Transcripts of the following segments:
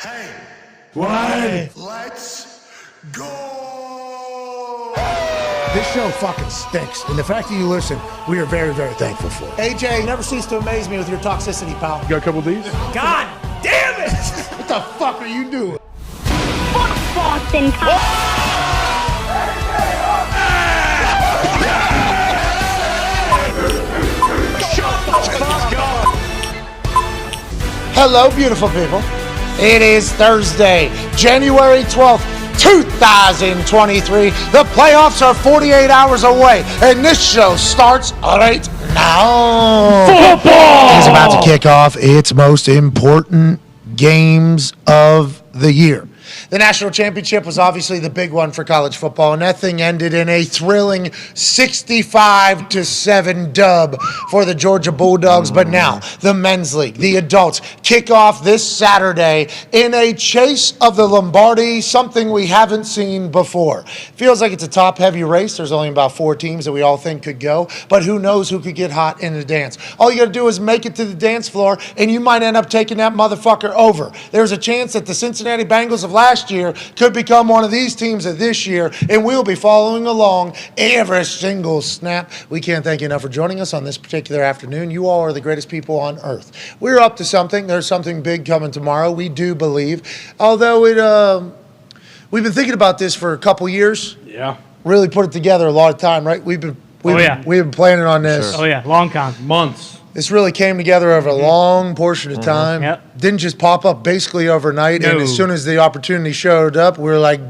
Hey. What? Let's go. This show fucking stinks, and the fact that you listen, we are very, very thankful for it. AJ, you never cease to amaze me with your toxicity, pal. You got a couple of these? God damn it! What the fuck are you doing? Fuck Boston Hello, beautiful people. It is Thursday, January 12th, 2023. The playoffs are 48 hours away, and this show starts right now. Football! It's about to kick off its most important games of the year. The national championship was obviously the big one for college football, and that thing ended in a thrilling 65-7 dub for the Georgia Bulldogs. But now, the men's league, the adults, kick off this Saturday in a chase of the Lombardi, something we haven't seen before. Feels like it's a top-heavy race. There's only about 4 teams that we all think could go, but who knows who could get hot in the dance. All you got to do is make it to the dance floor, and you might end up taking that motherfucker over. There's a chance that the Cincinnati Bengals of last year could become one of these teams of this year, and we'll be following along every single snap. We can't thank you enough for joining us on this particular afternoon. You all are the greatest people on earth. We're up to something. There's something big coming tomorrow, we do believe. Although we've been thinking about this for a couple years. Yeah. Really put it together a lot of time, right? We've been planning on this. Sure. Oh yeah, long time, months. This really came together over a long portion of time. Yep. Didn't just pop up basically overnight. No. And as soon as the opportunity showed up, we were like,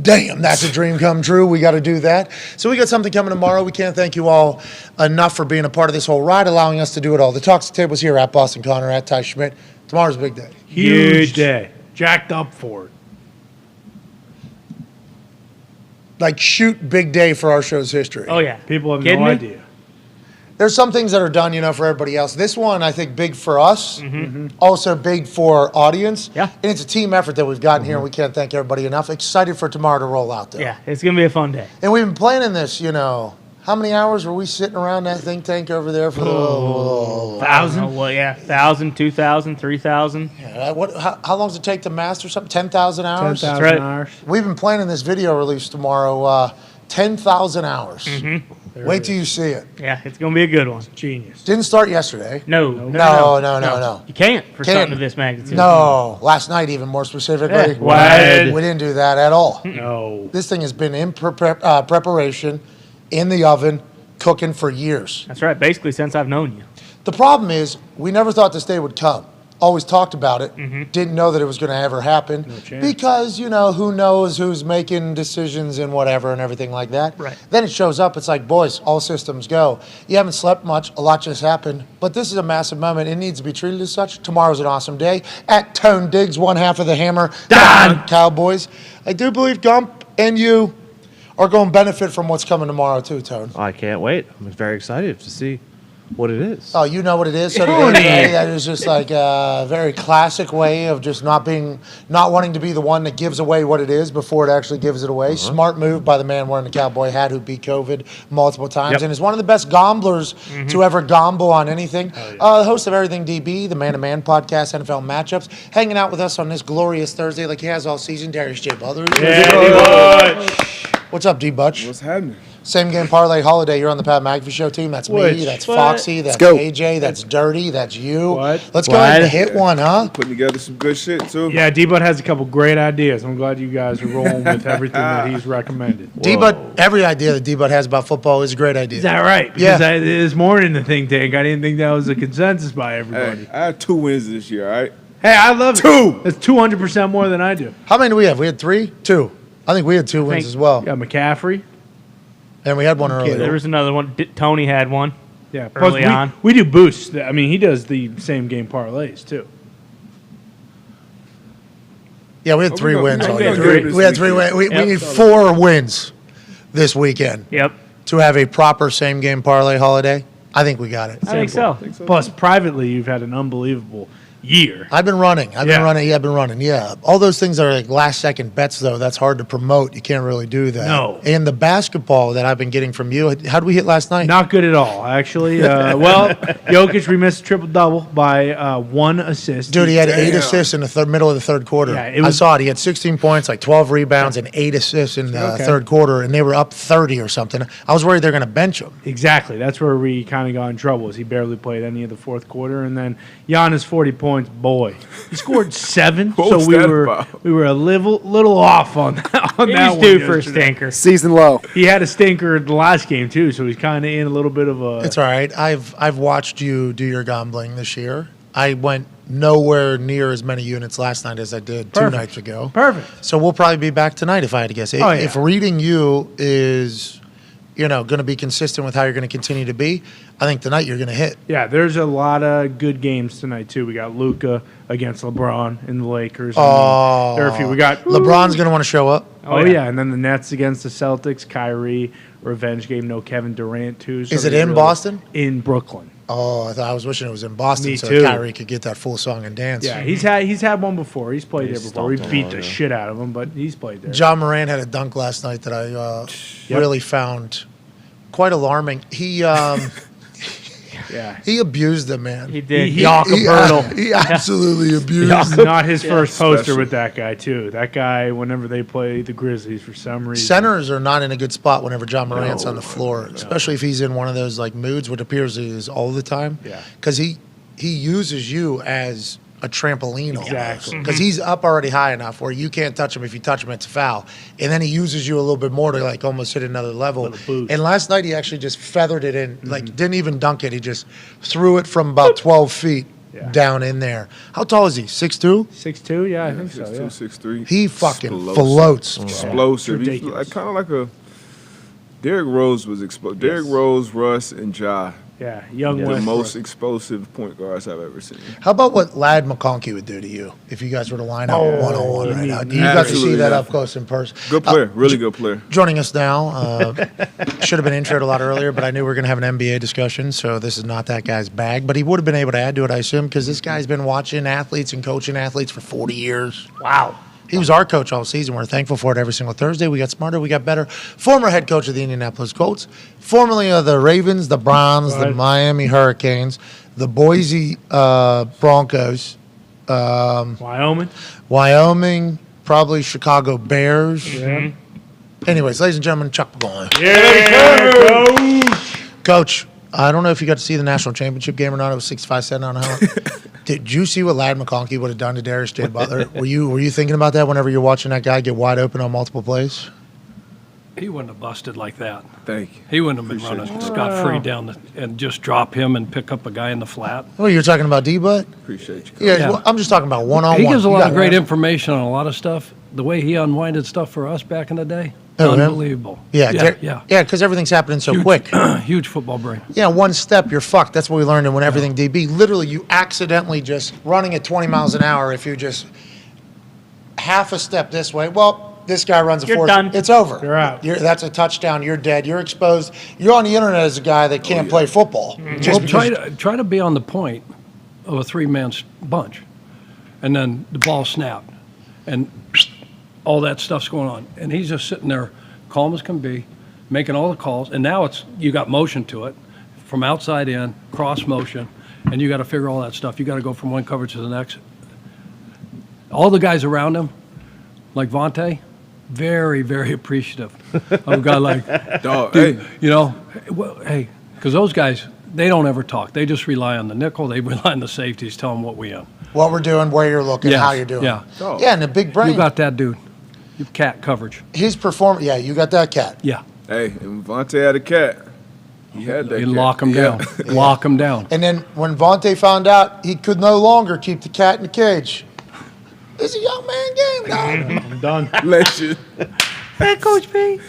damn, that's a dream come true. We got to do that. So we got something coming tomorrow. We can't thank you all enough for being a part of this whole ride, allowing us to do it all. The Talks the Tables here at Boston Connor, at Ty Schmidt. Tomorrow's a big day. Huge day. Jacked up for it. Like, shoot, big day for our show's history. Oh yeah, people have Kidding no me? idea. There's some things that are done, for everybody else. This one, I think, big for us. Also big for our audience. Yeah. And it's a team effort that we've gotten here, and we can't thank everybody enough. Excited for tomorrow to roll out, though. Yeah, it's going to be a fun day. And we've been planning this, How many hours were we sitting around that think tank over there for the... 1,000? Well, yeah, 1,000, 2,000, 3,000. How long does it take to master something? 10,000 hours? 10,000 right. hours. We've been planning this video release tomorrow, 10,000 hours. Wait till you see it. Yeah, it's going to be a good one. Genius. Didn't start yesterday. No. No. You can't for Can't. something of this magnitude. No, last night even more specifically. Yeah. What? We didn't do that at all. No. This thing has been in preparation, in the oven, cooking for years. That's right, basically since I've known you. The problem is, we never thought this day would come. Always talked about it. Didn't know that it was going to ever happen. No chance. Because, who knows who's making decisions and whatever and everything like that. Right. Then it shows up. It's like, boys, all systems go. You haven't slept much. A lot just happened. But this is a massive moment. It needs to be treated as such. Tomorrow's an awesome day. At Tone Diggs, one half of the Hammer. Dahn. Cowboys. I do believe Gump and you are going to benefit from what's coming tomorrow too, Tone. I can't wait. I'm very excited to see what it is. Oh, you know what it is. So today, that is just like a very classic way of just not wanting to be the one that gives away what it is before it actually gives it away. Smart move by the man wearing the cowboy hat who beat COVID multiple times and is one of the best gamblers to ever gamble on anything. The host of Everything DB, the Man to Man podcast, NFL matchups, hanging out with us on this glorious Thursday like he has all season. Darius J. Buthers. What's up, D-Butch? What's happening? Same game parlay holiday. You're on the Pat McAfee Show team. That's me. That's Foxy. That's go. AJ. That's Dirty. That's you. What? Let's go ahead and hit one, huh? Putting together some good shit, too. Yeah, D-Bud has a couple great ideas. I'm glad you guys are rolling with everything that he's recommended. D-Bud, every idea that D-Bud has about football is a great idea. Is that right? Because there's more in the think tank. I didn't think that was a consensus by everybody. Hey, I had 2 wins this year, all right? Hey, I love it. 2! That's 200% more than I do. How many do we have? We had 3? 2. I think we had 2 wins as well. Yeah, McAfee. And we had one earlier. There was another one. Tony had one. Yeah, Early on. We do boosts. I mean, he does the same game parlays, too. Yeah, we had 3 wins. we all had year. 3. We had 3 wins. We need 4 wins this weekend Yep. to have a proper same game parlay holiday. I think we got it. I think so. Plus, privately, you've had an unbelievable year. I've been running. Yeah. All those things are like last-second bets, though. That's hard to promote. You can't really do that. No. And the basketball that I've been getting from you, how did we hit last night? Not good at all, actually. Well, Jokic, we missed a triple-double by 1 assist. Dude, he had 8 assists in the middle of the third quarter. Yeah, I saw it. He had 16 points, like 12 rebounds, and 8 assists in the third quarter, and they were up 30 or something. I was worried they're going to bench him. Exactly. That's where we kind of got in trouble. Is he barely played any of the fourth quarter, and then Giannis 40 points. Boy, he scored 7. What So was we that were about? a little off on that. On that He's one due for a yesterday. stinker. Season low. He had a stinker the last game too, so he's kind of in a little bit of a. It's all right. I've watched you do your gambling this year. I went nowhere near as many units last night as I did 2 nights ago. Perfect. So we'll probably be back tonight if I had to guess. If reading you is, going to be consistent with how you're going to continue to be, I think tonight you're going to hit. Yeah, there's a lot of good games tonight too. We got Luka against LeBron and the Lakers. There are a few. We got LeBron's going to want to show up. Oh yeah, and then the Nets against the Celtics. Kyrie, revenge game. No Kevin Durant too. So Is it in Boston? In Brooklyn. Oh, I was wishing it was in Boston Me so too. Kyrie could get that full song and dance. Yeah, he's had one before. He's played there before. We stomped beat on the him, shit out of him, but he's played there. John Morant had a dunk last night that I really found quite alarming. He he abused them, man. He did. He absolutely abused them. Not his first poster with that guy too. That guy, whenever they play the Grizzlies, for some reason, Centers are not in a good spot whenever John Morant's on the floor, especially if he's in one of those like moods, which appears he is all the time. Yeah. Because he uses you as a trampoline Exactly. because he's up already high enough where you can't touch him. If you touch him, it's a foul. And then he uses you a little bit more to like almost hit another level. Little boost. And last night he actually just feathered it in, like didn't even dunk it. He just threw it from about 12 feet down in there. How tall is he? 6'2"? 6'2", yeah, I think so. 6'2", Yeah. 6'3". He fucking Explosive. floats. Explosive. He's Ridiculous. kind of like a Derrick Rose was explosive. Derrick Rose, Russ, and Ja. Yeah, young The Westbrook. most explosive point guards I've ever seen. How about what Ladd McConkey would do to you if you guys were to line up one-on-one right now? You got to see Absolutely that not. up close in person. Good player. Really good player. Joining us now, should have been introed a lot earlier, but I knew we were going to have an NBA discussion, so this is not that guy's bag. But he would have been able to add to it, I assume, because this guy's been watching athletes and coaching athletes for 40 years. Wow. He was our coach all season. We're thankful for it every single Thursday. We got smarter. We got better. Former head coach of the Indianapolis Colts, formerly of the Ravens, the Browns, the Miami Hurricanes, the Boise Broncos, Wyoming, probably Chicago Bears. Anyways, ladies and gentlemen, Chuck Pagano. Coach, I don't know if you got to see the national championship game or not. It was 65-7 on how. Did you see what Ladd McConkey would have done to Darius J. Butler? Were you thinking about that whenever you're watching that guy get wide open on multiple plays? He wouldn't have busted like that. Thank you. He wouldn't have been running scot-free down and just drop him and pick up a guy in the flat. Oh, you're talking about D-Butt? Appreciate you. Coach. Yeah, Yeah. well, I'm just talking about one-on-one. He gives a You lot got of great it. information on a lot of stuff. The way he unwinded stuff for us back in the day, Oh, him? unbelievable. Yeah, yeah. because everything's happening so Huge, quick. Huge football brain. Yeah, one step, you're fucked. That's what we learned in When Everything DB. Literally, you accidentally just running at 20 miles an hour. If you just half a step this way, well, this guy runs a You're fourth. done. It's over. You're out. That's a touchdown. You're dead. You're exposed. You're on the internet as a guy that can't play football. Just Well, because- try to be on the point of a three-man bunch, and then the ball snapped, and all that stuff's going on, and he's just sitting there, calm as can be, making all the calls. And now you got motion to it, from outside in, cross motion, and you got to figure all that stuff. You got to go from one coverage to the next. All the guys around him, like Vontae, very, very appreciative of a guy like, Dog, dude, hey. you know, because those guys, they don't ever talk. They just rely on the nickel. They rely on the safeties, tell them what we own. what we're doing, where you're looking, Yes, how you're doing. yeah. Dog. Yeah, and the big brain. You got that, dude. You cat coverage. His performance. Yeah, you got that cat. Yeah. Hey, and Vontae had a cat. He had that You cat. lock them Yeah. down. Lock them down. And then when Vontae found out he could no longer keep the cat in the cage, it's a young man game, dog. I'm done. Legend. Hey, Coach P.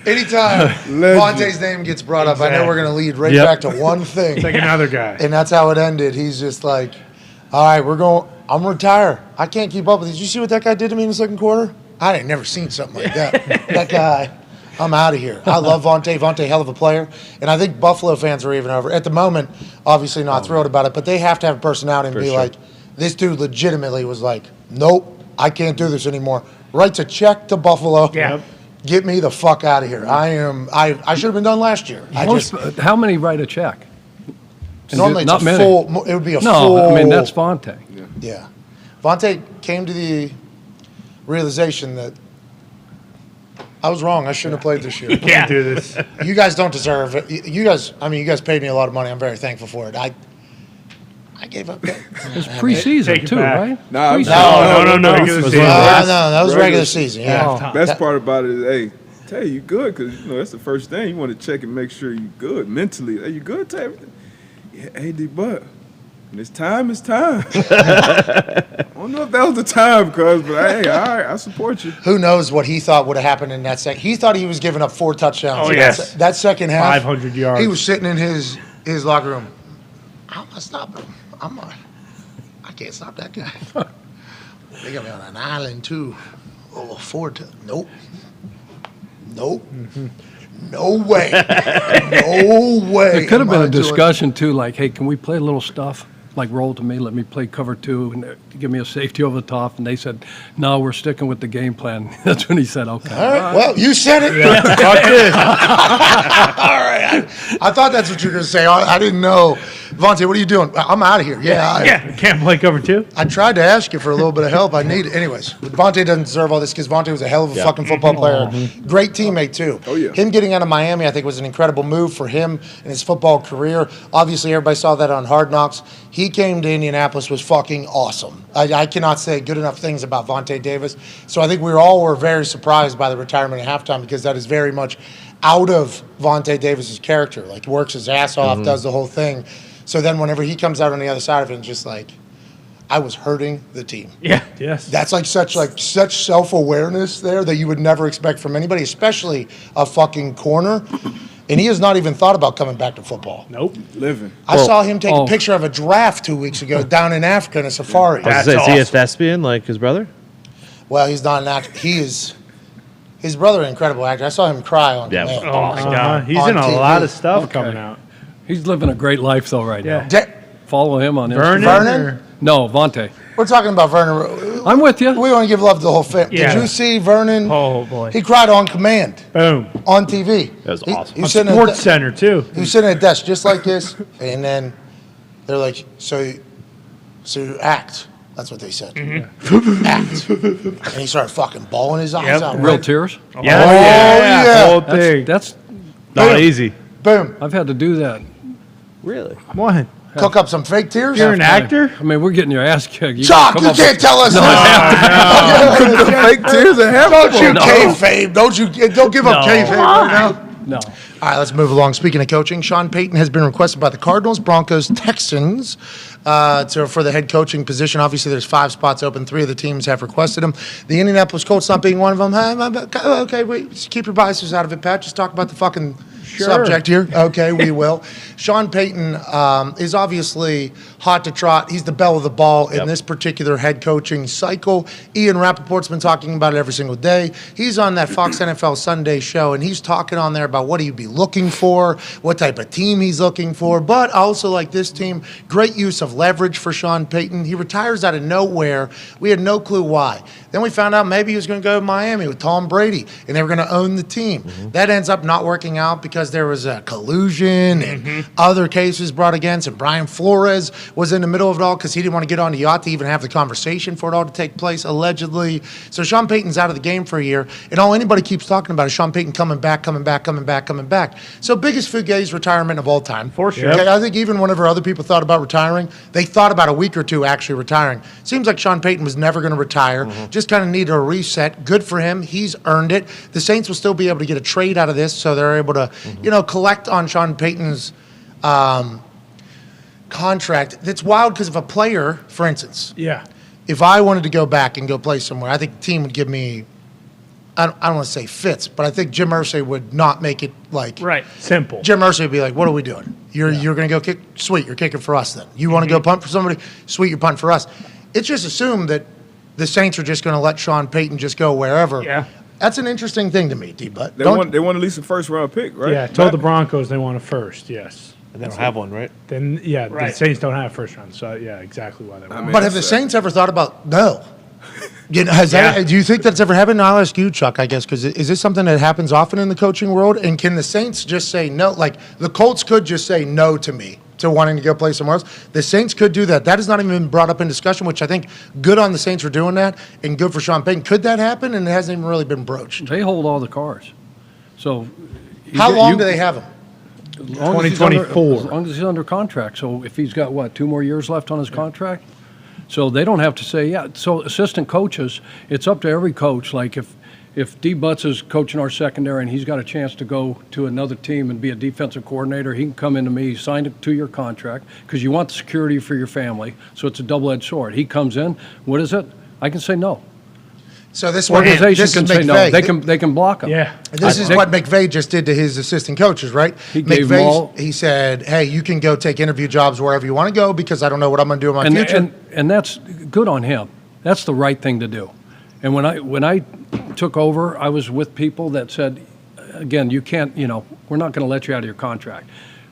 Anytime Vontae's name gets brought up, I know we're going to lead right back to one thing. Like another guy. And that's how it ended. He's just like, all right, I'm retired. I can't keep up with this. Did you see what that guy did to me in the second quarter? I ain't never seen something like that. That guy. I'm out of here. I love Vontae. Vontae, hell of a player. And I think Buffalo fans are even over. At the moment, obviously not thrilled about it, but they have to have a personality and be like, this dude legitimately was like, nope, I can't do this anymore. Writes a check to Buffalo. Yeah. Get me the fuck out of here. I should have been done last year. How many write a check? Normally Not it's many. full. It would be a No, full. I mean, that's Vontae. Yeah. Vontae came to the realization that I was wrong. I shouldn't have played this year. Can't do this. You guys don't deserve it. You guys paid me a lot of money. I'm very thankful for it. I gave up. It's preseason, Take it too, back. right? Nah, I'm No. Regular season. No, that was regular season. Yeah. Best part about it is, hey, Tay, you good? Because, that's the first thing. You want to check and make sure you good mentally. Hey, you good, Tay? Everything? Yeah, hey, D-Butt. When it's time, it's time. I don't know if that was the time, cuz, but hey, all right, I support you. Who knows what he thought would have happened in that second? He thought he was giving up 4 touchdowns. Oh, yes. That second half. 500 yards. He was sitting in his locker room. I'm going to stop him. I can't stop that guy. They got me on an island, too. Oh, 4 Nope. Nope. No way. No way. It could have am been I a discussion, too, like, hey, can we play a little stuff? Like, roll to me, let me play cover 2, and give me a safety over the top. And they said, no, we're sticking with the game plan. That's when he said, okay. All right. Well, you said it. Fuck this. All right. I thought that's what you were going to say. I didn't know. Vontae, what are you doing? I'm out of here. Yeah, can't play cover 2. I tried to ask you for a little bit of help. I need it. Anyways, Vontae doesn't deserve all this because Vontae was a hell of a fucking football player. Great teammate, too. Oh, yeah. Him getting out of Miami, I think, was an incredible move for him and his football career. Obviously, everybody saw that on Hard Knocks. He came to Indianapolis, was fucking awesome. I cannot say good enough things about Vontae Davis. So I think we all were very surprised by the retirement at halftime because that is very much out of Vontae Davis's character. Like, works his ass off, does the whole thing. So then whenever he comes out on the other side of it, it's just like, I was hurting the team. Yeah. Yes. That's such self-awareness there that you would never expect from anybody, especially a fucking corner. And he has not even thought about coming back to football. Nope. Living. I saw him take a picture of a giraffe 2 weeks ago down in Africa in a safari. I was gonna say, is he a thespian like his brother? Well, he's not an actor. He is. His brother, an incredible actor. I saw him cry on command. Oh, my God. He's On in a TV. lot of stuff coming out. He's living a great life, though, right now. Yeah. Follow him on Vernon? Instagram. Vernon? No, Vontae. We're talking about Vernon. I'm with you. We want to give love to the whole family. Yeah. Did you see Vernon? Oh, boy. He cried on command Boom. on TV. That was awesome. He was sitting Sports Center, too. He was sitting at a desk just like this, and then they're like, so you act. That's what they said. Act. And he started fucking bawling his eyes out. Real right? tears. Yeah. yeah. Whole thing. That's Not easy. Boom. I've had to do that. Really? What? Cook up some fake tears. You're an actor? I mean, we're getting your ass kicked. Chuck, you can't tell us that. Fake tears and half. Don't you kayfabe. Don't give up kayfabe right now. No. All right, let's move along. Speaking of coaching, Sean Payton has been requested by the Cardinals, Broncos, Texans for the head coaching position. Obviously, there's 5 spots open. 3 of the teams have requested him. The Indianapolis Colts not being one of them. Okay, wait. Just keep your biases out of it, Pat. Just talk about the fucking subject here. Okay, we will. Sean Payton is obviously hot to trot. He's the belle of the ball in this particular head coaching cycle. Ian Rappaport's been talking about it every single day. He's on that Fox NFL Sunday show, and he's talking on there about what he'd be looking for, what type of team he's looking for, but also like this team, great use of leverage for Sean Payton. He retires out of nowhere. We had no clue why. Then we found out maybe he was going to go to Miami with Tom Brady, and they were going to own the team. That ends up not working out because there was a collusion and other cases brought against him. Brian Flores was in the middle of it all because he didn't want to get on the yacht to even have the conversation for it all to take place, allegedly. So Sean Payton's out of the game for a year, and all anybody keeps talking about is Sean Payton coming back. So biggest fugazi retirement of all time. For sure. Okay, I think even whenever other people thought about retiring, they thought about a week or two actually retiring. Seems like Sean Payton was never going to retire. Just kind of needed a reset. Good for him. He's earned it. The Saints will still be able to get a trade out of this, so they're able to, collect on Sean Payton's contract. That's wild because if a player, for instance, if I wanted to go back and go play somewhere, I think the team would give me, I don't want to say fits, but I think Jim Irsay would not make it like simple. Jim Irsay would be like, what are we doing? You're going to go kick? Sweet, you're kicking for us then. You want to go punt for somebody? Sweet, you're punting for us. It's just assumed that the Saints are just going to let Sean Payton just go wherever. Yeah. That's an interesting thing to me, D-Butt. They want at least a first-round pick, right? Yeah, told the Broncos they want a first, yes. And they don't have one, right? Then, yeah, the Saints don't have first round. So, yeah, exactly why they want But have the Saints ever thought about, no. You know, do you think that's ever happened? I'll ask you, Chuck, I guess, because is this something that happens often in the coaching world? And can the Saints just say no? Like, the Colts could just say no to me, to wanting to go play somewhere else. The Saints could do that. That has not even been brought up in discussion, which I think good on the Saints for doing that and good for Sean Payton. Could that happen? And it hasn't even really been broached. They hold all the cards. So how long do they have them? 2024. As long as he's under contract. So if he's got, 2 more years left on his contract? So they don't have to say, yeah. So assistant coaches, it's up to every coach. Like if D. Butts is coaching our secondary and he's got a chance to go to another team and be a defensive coordinator, he can come into me, sign a 2-year contract because you want the security for your family. So it's a double-edged sword. He comes in, what is it? I can say no. So this organization can say no. They can block him. Yeah. This is what McVay just did to his assistant coaches, right? He gave them all. He said, hey, you can go take interview jobs wherever you want to go because I don't know what I'm going to do in my future. And that's good on him. That's the right thing to do. And when I took over, I was with people that said, again, you can't, we're not going to let you out of your contract.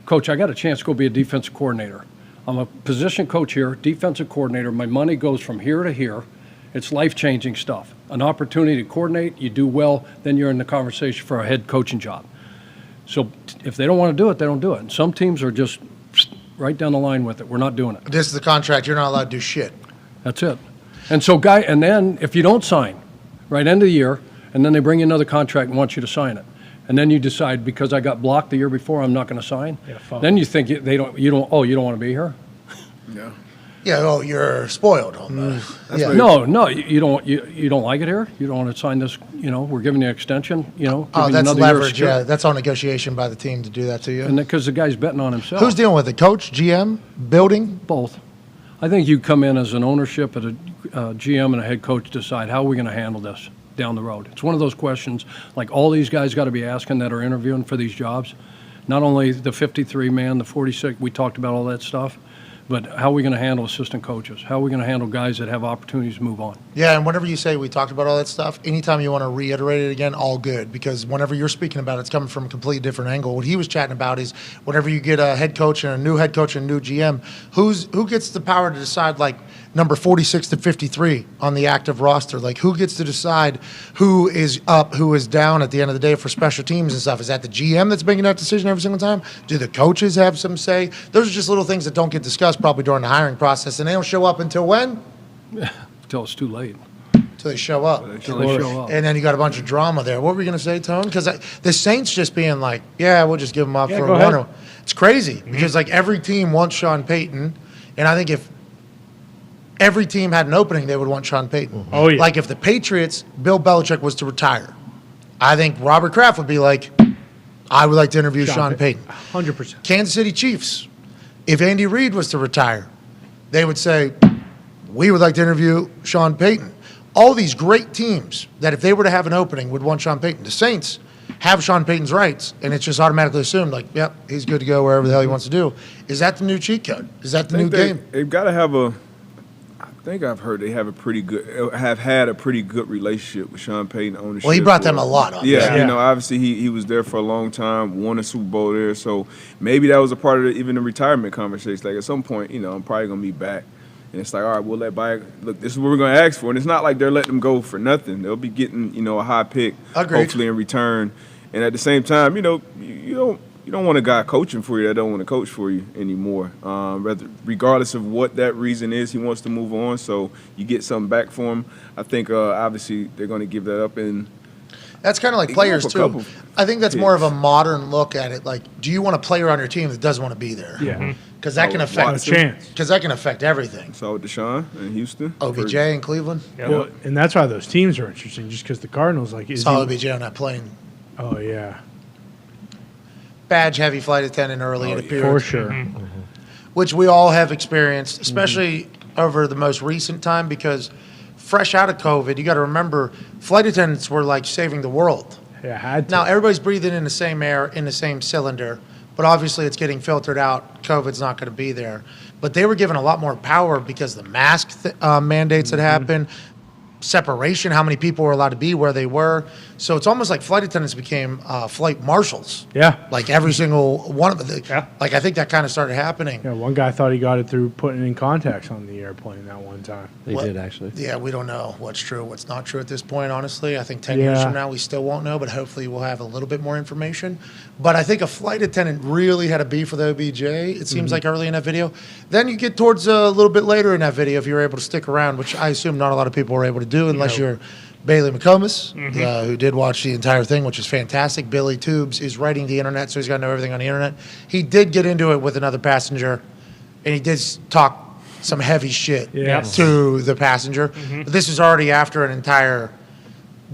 Coach, I got a chance to go be a defensive coordinator. I'm a position coach here, defensive coordinator. My money goes from here to here. It's life-changing stuff. An opportunity to coordinate, you do well, then you're in the conversation for a head coaching job. So if they don't want to do it, they don't do it. And some teams are just right down the line with it. We're not doing it. This is the contract. You're not allowed to do shit. That's it. And so, and then if you don't sign, right, end of the year, and then they bring you another contract and want you to sign it, and then you decide because I got blocked the year before, I'm not going to sign. Yeah, then you think you don't want to be here. Yeah. Yeah, you're spoiled. Yeah. No, you don't like it here. You don't want to sign this. We're giving you an extension. That's leverage. Yeah, that's on negotiation by the team to do that to you. And because the guy's betting on himself. Who's dealing with it? Coach, GM, building? Both. I think you come in as an ownership, at a GM and a head coach, decide how are we going to handle this down the road. It's one of those questions like all these guys got to be asking that are interviewing for these jobs. Not only the 53-man, the 46. We talked about all that stuff. But how are we going to handle assistant coaches? How are we going to handle guys that have opportunities to move on? Yeah, and whenever you say we talked about all that stuff, anytime you want to reiterate it again, all good. Because whenever you're speaking about it, it's coming from a completely different angle. What he was chatting about is whenever you get a head coach and a new head coach and a new GM, who gets the power to decide, like, number 46 to 53 on the active roster? Like, who gets to decide who is up, who is down at the end of the day for special teams and stuff? Is that the GM that's making that decision every single time? Do the coaches have some say? Those are just little things that don't get discussed probably during the hiring process, and they don't show up until when? Until it's too late. Until they show up. Until they show up. And then you got a bunch of drama there. What were you going to say, Tone? Because the Saints just being like, yeah, we'll just give them up for a one. It's crazy because, like, every team wants Sean Payton, and I think if every team had an opening, they would want Sean Payton. Oh, yeah. Like, if the Patriots, Bill Belichick was to retire, I think Robert Kraft would be like, I would like to interview Sean Payton. 100%. Kansas City Chiefs, if Andy Reid was to retire, they would say, we would like to interview Sean Payton. All these great teams that if they were to have an opening would want Sean Payton. The Saints have Sean Payton's rights, and it's just automatically assumed, like, yep, he's good to go wherever the hell he wants to do. Is that the new cheat code? Is that the new game? They've got to have I think I've heard they have had a pretty good relationship with Sean Payton ownership. Well, he brought them a lot on. Yeah, obviously he was there for a long time, won a Super Bowl there, so maybe that was a part of even the retirement conversation. Like, at some point, I'm probably gonna be back, and it's like, all right, we'll let look. This is what we're gonna ask for, and it's not like they're letting them go for nothing. They'll be getting a high pick, hopefully in return, and at the same time, you don't want a guy coaching for you that don't want to coach for you anymore. Regardless of what that reason is, he wants to move on. So you get something back for him. I think obviously they're going to give that up. And that's kind of like players too. I think that's more of a modern look at it. Like, do you want a player on your team that doesn't want to be there? Yeah. Because that can affect everything. So with Deshaun in Houston, OBJ in Cleveland. Yeah. Well, and that's why those teams are interesting. Just because the Cardinals, like, saw OBJ on that plane. Oh yeah. Badge heavy flight attendant early in the period. For sure. Mm-hmm. Which we all have experienced, especially over the most recent time, because fresh out of COVID, you got to remember, flight attendants were like saving the world. Yeah, had to. Now, everybody's breathing in the same air, in the same cylinder, but obviously it's getting filtered out. COVID's not going to be there. But they were given a lot more power because the mask mandates that happened. separation, how many people were allowed to be where they were. So it's almost like flight attendants became flight marshals. Yeah. Like every single one of them. Yeah. Like I think that kind of started happening. Yeah, one guy thought he got it through putting in contacts on the airplane that one time. They did, actually. Yeah, we don't know what's true, what's not true at this point, honestly. I think 10 years Yeah. from now, we still won't know, but hopefully we'll have a little bit more information. But I think a flight attendant really had a beef with OBJ, it seems like early in that video. Then you get towards a little bit later in that video, if you're able to stick around, which I assume not a lot of people were able to do unless you're Bailey McComas, who did watch the entire thing, which is fantastic. Billy Tubes is writing the internet, so he's got to know everything on the internet. He did get into it with another passenger, and he did talk some heavy shit Yes. to the passenger. But this is already after an entire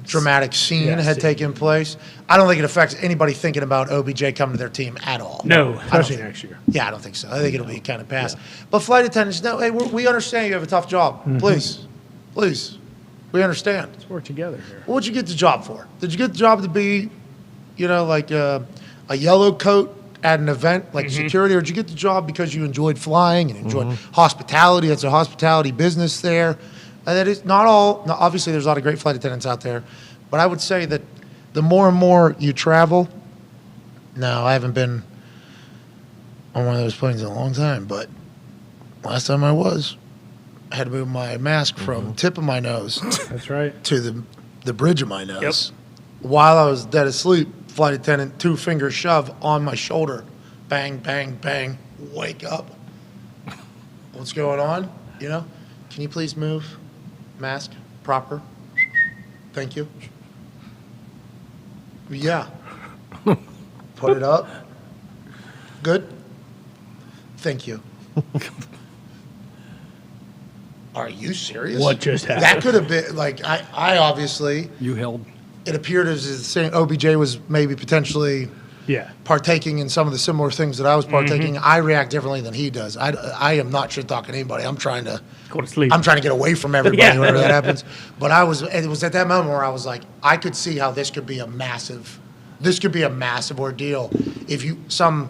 dramatic scene had taken place. I don't think it affects anybody thinking about OBJ coming to their team at all. No. Especially next year. Yeah, I don't think so. I think it'll be kind of past. But flight attendants, no, hey, we understand you have a tough job. Please. We understand. Let's work together here. What'd you get the job for? Did you get the job to be, like a yellow coat at an event, like security, or did you get the job because you enjoyed flying and enjoyed hospitality? It's a hospitality business there. And that is not all. No, obviously, there's a lot of great flight attendants out there, but I would say that the more and more you travel. No, I haven't been on one of those planes in a long time, but last time I was, I had to move my mask from tip of my nose That's right. to the bridge of my nose. While I was dead asleep, flight attendant, 2-finger shove on my shoulder. Bang, bang, bang. Wake up. What's going on? Can you please move? Mask, proper. Thank you. Yeah. Put it up. Good. Thank you. Are you serious? What just happened? That could have been, I obviously, You held. it appeared as if saying OBJ was maybe potentially Yeah. partaking in some of the similar things that I was partaking. I react differently than he does. I am not shit talking anybody. I'm trying to Go to sleep. I'm trying to get away from everybody Yeah. whenever that happens. But it was at that moment where I was like, I could see how this could be a massive ordeal if some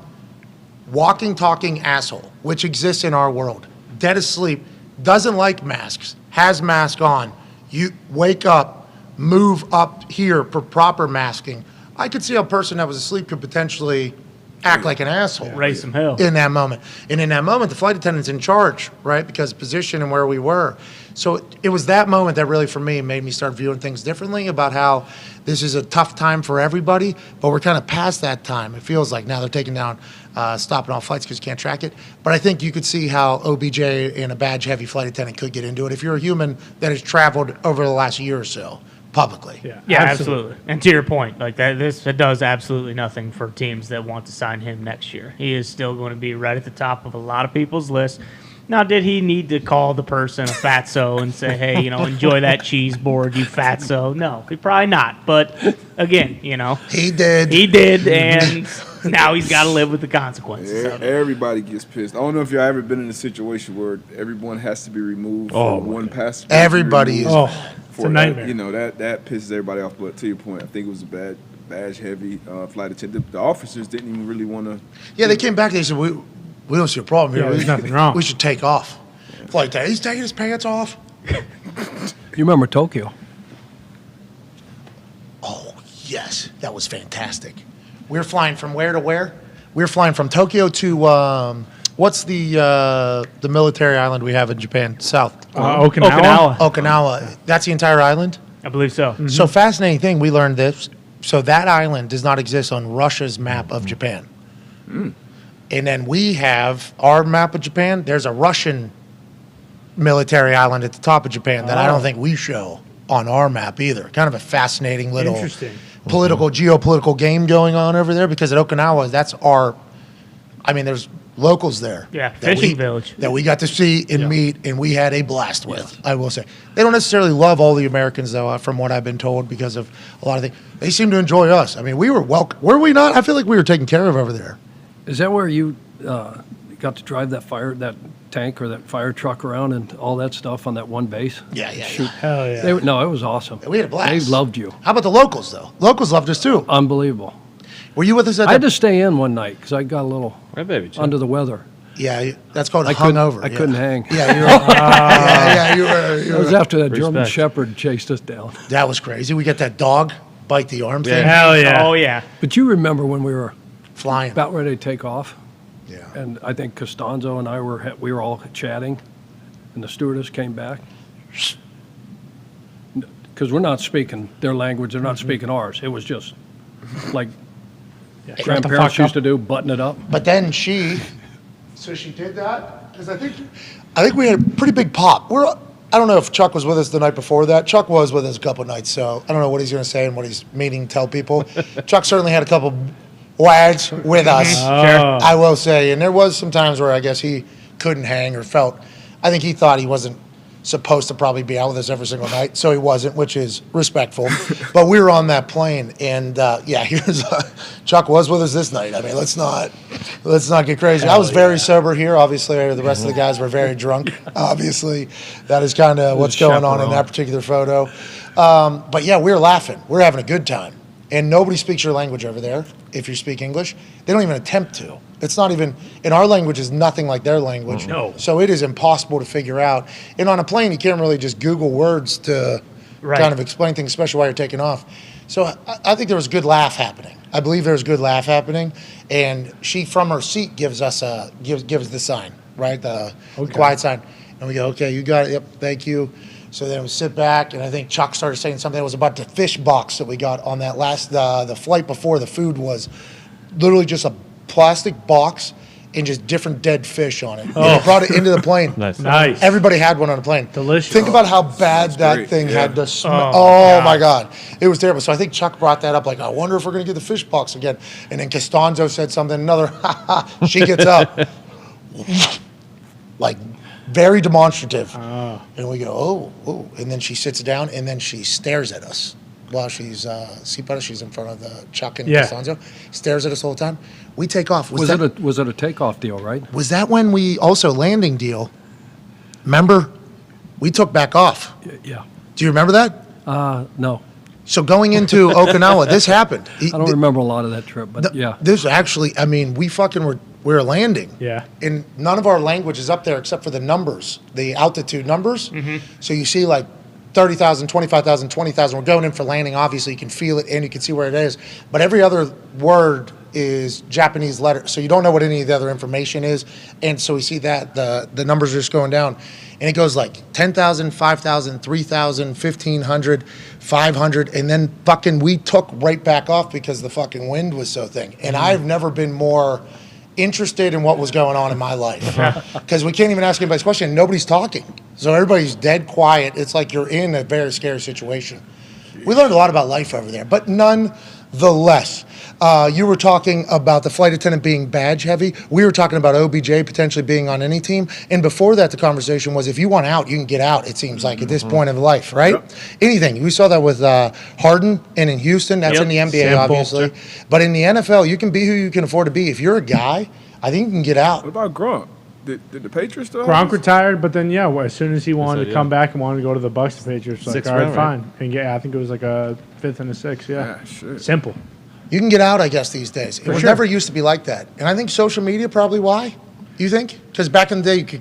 walking, talking asshole, which exists in our world, dead asleep, doesn't like masks, has mask on, you wake up, move up here for proper masking. I could see a person that was asleep could potentially act like an asshole. Raise some hell. In that moment. And in that moment, the flight attendant's in charge, right? Because of position and where we were. So it was that moment that really, for me, made me start viewing things differently about how this is a tough time for everybody, but we're kind of past that time. It feels like now they're taking down, stopping all flights because you can't track it. But I think you could see how OBJ and a badge-heavy flight attendant could get into it if you're a human that has traveled over the last year or so publicly. Yeah, absolutely. And to your point, like that does absolutely nothing for teams that want to sign him next year. He is still going to be right at the top of a lot of people's list. Now, did he need to call the person a fatso and say, hey, enjoy that cheese board, you fatso? No, he probably not. But again, He did. He did, and now he's got to live with the consequences of it. Everybody gets pissed. I don't know if y'all ever been in a situation where everyone has to be removed for one passenger. Everybody is. It's a nightmare. That pisses everybody off. But to your point, I think it was a badge-heavy flight attendant. The officers didn't even really want to. Yeah, they came back. They said, we don't see a problem here. Yeah, there's nothing wrong. We should take off. Flight attendant, he's taking his pants off. You remember Tokyo? Oh, yes. That was fantastic. We were flying from where to where? We were flying from Tokyo to, what's the military island we have in Japan? South. Okinawa. Okinawa. That's the entire island? I believe so. So fascinating thing, we learned this. So that island does not exist on Russia's map of Japan. And then we have our map of Japan. There's a Russian military island at the top of Japan that I don't think we show on our map either. Kind of a fascinating little geopolitical game going on over there because at Okinawa, that's there's locals there. Yeah, that fishing village. That we got to see and meet, and we had a blast with, I will say. They don't necessarily love all the Americans, though, from what I've been told, because of a lot of things. They seem to enjoy us. I mean, we were welcome. Were we not? I feel like we were taken care of over there. Is that where you got to drive that tank or that fire truck around and all that stuff on that one base? Yeah. Hell yeah. No, it was awesome. We had a blast. They loved you. How about the locals, though? Locals loved us, too. Unbelievable. Were you with us at I had that? to stay in one night because I got a little Right, baby. under the weather. Yeah, that's called I couldn't, hungover. I couldn't hang. Yeah, you were. yeah, you were. It was after that German Respect. Shepherd chased us down. That was crazy. We got that dog bite the arm thing. Hell yeah. Oh yeah. But you remember when we were Flying. about ready to take off, Yeah. and I think Costanzo and I we were all chatting, and the stewardess came back. Because we're not speaking their language, they're not speaking ours. It was just like grandparents used to do, button it up. But then so she did that because I think we had a pretty big pop. I don't know if Chuck was with us the night before that. Chuck was with us a couple nights, so I don't know what he's going to say and what he's meaning to tell people. Chuck certainly had a couple words with us, I will say. And there was some times where I guess he couldn't hang or I think he thought he wasn't supposed to probably be out with us every single night, so he wasn't, which is respectful. But we were on that plane, and Chuck was with us this night. I mean, let's not get crazy. I was very sober here. Obviously, the rest of the guys were very drunk. Obviously, that is kind of what's going on in that particular photo. But yeah, we were laughing. We're having a good time, and nobody speaks your language over there. If you speak English, they don't even attempt to. It's not even, in our language is nothing like their language. No. So it is impossible to figure out. And on a plane, you can't really just Google words to kind of explain things, especially while you're taking off. So I think there was a good laugh happening. I believe there was a good laugh happening. And she, from her seat, gives us the sign, right? The quiet sign. And we go, okay, you got it. Yep, thank you. So then we sit back, and I think Chuck started saying something that was about the fish box that we got on that last, the flight before. The food was literally just a plastic box and just different dead fish on it. And they brought it into the plane. Nice. Everybody had one on the plane. Delicious. Think about how bad that great, thing yeah. had to smell. Oh, my God. It was terrible. So I think Chuck brought that up, like, I wonder if we're going to get the fish box again. And then Costanzo said something, she gets up. Like, very demonstrative. And we go, oh. And then she sits down, and then she stares at us while she's she's in front of the Chuck and Costanzo. Stares at us the whole time. We take off. Was it a takeoff deal, right? Was that when we also landing deal? Remember, we took back off. Yeah. Do you remember that? No. So going into Okinawa, this happened. I don't remember a lot of that trip, but yeah. This actually, I mean, we were landing. Yeah. And none of our language is up there except for the numbers, the altitude numbers. So you see like 30,000, 25,000, 20,000. We're going in for landing. Obviously, you can feel it and you can see where it is. But every other word is Japanese letter. So you don't know what any of the other information is. And so we see that the numbers are just going down. And it goes like 10,000, 5,000, 3,000, 1,500, 500. And then fucking we took right back off because the fucking wind was so thick. And I've never been more interested in what was going on in my life. Because we can't even ask anybody's question. Nobody's talking. So everybody's dead quiet. It's like you're in a very scary situation. We learned a lot about life over there. But nonetheless, you were talking about the flight attendant being badge heavy. We were talking about OBJ potentially being on any team. And before that, the conversation was if you want out, you can get out, it seems like, at this point of life, right? Yep. Anything. We saw that with Harden and in Houston. That's in the NBA, obviously. But in the NFL, you can be who you can afford to be. If you're a guy, I think you can get out. What about Gronk? Did the Patriots still? Gronk retired, but then as soon as he wanted to come back and wanted to go to the Bucks, the Patriots like, all right, fine. And I think it was like a 5th and a 6th. Yeah, shit. Simple. You can get out, I guess, these days. It never used to be like that. And I think social media probably why. You think? Because back in the day, you could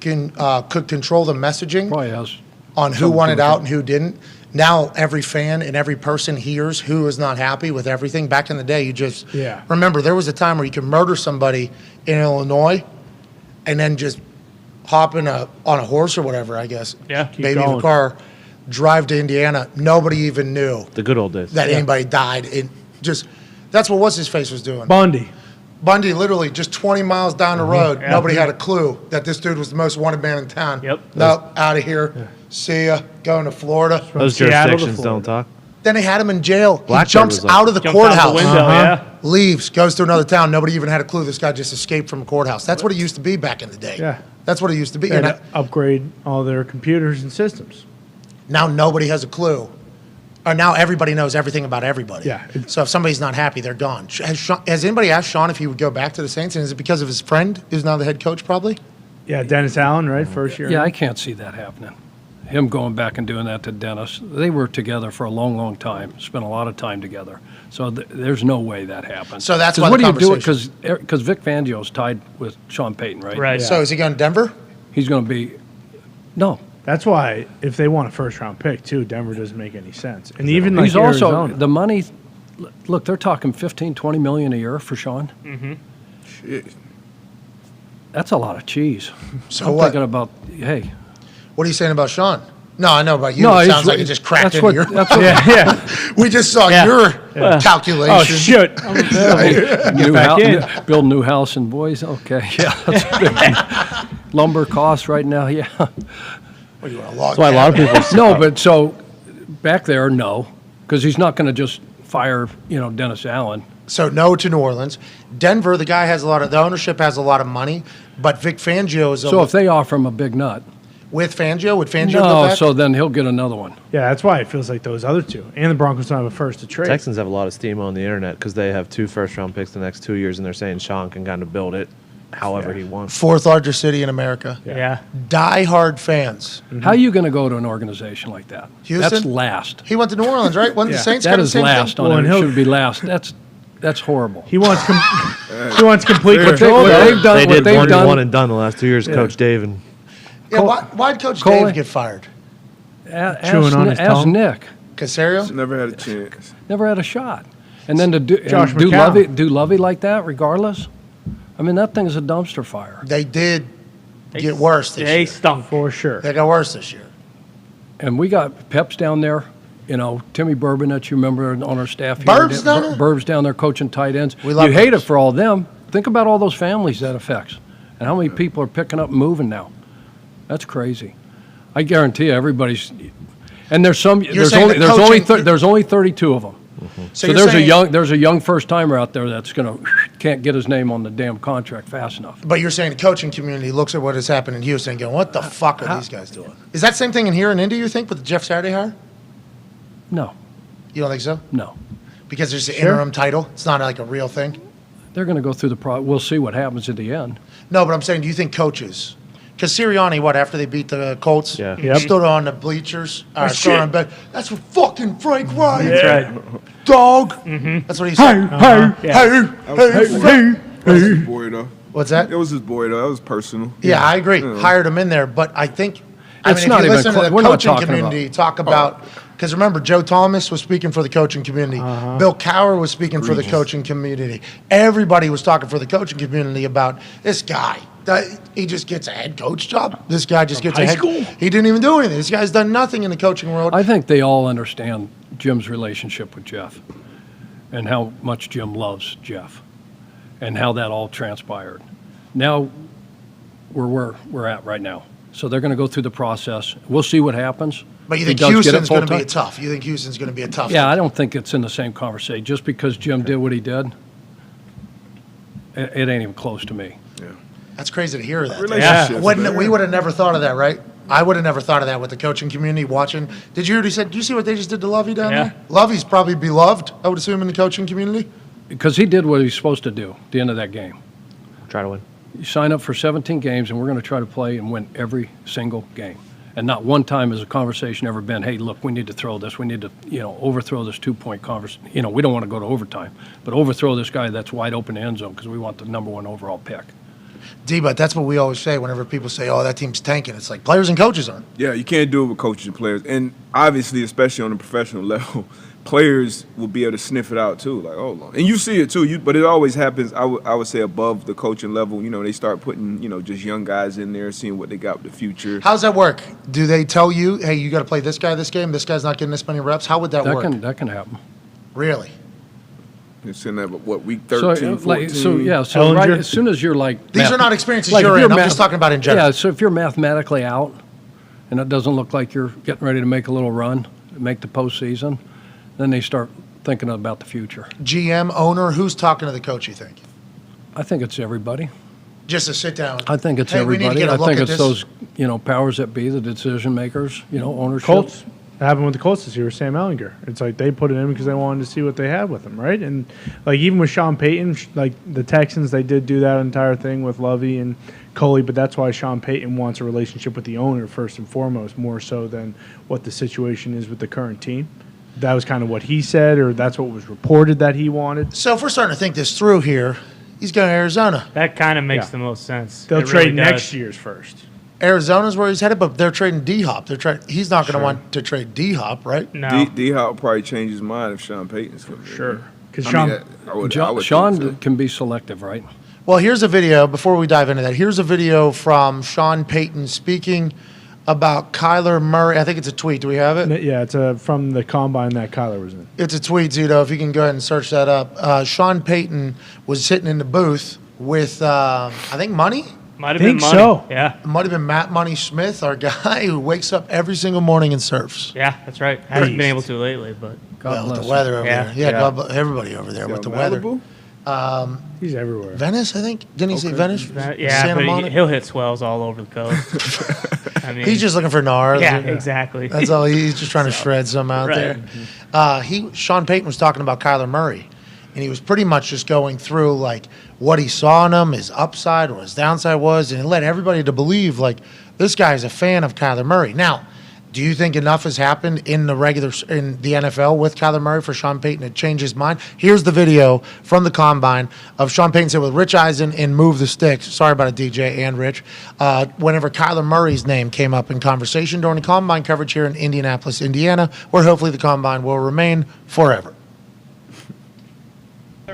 control the messaging on who wanted out and who didn't. Now every fan and every person hears who is not happy with everything. Back in the day, you just remember there was a time where you could murder somebody in Illinois and then just hop on a horse or whatever, I guess. Yeah, maybe in a car, drive to Indiana. Nobody even knew the good old days that anybody died. It just that's what what's his face was doing. Bundy, literally just 20 miles down the road. Nobody had a clue that this dude was the most wanted man in town. Nope, out of here. Yeah. See ya. Going to Florida. Those jurisdictions don't talk. Then they had him in jail. He jumps out of the courthouse. Leaves, goes to another town. Nobody even had a clue this guy just escaped from a courthouse. That's what it used to be back in the day. Yeah. That's what it used to be. And upgrade all their computers and systems. Now nobody has a clue. Or now everybody knows everything about everybody. Yeah. So if somebody's not happy, they're gone. Has anybody asked Sean if he would go back to the Saints? And is it because of his friend who's now the head coach probably? Yeah, Dennis Allen, right? First year. Yeah, I can't see that happening. him going back and doing that to Dennis. They were together for a long, long time, spent a lot of time together. So there's no way that happened. So that's why what the do you do? conversation- Because Vic Fangio's tied with Sean Payton, right? Right. So is he going to Denver? He's going to be no. That's why if they want a first-round pick, too, Denver doesn't make any sense. And even like He's also Arizona. the money. Look, they're talking $15-20 million a year for Sean. Shit. That's a lot of cheese. So I'm what? thinking about hey. What are you saying about Sean? No, I know about you. No, it he's- sounds like it just cracked that's into what- your. that's what- yeah. We just saw Yeah. your Oh, calculation. shoot. New back in. build a new house in Boise. Okay, yeah, that's a big one. Lumber costs right now. Yeah. What, you want a log That's why a lot of cabin? people. No, but so back there, no, because he's not going to just fire, Dennis Allen. So no to New Orleans. Denver, the guy has the ownership has a lot of money, but Vic Fangio is So if they offer him a big nut, with Fangio. Would Fangio go no, back? so then he'll get another one. Yeah, that's why it feels like those other two. And the Broncos don't have a first to trade. Texans have a lot of steam on the internet because they have 2 first-round picks the next 2 years, and they're saying Sean can kind of build it however he wants. Fourth largest city in America. Yeah. Die-hard fans. How are you going to go to an organization like that? Houston? That's last. He went to New Orleans, right? Wasn't the Saints That kind of is the same last thing? on Well, it. and It he'll- should be last. That's horrible. He wants he wants complete What control. they've done, They what did they've one done. and done the last 2 years, Coach Dave. And Yeah, why'd Coach Coley? Dave get fired? Chewing on his Ask tongue. Nick. Casario? Never had a chance. Never had a shot. And then to do, Josh and do McCown. Lovey like that, regardless. I mean, that thing is a dumpster fire. They did get worse this They year. stunk. For sure. They got worse this year. And we got Peps down there. Timmy Bourbon that you remember on our staff here. Burb's down there? Burb's down there coaching tight ends. We love you hate it Burbs. for all them. Think about all those families that affects, and how many people are picking up and moving now. That's crazy. I guarantee you, everybody's. And there's some. You're saying the coaching- There's only 32 of them. So you're there's saying- a young first timer out there that's can't get his name on the damn contract fast enough. But you're saying the coaching community looks at what has happened in Houston and going, what the fuck are these guys doing? Is that same thing in here in Indy, you think, with the Jeff Saturday hire? No, You don't think so? no. Because there's an interim title. It's not like a real thing. They're going to go through the We'll see what happens at the end. No, but I'm saying, do you think coaches? Because Sirianni, after they beat the Colts, Yeah. Yep. stood on the bleachers, stood on bed. That's what fucking Frank Ryan, That's right. dog. That's what he said. That was his boy, though. What's that? It was his boy, though. That was personal. Yeah, I agree. Yeah. Hired him in there, but I think, It's if not you even listen to clo- the we're not coaching talking community about- talk about, because remember, Joe Thomas was speaking for the coaching community. Bill Cowher was speaking for the coaching community. Everybody was talking for the coaching community about this guy. He just gets a head coach job. This guy just gets a head. He didn't even do anything. This guy's done nothing in the coaching world. I think they all understand Jim's relationship with Jeff and how much Jim loves Jeff and how that all transpired. Now we're at right now. So they're going to go through the process. We'll see what happens. But you If he think does get it Houston's going to be full-time. tough? You think Houston's going to be a tough? Yeah, I don't think it's in the same conversation. Just because Jim did what he did, it ain't even close to me. That's crazy to hear that. Relationships, man. We would have never thought of that, right? I would have never thought of that with the coaching community watching. Did you hear what he said? Do you see what they just did to Lovey down Yeah. there? Lovey's probably beloved, I would assume, in the coaching community. Because he did what he's supposed to do at the end of that game. try to win. You sign up for 17 games, and we're going to try to play and win every single game. And not one time has a conversation ever been, hey, look, we need to throw this. We need to, overthrow this two-point conversation. We don't want to go to overtime, but overthrow this guy that's wide open end zone because we want the number 1 overall pick. But that's what we always say whenever people say, oh, that team's tanking. It's like players and coaches aren't. Yeah, you can't do it with coaches and players. And obviously, especially on a professional level, players will be able to sniff it out too. Like, oh, Lord. And you see it too. But it always happens, I would say, above the coaching level. They start putting, just young guys in there, seeing what they got with the future. How's that work? Do they tell you, hey, you got to play this guy this game? This guy's not getting this many reps? How would that work? That can happen. Really? It's in that, week 13, 14? So right Ellinger? as soon as you're like These are not experiences like you're if in. I'm math- just talking about in general. Yeah, so if you're mathematically out, and it doesn't look like you're getting ready to make a little run, make the postseason, then they start thinking about the future. GM, owner, who's talking to the coach, you think? I think it's everybody. Just to sit down. I think it's Hey, we need to everybody. get a I look think at it's this. those, powers that be, the decision makers, ownership. Colts happened with the Colts this year with Sam Ehlinger. It's like they put it in because they wanted to see what they had with him, right? And like even with Sean Payton, like the Texans, they did do that entire thing with Lovey and Coley, but that's why Sean Payton wants a relationship with the owner first and foremost, more so than what the situation is with the current team. That was kind of what he said, or that's what was reported that he wanted. So if we're starting to think this through here, he's going to Arizona. That kind of makes the most sense. They'll It trade really next does. year's first. Arizona's where he's headed, but they're trading D-Hop. He's not going to want to trade D-Hop, right? No. D-Hop will probably change his mind if Sean Payton's coming. Sure. Because Sean can be selective, right? Well, here's a video, before we dive into that, here's a video from Sean Payton speaking about Kyler Murray. I think it's a tweet. Do we have it? Yeah, it's from the combine that Kyler was in. It's a tweet, Zito, if you can go ahead and search that up. Sean Payton was sitting in the booth with, I think, Money? Might have been Money. So. Yeah. It might have been Matt Money Smith, our guy who wakes up every single morning and surfs. Yeah, that's right. Hasn't been able to lately, but Well, with bless the weather over Yeah. there. Yeah, Yeah. God bless everybody over there with the weather. Malibu? He's everywhere. Venice, I think. Didn't he say Venice? yeah, Santa but Monica? he'll hit swells all over the coast. I mean, He's just looking for NAR. yeah, exactly. That's all. He's just trying to shred some out Right. there. Sean Payton was talking about Kyler Murray, and he was pretty much just going through like what he saw in him, his upside or his downside was, and he led everybody to believe like this guy's a fan of Kyler Murray. Now, do you think enough has happened in the NFL with Kyler Murray for Sean Payton to change his mind? Here's the video from the combine of Sean Payton said with Rich Eisen in Move the Sticks. Sorry about it, DJ and Rich. Whenever Kyler Murray's name came up in conversation during the combine coverage here in Indianapolis, Indiana, where hopefully the combine will remain forever.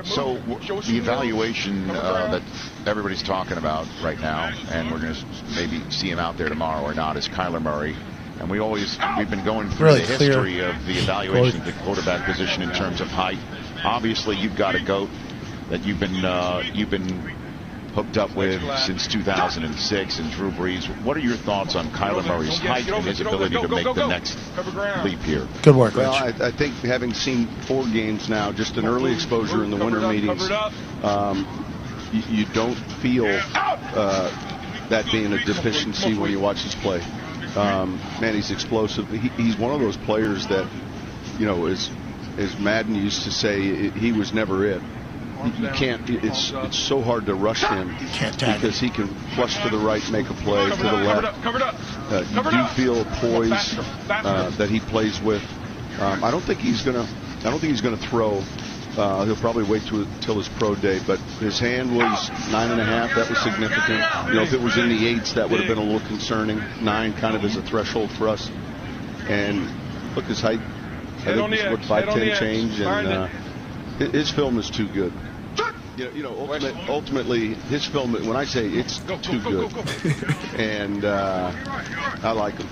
So the evaluation that everybody's talking about right now, and we're going to maybe see him out there tomorrow or not, is Kyler Murray. And we've been going through Really the clear. history of the evaluation of the quarterback position in terms of height. Obviously, you've got a GOAT that you've been hooked up with since 2006, and Drew Brees. What are your thoughts on Kyler Murray's height and his ability to make the next leap here? Good work, Rich. Well, I think having seen 4 games now, just an early exposure in the winter meetings, you don't feel that being a deficiency when you watch this play. Man, he's explosive. He's one of those players that, as Madden used to say, he was never it. You can't. It's so hard to rush him because he can flush to the right, make a play to the left. You do feel a poise that he plays with. I don't think he's gonna throw. He'll probably wait till his pro day, but his hand was 9.5. That was significant. If it was in the 8s, that would have been a little concerning. 9 kind of is a threshold for us. And look, his height, I think it's what 5'10" change, and his film is too good. Ultimately, his film, when I say it's too good, and I like him.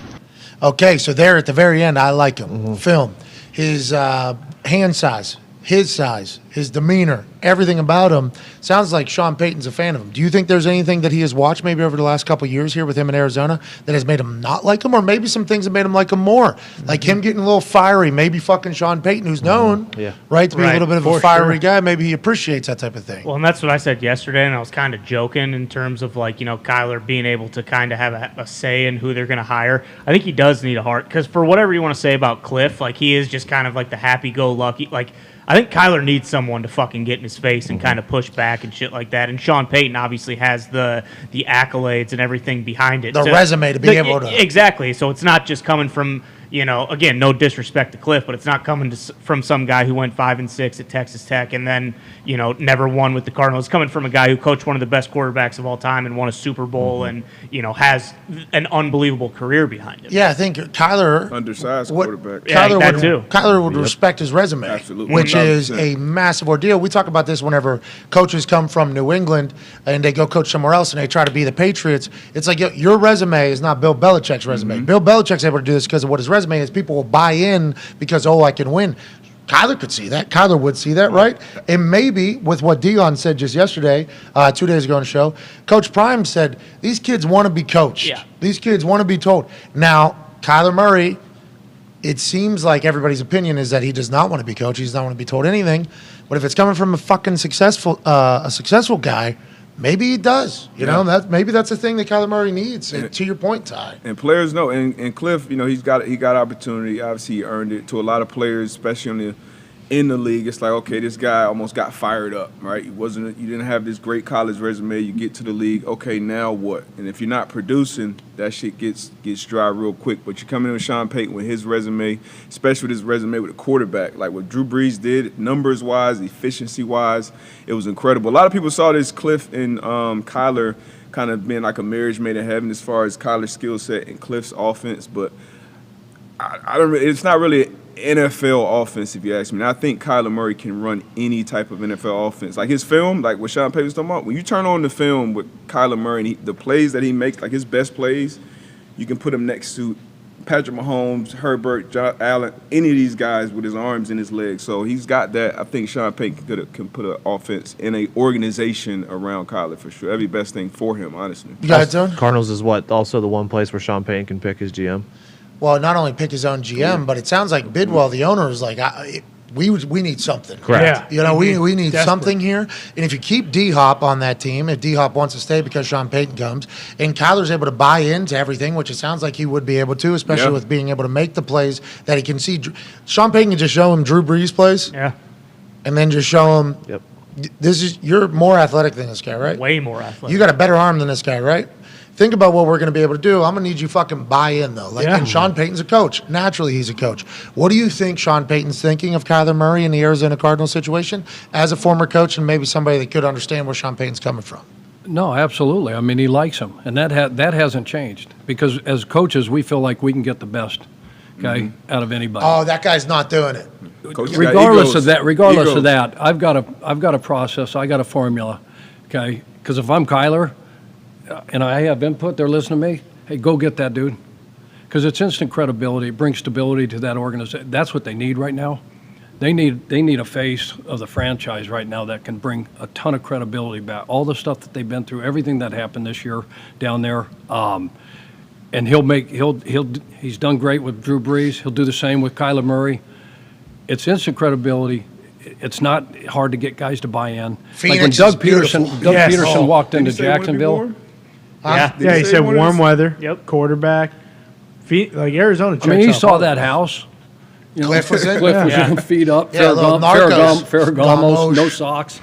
Okay, so there at the very end, I like him. Film. His hand size, his demeanor, everything about him sounds like Sean Payton's a fan of him. Do you think there's anything that he has watched maybe over the last couple of years here with him in Arizona that has made him not like him, or maybe some things that made him like him more? Like him getting a little fiery, maybe fucking Sean Payton, who's known, right, to be a little bit of a fiery guy. Maybe he appreciates that type of thing. Well, and that's what I said yesterday, and I was kind of joking in terms of Kyler being able to kind of have a say in who they're going to hire. I think he does need a heart, because for whatever you want to say about Cliff, he is just kind of like the happy-go-lucky, I think Kyler needs someone to fucking get in his face and kind of push back and shit like that. And Sean Payton obviously has the accolades and everything behind it. The resume to be able to. Exactly. So it's not just coming from, again, no disrespect to Cliff, but it's not coming from some guy who went 5-6 at Texas Tech and then, never won with the Cardinals. It's coming from a guy who coached one of the best quarterbacks of all time and won a Super Bowl and, has an unbelievable career behind him. Yeah, I think Kyler. Undersized quarterback. Kyler would respect his resume, Absolutely. which 100%. is a massive ordeal. We talk about this whenever coaches come from New England and they go coach somewhere else and they try to be the Patriots. It's like your resume is not Bill Belichick's resume. Bill Belichick's able to do this because of what his resume is. People will buy in because, I can win. Kyler could see that. Kyler would see that, right? And maybe with what Deion said just yesterday, 2 days ago on the show, Coach Prime said, these kids want to be coached. Yeah. These kids want to be told. Now, Kyler Murray, it seems like everybody's opinion is that he does not want to be coached. He does not want to be told anything. But if it's coming from a fucking successful guy, maybe he does. You know, maybe that's the thing that Kyler Murray needs. And to your point, Ty. And players know. And Cliff, he got opportunity. Obviously, he earned it. To a lot of players, especially in the league, it's like, okay, this guy almost got fired up, right? You didn't have this great college resume. You get to the league, okay, now what? And if you're not producing, that shit gets dry real quick. But you come in with Sean Payton with his resume, especially with his resume with a quarterback, like what Drew Brees did, numbers-wise, efficiency-wise, it was incredible. A lot of people saw this Cliff and Kyler kind of being like a marriage made in heaven as far as Kyler's skill set and Cliff's offense, but I don't. It's not really NFL offense, if you ask me. And I think Kyler Murray can run any type of NFL offense. Like his film, like what Sean Payton was talking about, when you turn on the film with Kyler Murray and the plays that he makes, like his best plays, you can put him next to Patrick Mahomes, Herbert, Josh Allen, any of these guys with his arms and his legs. So he's got that. I think Sean Payton can put an offense in an organization around Kyler for sure. That'd be the best thing for him, honestly. You got it, Dahn? Cardinals is what? Also the one place where Sean Payton can pick his GM? Well, not only pick his own GM, but it sounds like Bidwell, the owner, is like, we need something. Correct. Yeah. We need something here. And if you keep D-Hop on that team, if D-Hop wants to stay because Sean Payton comes, and Kyler's able to buy into everything, which it sounds like he would be able to, especially with being able to make the plays that he can see. Sean Payton can just show him Drew Brees plays. Yeah. And then just show him, Yep. You're more athletic than this guy, right? Way more athletic. You got a better arm than this guy, right? Think about what we're going to be able to do. I'm going to need you fucking buy in, though. And Sean Payton's a coach. Naturally, he's a coach. What do you think Sean Payton's thinking of Kyler Murray in the Arizona Cardinals situation as a former coach and maybe somebody that could understand where Sean Payton's coming from? No, absolutely. I mean, he likes him, and that hasn't changed because as coaches, we feel like we can get the best out of anybody. Oh, that guy's not doing it. Regardless of that, I've got a process. I got a formula, okay? Because if I'm Kyler and I have input, they're listening to me. Hey, go get that dude, because it's instant credibility. It brings stability to that organization. That's what they need right now. They need a face of the franchise right now that can bring a ton of credibility back. All the stuff that they've been through, everything that happened this year down there, and he's done great with Drew Brees. He'll do the same with Kyler Murray. It's instant credibility. It's not hard to get guys to buy in. Phoenix like when Doug Peterson walked into Did he say it wouldn't be Jacksonville. warm? He said one of warm his- weather. Yep. Quarterback. Like Arizona. I mean, he checks saw off that house. You know, Cliff was in? Cliff was Yeah. in, feet up, Yeah, little Ferragamos, Gamos. no socks,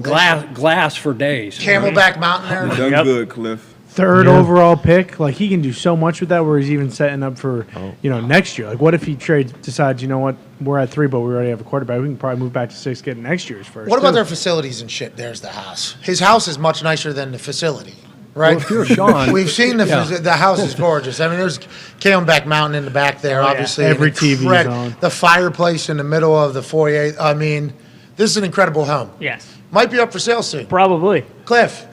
glass for days. Camelback Mountain there. Done good, Cliff. Third overall pick. Like he can do so much with that where he's even setting up for, next year. Like what if he decides, you know what, we're at 3, but we already have a quarterback. We can probably move back to 6, get next year's first. What about too. their facilities and shit? There's the house. His house is much nicer than the facility, right? Well, if you're Sean, We've seen the house is gorgeous. I mean, there's Camelback Mountain in the back there, obviously. Every And TV is on. The fireplace in the middle of the foyer. I mean, this is an incredible home. Yes. Might be up for sale soon. Probably. Cliff.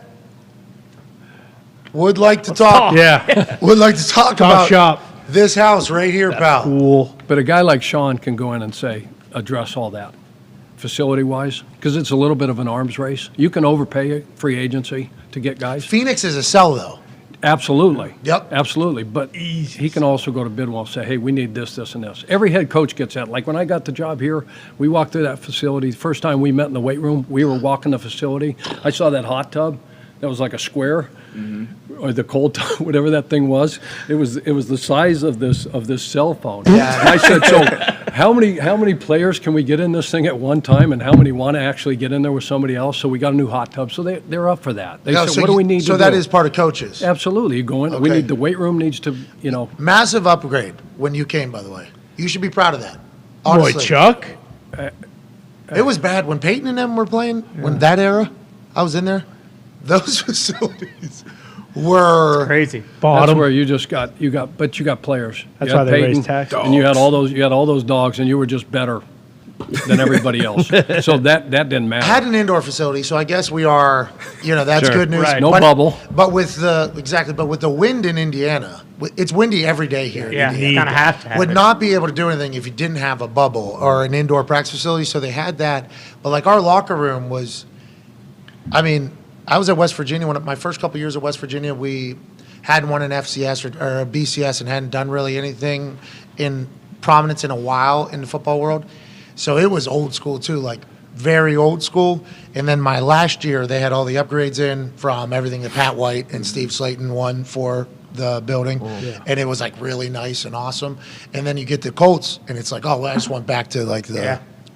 Would like to talk. Yeah. Would like to talk Talk about shop. this house right here, pal. Cool. but a guy like Sean can go in and address all that, facility-wise, because it's a little bit of an arms race. You can overpay free agency to get guys. Phoenix is a sell, though. Absolutely. Yep. Absolutely. But he can also go to Bidwell and say, hey, we need this, this, and this. Every head coach gets that. Like when I got the job here, we walked through that facility. The first time we met in the weight room, we were walking the facility. I saw that hot tub that was like a square. Or the cold tub, whatever that thing was. It was the size of this cell phone. Yeah. And I said, so how many players can we get in this thing at one time, and how many want to actually get in there with somebody else? So we got a new hot tub. So they're up for that. They said, what do we need to do? So that is part of coaches. Absolutely. You go in. We Okay. need the weight room needs to, Massive upgrade when you came, by the way. You should be proud of that. Boy, Honestly. Chuck. It was bad when Peyton and them were playing, when that era, I was in there. Those facilities were Crazy. That's Bottom. where you got players. That's You had why they raised Peyton, taxes. and you had all those dogs, and you were just better than everybody else. So that didn't matter. had an indoor facility, so I guess we are, that's Sure. good news. Right. No But- bubble. But with the wind in Indiana, it's windy every day here. in Yeah, you Indiana. kind of have to have Would it. not be able to do anything if you didn't have a bubble or an indoor practice facility. So they had that, but like our locker room was, I mean, I was at West Virginia my first couple years at West Virginia. We hadn't won an FCS or a BCS and hadn't done really anything in prominence in a while in the football world. So it was old school too. Like very old school. And then my last year, they had all the upgrades in from everything that Pat White and Steve Slayton won for the building. And it was like really nice and awesome. And then you get the Colts, and it's like, oh, well, I just went back to like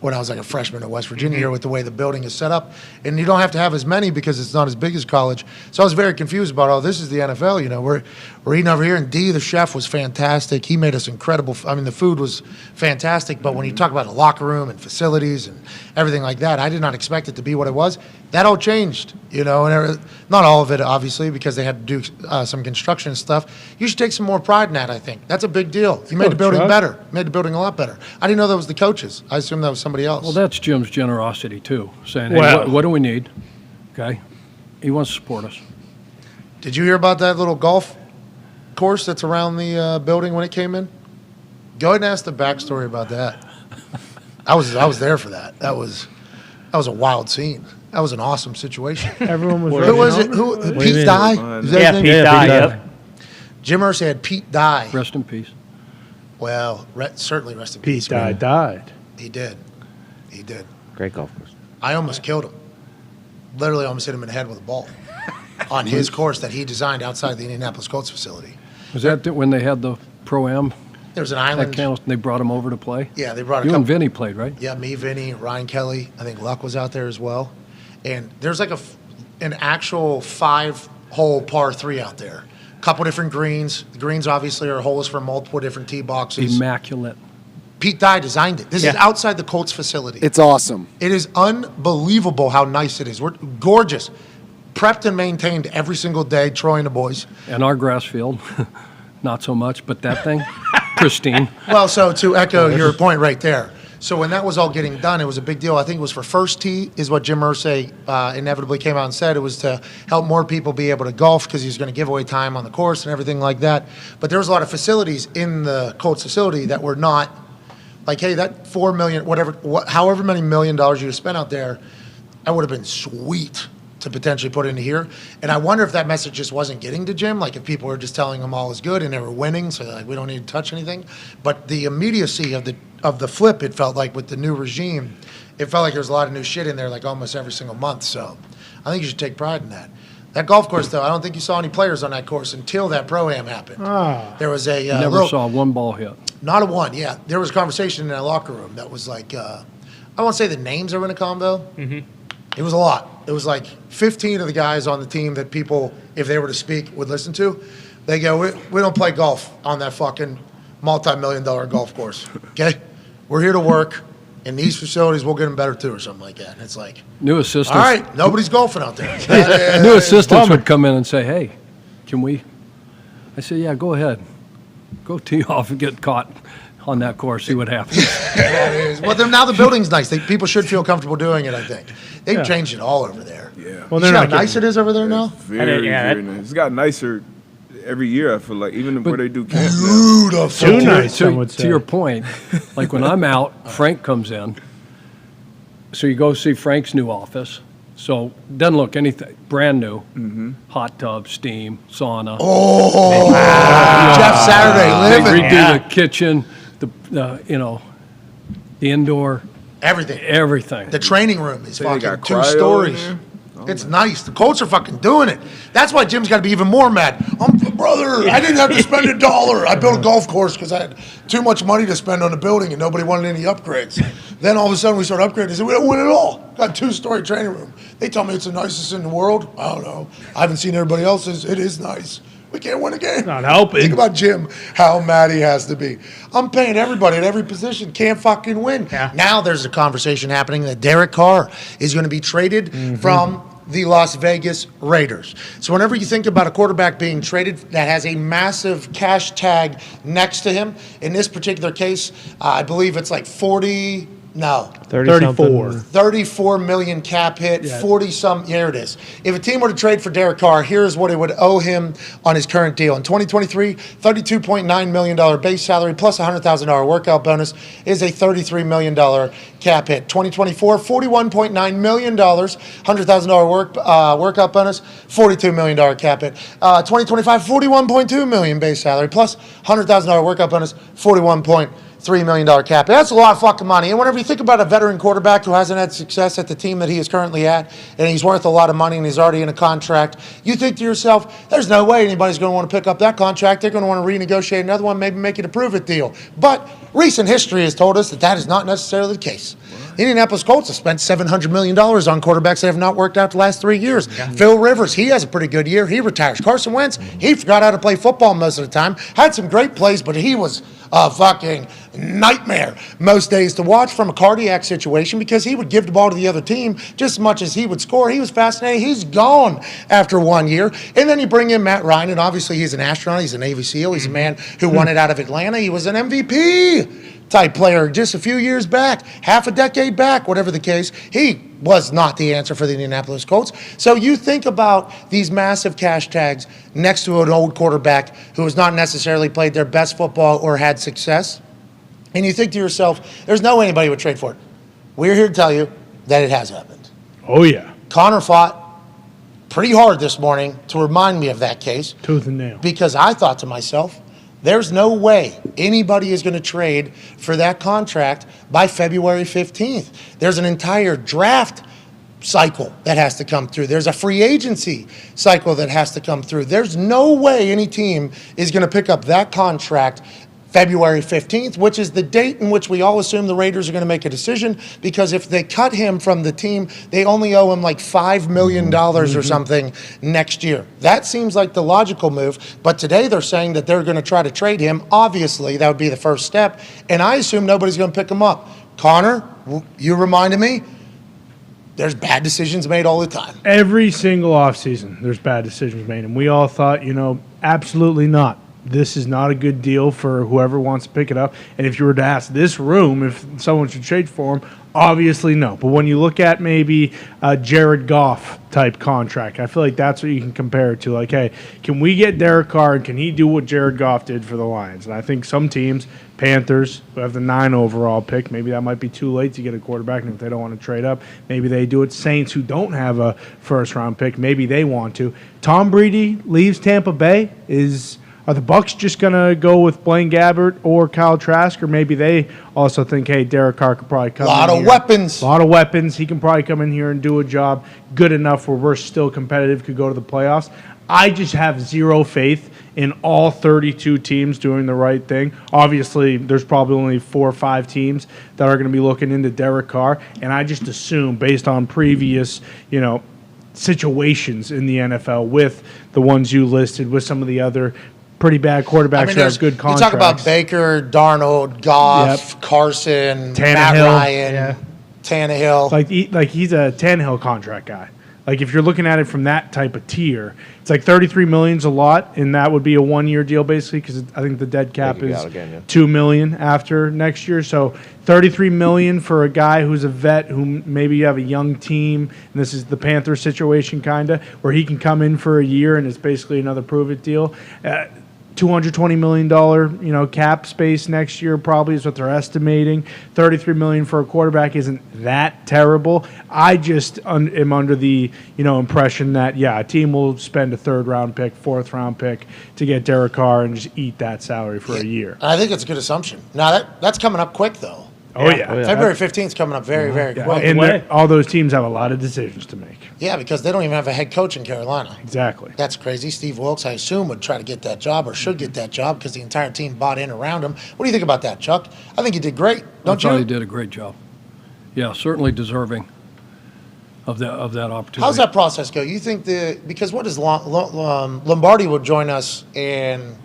when I was like a freshman at West Virginia here with the way the building is set up. And you don't have to have as many because it's not as big as college. So I was very confused about, oh, this is the NFL. You know, we're eating over here. And D, the chef, was fantastic. He made us incredible. I mean, the food was fantastic. But when you talk about a locker room and facilities and everything like that, I did not expect it to be what it was. That all changed, you know, and not all of it, obviously, because they had to do some construction and stuff. You should take some more pride in that, I think. That's a big deal. You made the building better. Made the building a lot better. I didn't know that was the coaches. I assumed that was somebody else. Well, that's Jim's generosity, too, saying, hey, what do we need? Okay? He wants to support us. Did you hear about that little golf course that's around the building when it came in? Go ahead and ask the backstory about that. I was there for that. That was a wild scene. That was an awesome situation. Everyone was. Who was it? Pete Dye? Yeah, Pete Dye. Yep. Jim Irsay had Pete Dye. Rest in peace. Well, certainly rest in peace. Pete Dye died. He did. He did. Great golf course. I almost killed him. Literally almost hit him in the head with a ball on his course that he designed outside the Indianapolis Colts facility. Was that when they had the Pro-Am? There was an island. They brought him over to play? Yeah, they brought you and Vinny played, right? Yeah, me, Vinny, Ryan Kelly. I think Luck was out there as well. And there's like an actual 5-hole par 3 out there. A couple different greens. The greens obviously are holes for multiple different tee boxes. Immaculate. Pete Dye designed it. This is outside the Colts facility. It's awesome. It is unbelievable how nice it is. We're gorgeous. Prepped and maintained every single day, Troy and the boys. And our grass field, not so much, but that thing, pristine. Well, so to echo your point right there. So when that was all getting done, it was a big deal. I think it was for first tee is what Jim Irsay inevitably came out and said. It was to help more people be able to golf because he was going to give away time on the course and everything like that. But there was a lot of facilities in the Colts facility that were not like, hey, that $4 million, however many $1 million you spent out there, that would have been sweet to potentially put into here. And I wonder if that message just wasn't getting to Jim, like if people were just telling him all is good and they were winning, so like we don't need to touch anything. But the immediacy of the flip, it felt like with the new regime, it felt like there was a lot of new shit in there like almost every single month. So I think you should take pride in that. That golf course, though, I don't think you saw any players on that course until that Pro-Am happened. There was a never saw one ball hit. Not a one, yeah. There was a conversation in that locker room that was like, I won't say the names are in a combo. Mm-hmm. It was a lot. It was like 15 of the guys on the team that people, if they were to speak, would listen to. They go, we don't play golf on that fucking multi-million-dollar golf course, okay? We're here to work. In these facilities, we'll get them better too, or something like that. And it's like, new assistants. All right, nobody's golfing out there. New assistants would come in and say, "Hey, can we?" I say, "Yeah, go ahead, go tee off and get caught on that course. See what happens." Well, now the building's nice. People should feel comfortable doing it. I think they've changed it all over there. Yeah. Well, you see how nice it is over there now. Very nice. It's got nicer every year. I feel like even where they do camp. Beautiful. Too nice. To your point, like when I'm out, Frank comes in. So you go see Frank's new office. So doesn't look anything brand new. Mm-hmm. Hot tub, steam, sauna. Oh, wow. Jeff Saturday living. They redo the kitchen, the indoor. Everything. The training room is fucking 2 stories. It's nice. The Colts are fucking doing it. That's why Jim's got to be even more mad. Brother, I didn't have to spend $1. I built a golf course because I had too much money to spend on the building and nobody wanted any upgrades. Then all of a sudden we started upgrading. They said, we don't win it all. Got a 2-story training room. They tell me it's the nicest in the world. I don't know. I haven't seen everybody else's. It is nice. We can't win a game. Not helping. Think about Jim, how mad he has to be. I'm paying everybody at every position. Can't fucking win. Yeah. Now there's a conversation happening that Derek Carr is going to be traded from the Las Vegas Raiders. So whenever you think about a quarterback being traded that has a massive cash tag next to him, in this particular case, I believe it's like 34 million cap hit, 40 some. Here it is. If a team were to trade for Derek Carr, here's what it would owe him on his current deal. In 2023, $32.9 million base salary plus $100,000 workout bonus is a $33 million cap hit. 2024, $41.9 million, $100,000 workout bonus, $42 million cap hit. 2025, $41.2 million base salary plus $100,000 workout bonus, $41.3 $3 million cap. That's a lot of fucking money. And whenever you think about a veteran quarterback who hasn't had success at the team that he is currently at, and he's worth a lot of money and he's already in a contract, you think to yourself, there's no way anybody's going to want to pick up that contract. They're going to want to renegotiate another one, maybe make it a prove-it deal. But recent history has told us that that is not necessarily the case. The Indianapolis Colts have spent $700 million on quarterbacks that have not worked out the last 3 years. Phil Rivers, he has a pretty good year. He retires. Carson Wentz, he forgot how to play football most of the time. Had some great plays, but he was a fucking nightmare most days to watch from a cardiac situation because he would give the ball to the other team just as much as he would score. He was fascinating. He's gone after 1 year. And then you bring in Matt Ryan, and obviously he's an astronaut. He's a Navy SEAL. He's a man who won it out of Atlanta. He was an MVP type player just a few years back, half a decade back, whatever the case. He was not the answer for the Indianapolis Colts. So you think about these massive cash tags next to an old quarterback who has not necessarily played their best football or had success, and you think to yourself, there's no way anybody would trade for it. We're here to tell you that it has happened. Oh, yeah. Connor fought pretty hard this morning to remind me of that case. Tooth and nail. Because I thought to myself, there's no way anybody is going to trade for that contract by February 15th. There's an entire draft cycle that has to come through. There's a free agency cycle that has to come through. There's no way any team is going to pick up that contract February 15th, which is the date in which we all assume the Raiders are going to make a decision, because if they cut him from the team, they only owe him like $5 million or something next year. That seems like the logical move, but today they're saying that they're going to try to trade him. Obviously, that would be the first step, and I assume nobody's going to pick him up. Connor, you reminded me, there's bad decisions made all the time. Every single offseason, there's bad decisions made, and we all thought, absolutely not. This is not a good deal for whoever wants to pick it up. And if you were to ask this room if someone should trade for him, obviously no. But when you look at maybe a Jared Goff type contract, I feel like that's what you can compare it to. Like, hey, can we get Derek Carr and can he do what Jared Goff did for the Lions? And I think some teams, Panthers, who have the 9 overall pick, maybe that might be too late to get a quarterback. And if they don't want to trade up, maybe they do it. Saints, who don't have a first-round pick, maybe they want to. Tom Brady leaves Tampa Bay. Are the Bucs just going to go with Blaine Gabbert or Kyle Trask, or maybe they also think, hey, Derek Carr could probably come in here. A lot of weapons. He can probably come in here and do a job good enough where we're still competitive, could go to the playoffs. I just have zero faith in all 32 teams doing the right thing. Obviously, there's probably only 4 or 5 teams that are going to be looking into Derek Carr, and I just assume, based on previous, situations in the NFL with the ones you listed, with some of the other pretty bad quarterbacks who have good contracts. You talk about Baker, Darnold, Goff, Carson, Matt Ryan, Tannehill. Like he's a Tannehill contract guy. Like if you're looking at it from that type of tier, it's like $33 million's a lot, and that would be a 1-year deal basically, because I think the dead cap is $2 million after next year. So $33 million for a guy who's a vet, who maybe you have a young team, and this is the Panthers situation kind of, where he can come in for a year and it's basically another prove-it deal. $220 million, cap space next year probably is what they're estimating. $33 million for a quarterback isn't that terrible. I just am under the, impression that, a team will spend a 3rd-round pick, 4th-round pick to get Derek Carr and just eat that salary for a year. I think it's a good assumption. Now, that's coming up quick, though. Oh, yeah. February 15th is coming up very, very quick. And all those teams have a lot of decisions to make. Yeah, because they don't even have a head coach in Carolina. Exactly. That's crazy. Steve Wilkes, I assume, would try to get that job or should get that job because the entire team bought in around him. What do you think about that, Chuck? I think he did great, don't you? I thought he did a great job. Yeah, certainly deserving of that opportunity. How's that process go? You think because what is Lombardi will join us in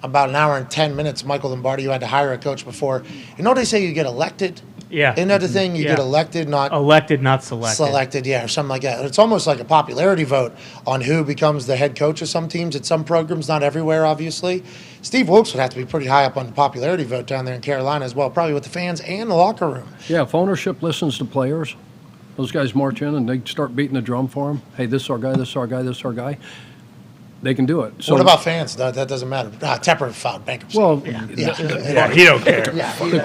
about an hour and 10 minutes. Michael Lombardi, you had to hire a coach before. They say you get elected? Yeah. Isn't that the thing? You get elected, not selected. Selected, or something like that. It's almost like a popularity vote on who becomes the head coach of some teams at some programs, not everywhere, obviously. Steve Wilkes would have to be pretty high up on the popularity vote down there in Carolina as well, probably with the fans and the locker room. Yeah, if ownership listens to players, those guys march in and they start beating the drum for them. Hey, this is our guy, this is our guy, this is our guy. They can do it. So what about fans? That doesn't matter. Tepper filed bankruptcy. Well, he don't care. The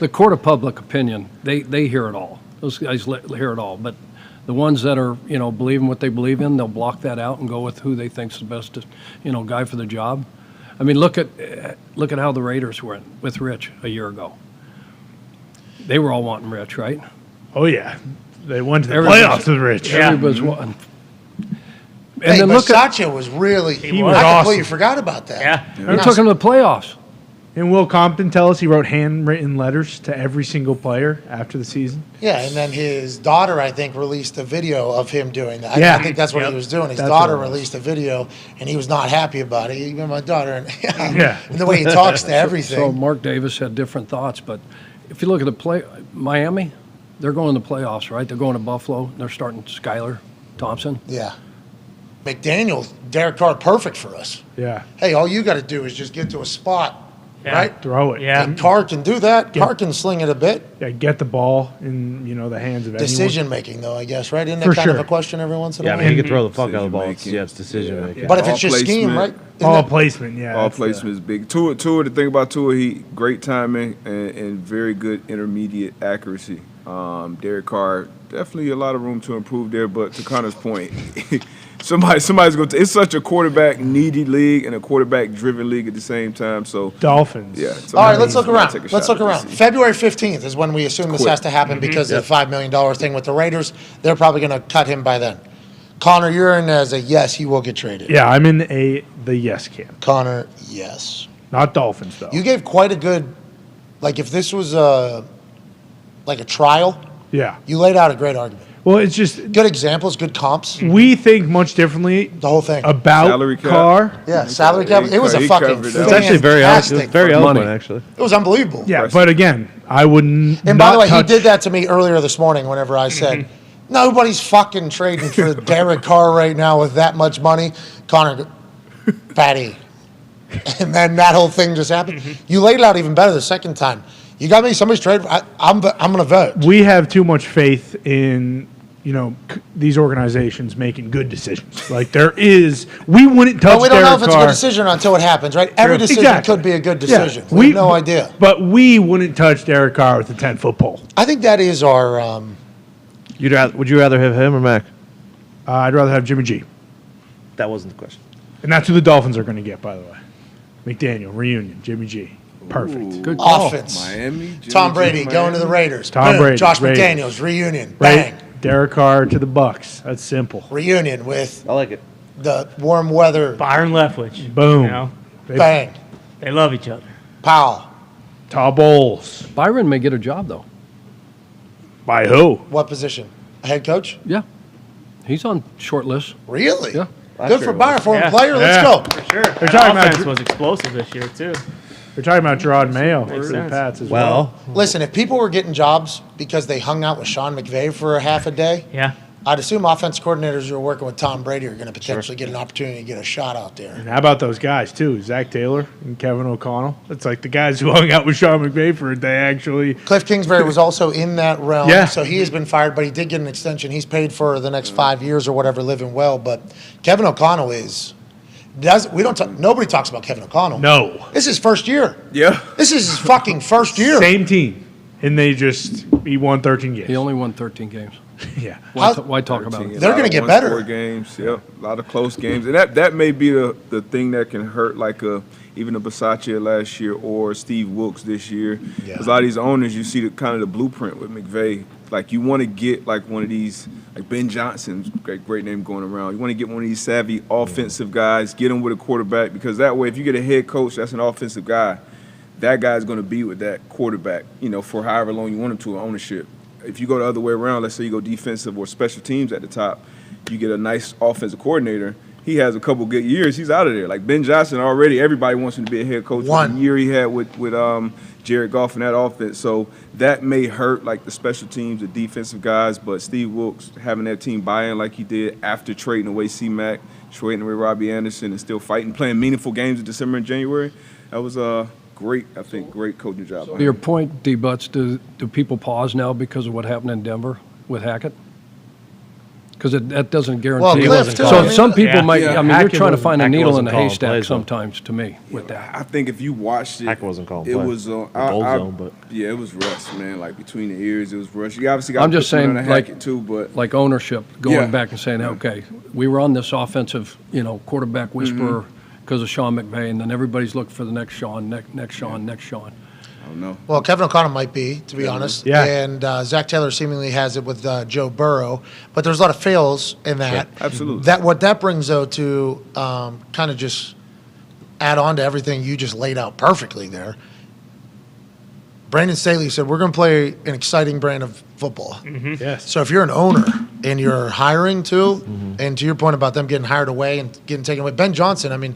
court of public opinion, they hear it all. Those guys hear it all. But the ones that are, believe in what they believe in, they'll block that out and go with who they think's the best, guy for the job. I mean, look at how the Raiders went with Rich a year ago. They were all wanting Rich, right? Oh yeah, they went to the playoffs with Rich. Everybody's wanting. And Hey, then but look at Sacha was really. He was I completely awesome. forgot about that. Yeah. we took him to the playoffs. And Will Compton tell us he wrote handwritten letters to every single player after the season. Yeah, and then his daughter, I think, released a video of him doing that. Yeah. I think that's what Yep. he was doing. His That's daughter what it was. released a video, and he was not happy about it. Even my daughter, and, Yeah. and the way he talks to everything. So Mark Davis had different thoughts, but if you look at Miami, they're going to the playoffs, right? They're going to Buffalo. They're starting Skylar Thompson. Yeah. McDaniel, Derek Carr, perfect for us. Yeah, Hey, all you got to do is just get to a spot, Yeah. right? throw it. Yeah. And Carr can do that. Carr can sling it a bit. Yeah, get the ball in the hands of Decision making, though, I guess, right? Isn't that For kind of sure. a question every once in a Yeah, I while? mean, he can throw the fuck out of the ball. Decision-making. Yeah, it's decision making. But if Ball it's just scheme, placement. right? Isn't Ball that- placement. Yeah, Ball that's the- placement is big. Tua, the thing about Tua, he great timing and very good intermediate accuracy. Derek Carr, definitely a lot of room to improve there. But to Connor's point, somebody's going to. It's such a quarterback needy league and a quarterback driven league at the same time. So Dolphins. yeah. All right, let's look around. Take a Let's shot look at around. this. February 15th is when we assume this Quick. has to happen because of the $5 million thing with the Raiders. They're probably going to cut him by then. Connor, you're in as a yes, he will get traded. Yeah, I'm in the yes camp. Connor, yes. Not Dolphins though. You gave quite a good, like if this was a trial, Yeah. you laid out a great argument. Well, it's just Good examples, good comps, we think much differently the whole thing. about Salary cap. Carr. Yeah, salary cap. It was a He fucking covered that. It's actually very eloquent. fantastic. Very eloquent, Money. actually. It was unbelievable. Yeah, but again, I wouldn't. And by the way, touch, he did that to me earlier this morning whenever I said, nobody's fucking trading for Derek Carr right now with that much money. Connor, fatty. And then that whole thing just happened. You laid it out even better the second time. You got me? Somebody's trading. I'm going to vote. We have too much faith in these organizations making good decisions. Like we wouldn't touch. But we don't know Derek if it's a Carr. good decision until it happens, right? Every decision Exactly. could be a good Yeah. decision. We have no idea. But we wouldn't touch Derek Carr with a 10-foot pole. I think that is our. Would you rather have him or Mac? I'd rather have Jimmy G. That wasn't the question. And that's who the Dolphins are going to get, by the way. McDaniel, reunion, Jimmy G. Perfect. Good call. Offense. Miami. Jimmy Tom G, Brady going to the Miami. Raiders. Tom Boom. Brady, Josh Raiders. McDaniels, reunion. Right? Bang. Derek Carr to the Bucks. That's simple. Reunion with I like it. the warm weather. Byron Leftwich. Boom. You know, Bang. they love each other. Powell. Todd Bowles. Byron may get a job, though. By who? What position? Head coach? Yeah. He's on short list. Really? Yeah. Good for Byron, former Yeah. player. Let's Yeah. go. Sure. They're That talking about offense was explosive this year too. We're talking about Gerard Mayo for the sense. Pats as well. Listen, if people were getting jobs because they hung out with Sean McVay for a half a day, Yeah. I'd assume offense coordinators who are working with Tom Brady are going to potentially get an opportunity to get a shot out there. And how about those guys, too? Zach Taylor and Kevin O'Connell. It's like the guys who hung out with Sean McVay for a day, actually. Cliff Kingsbury was also in that realm, Yeah. so he has been fired, but he did get an extension. He's paid for the next 5 years or whatever, living well. But Kevin O'Connell nobody talks about Kevin O'Connell. No. This is his first year. Yeah. This is his fucking first year. Same team. And he won 13 games. He only won 13 games. Yeah. Why talk about it? They're gonna get better. 4 games, yep. A lot of close games. And that may be the thing that can hurt even a Bisaccia last year or Steve Wilkes this year. Because a lot of these owners, you see the kind of the blueprint with McVay. Like you want to get like one of these, like Ben Johnson's great name going around. You want to get one of these savvy offensive guys, get him with a quarterback, because that way if you get a head coach that's an offensive guy, that guy's going to be with that quarterback, for however long you want him to ownership. If you go the other way around, let's say you go defensive or special teams at the top, you get a nice offensive coordinator. He has a couple good years, he's out of there. Like Ben Johnson already, everybody wants him to be a head coach. One. The year he had with Jared Goff in that offense. So that may hurt like the special teams, the defensive guys, but Steve Wilkes having that team buy in like he did after trading away C-Mac, trading away Robbie Anderson, and still fighting, playing meaningful games in December and January, that was great coaching job. To your point, D-Butts, do people pause now because of what happened in Denver with Hackett? Because that doesn't guarantee. Well, Cliff, too. So some people might. Yeah. I mean, you're Hackett trying to find a Hackett needle in wasn't the calling haystack plays, though. sometimes. To me, with that. I think if you watched it, Hackett wasn't calling it play. was Gold zone, but yeah, it was rushed, man. Like between the ears, it was rushed. You obviously got. I'm just saying, like Hackett too, but like ownership going Yeah. back and saying, okay, we were on this offensive, quarterback whisperer, because of Sean McVay, and then everybody's looking for the next Sean, next Sean, next Sean. I don't know. Well, Kevin O'Connell might be, to be honest. Yeah. And Zach Taylor seemingly has it with Joe Burrow. But there's a lot of fails in that. Sure. Absolutely. What that brings, though, to kind of just add on to everything you just laid out perfectly there. Brandon Staley said, we're going to play an exciting brand of football. Yes. So if you're an owner and you're hiring too, and to your point about them getting hired away and getting taken away, Ben Johnson, I mean,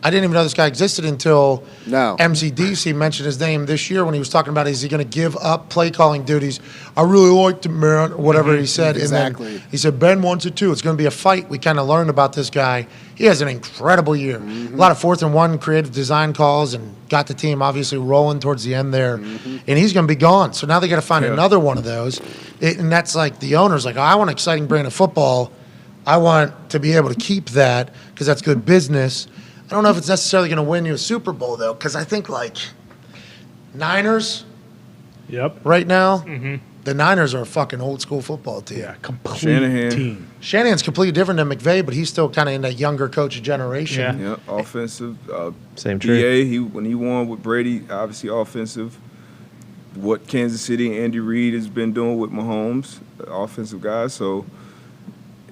I didn't even know this guy existed until MCDC mentioned his name this year when he was talking about, is he going to give up play calling duties? I really liked him, man, or whatever he said. Exactly. And then he said, Ben wants it too. It's going to be a fight. We kind of learned about this guy. He has an incredible year. A lot of 4th and 1 creative design calls and got the team obviously rolling towards the end there. And he's going to be gone. So now they got to find another one of those. And that's like the owner's like, I want an exciting brand of football. I want to be able to keep that because that's good business. I don't know if it's necessarily going to win you a Super Bowl, though, because I think, like, Niners right now, the Niners are a fucking old-school football team. Yeah, complete Shanahan. team. Shanahan's completely different than McVay, but he's still kind of in that younger coach generation. Yeah, offensive. Same tree. BA, when he won with Brady, obviously offensive. What Kansas City and Andy Reid has been doing with Mahomes, offensive guys. So,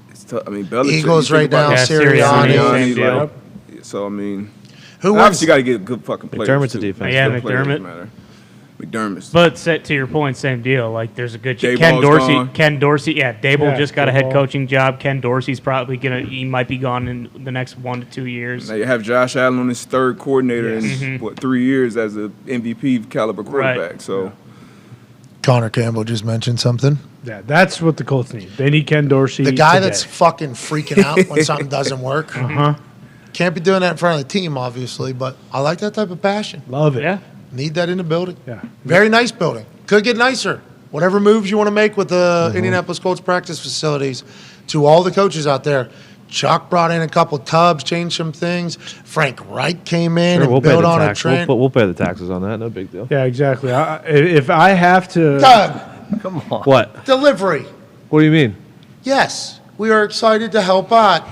it's tough. I mean, Belichick. Eagles right now, Sirianni. Sirianni. Like, so, I mean, Who obviously got to get a good fucking player. McDermott's a defense. Yeah, Good players McDermott. matter. McDermott's. But to your point, same deal. Like, there's a good Dayball's Ken Dorsey. Yeah, Dable just got a head Dayball. coaching job. Ken Dorsey's probably he might be gone in the next 1 to 2 years. Now you have Josh Allen on his third coordinator in 3 years as a MVP caliber quarterback. Right. So Connor Campbell just mentioned something. Yeah, that's what the Colts need. They need Ken Dorsey. The guy today. that's fucking freaking out when something doesn't work. Can't be doing that in front of the team, obviously, but I like that type of passion. Love it. Yeah. Need that in the building. Yeah. Very nice building. Could get nicer. Whatever moves you want to make with the Indianapolis Colts practice facilities, to all the coaches out there. Chuck brought in a couple tubs, changed some things. Frank Reich came in and built on a trend. We'll pay the taxes on that. No big deal. Yeah, exactly. If I have to, Doug, Come on. What? delivery. What do you mean? Yes, we are excited to help out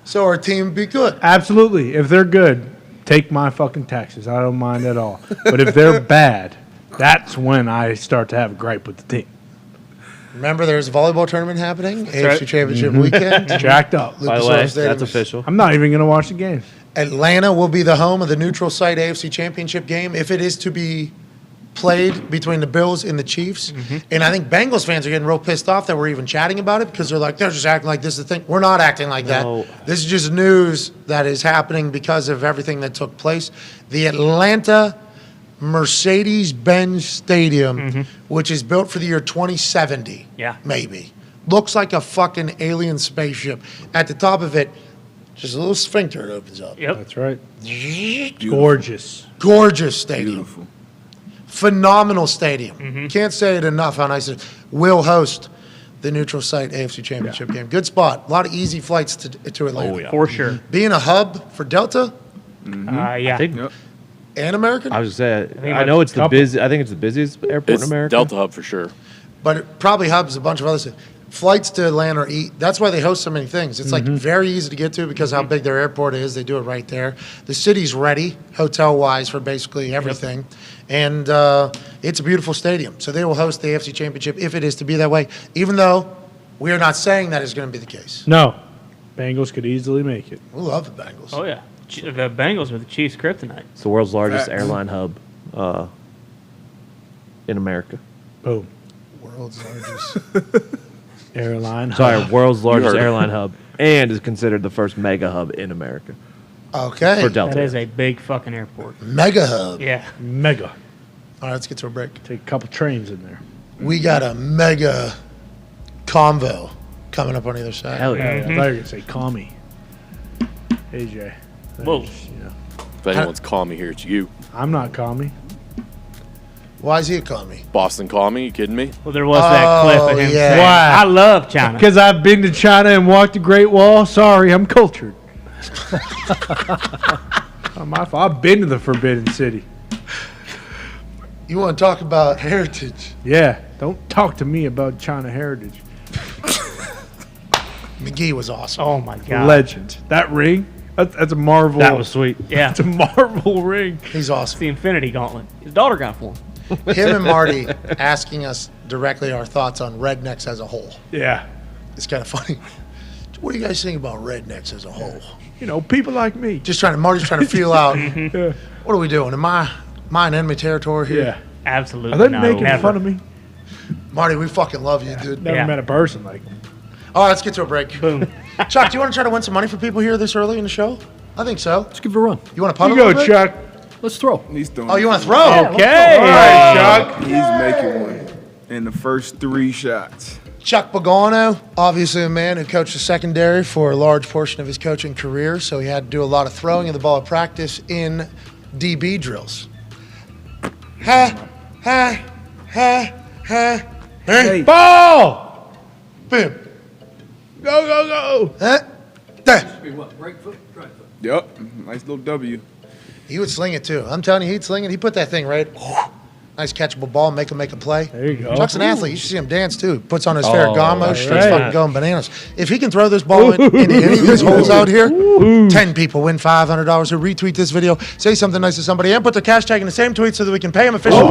so our team be good. absolutely, if they're good, take my fucking taxes. I don't mind at all. But if they're bad, that's when I start to have a gripe with the team. Remember, there's a volleyball tournament happening, AFC right. Championship weekend. Jacked up. By the Lucas way, Oil Stadium that's is- official. I'm not even going to watch the game. Atlanta will be the home of the neutral site AFC Championship game if it is to be played between the Bills and the Chiefs. And I think Bengals fans are getting real pissed off that we're even chatting about it because they're just acting like this is the thing. We're not acting like No. that. This is just news that is happening because of everything that took place. The Atlanta Mercedes-Benz Stadium, which is built for the year 2070, maybe, looks like a fucking alien spaceship. At the top of it, just a little sphincter it opens up. Yep. That's right. Gorgeous. Gorgeous stadium. beautiful. Phenomenal stadium. Can't say it enough how nice it is. Will host the neutral site AFC Championship game. Good spot. A lot of easy flights to Atlanta. For sure. Being a hub for Delta Yeah. Yep. and American, I was gonna say, I like know it's the couple. busy. I think it's the busiest airport It's in America. Delta Hub for sure. but it probably hubs a bunch of other stuff. Flights to Atlanta are that's why they host so many things. It's like very easy to get to because how big their airport is. They do it right there. The city's ready, hotel-wise, for basically everything. And it's a beautiful stadium. So they will host the AFC Championship if it is to be that way, even though we are not saying that is going to be the case. No. Bengals could easily make it. We love the Bengals. Oh, yeah. The Bengals are the Chiefs' kryptonite. It's the world's largest Facts. airline hub in America. Boom. World's largest. Airline. Sorry, world's largest heard it. airline hub, and is considered the first mega hub in America Okay. for Delta. That is a big fucking airport. Mega hub. Yeah. Mega. All right, let's get to a break. Take a couple trains in there. We got a mega convo coming up on either side. Hell yeah. I thought you were going to say call me. AJ. Whoa. If anyone's call me here, it's you. I'm not call me. Why is he a commie? Boston call me. You kidding me? Well, there was that clip of him yeah. saying, Why? I love China. Because I've been to China and walked the Great Wall. Sorry, I'm cultured. Not my fault. I've been to the Forbidden City. You want to talk about heritage? Yeah. Don't talk to me about China heritage. McGee was awesome. Oh, my God. Legend. That ring, That's a Marvel. That was sweet. Yeah. It's a Marvel ring. He's awesome. The Infinity Gauntlet. His daughter got for him. Him and Marty asking us directly our thoughts on rednecks as a whole. Yeah. It's kind of funny. What do you guys think about rednecks as a whole? You know, people like me. Marty's trying to feel out. What are we doing? Am I in enemy territory here? Yeah. Absolutely Are they not. making Never. fun of me? Marty, we fucking love you, dude. Never met a person like him. All right, let's get to a break. Boom. Chuck, do you want to try to win some money for people here this early in the show? I think so. Let's give it a run. You want to punt You a go, little bit? Chuck. Let's throw. He's throwing. Oh, you want to throw? Okay. All right, Chuck. He's making one in the first 3 shots. Chuck Pagano, obviously a man who coached the secondary for a large portion of his coaching career, so he had to do a lot of throwing of the ball at practice in DB drills. Hey. Ball! Boom. Go. There. Right foot, right foot. Yep. Nice little W. He would sling it too. I'm telling you, he'd sling it. He put that thing right. Nice catchable ball, make him make a play. There you go. Chuck's an athlete. You should see him dance too. Puts on his Ferragamo, starts right. fucking going bananas. If he can throw this ball into any of these holes out here, 10 people win $500 who retweet this video, say something nice to somebody, and put their cash tag in the same tweet so that we can pay him officially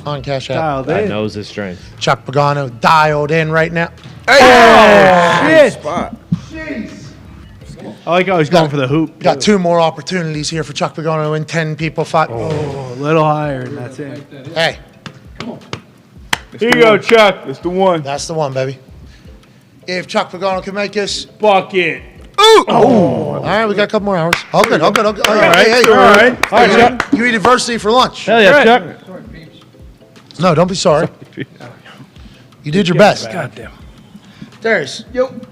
on Cash App. That knows his strength. Chuck Pagano dialed in right now. Shit. Spot. I like how he's going for the hoop. Got 2 more opportunities here for Chuck Pagano to win 10 people. 5. Oh, a little higher, and that's it. Hey, Here you go, Chuck. That's the one. that's the one, baby. If Chuck Pagano can make this. Bucket. All right, we got a couple more hours. All good. Hey, All right, Chuck. You eat adversity for lunch. Hell yeah, Chuck. No, don't be sorry. You did your best. Goddamn. Darius,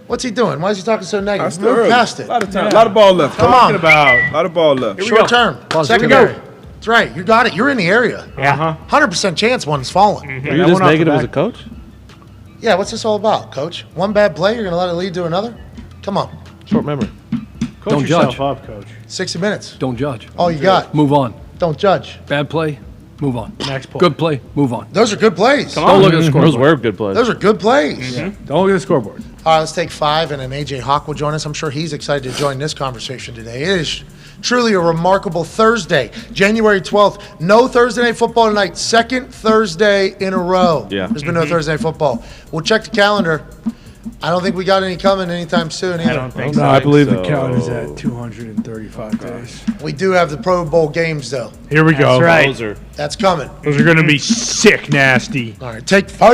what's he doing? Why is he talking so I negative? still Move early. past it. A lot of time. A lot of ball left. Come on. A lot of ball left. Short term. Secondary. That's right. You got it. You're in the area. Yeah. 100% chance one's falling. Are you this negative as a coach? Yeah, what's this all about, Coach? One bad play, you're going to let it lead to another? Come on. Short memory. Coach Don't yourself judge. up, Coach. 60 minutes. Don't judge. All you got. Move on. Don't judge. Bad play, move on. Next play. Good play, move on. Those are good plays. Don't look at the scoreboard. Those were good plays. Those are good plays. Don't look at the scoreboard. All right, let's take 5, and then AJ Hawk will join us. I'm sure he's excited to join this conversation today. It is truly a remarkable Thursday, January 12th. No Thursday Night Football tonight. Second Thursday in a row. Yeah. There's been no Thursday Night Football. We'll check the calendar. I don't think we got any coming anytime soon either. I don't think No, so. I believe the so. count is at 235 days. We do have the Pro Bowl games, though. Here we go. That's right. That's coming. Those are going to be sick nasty. All right, take 5.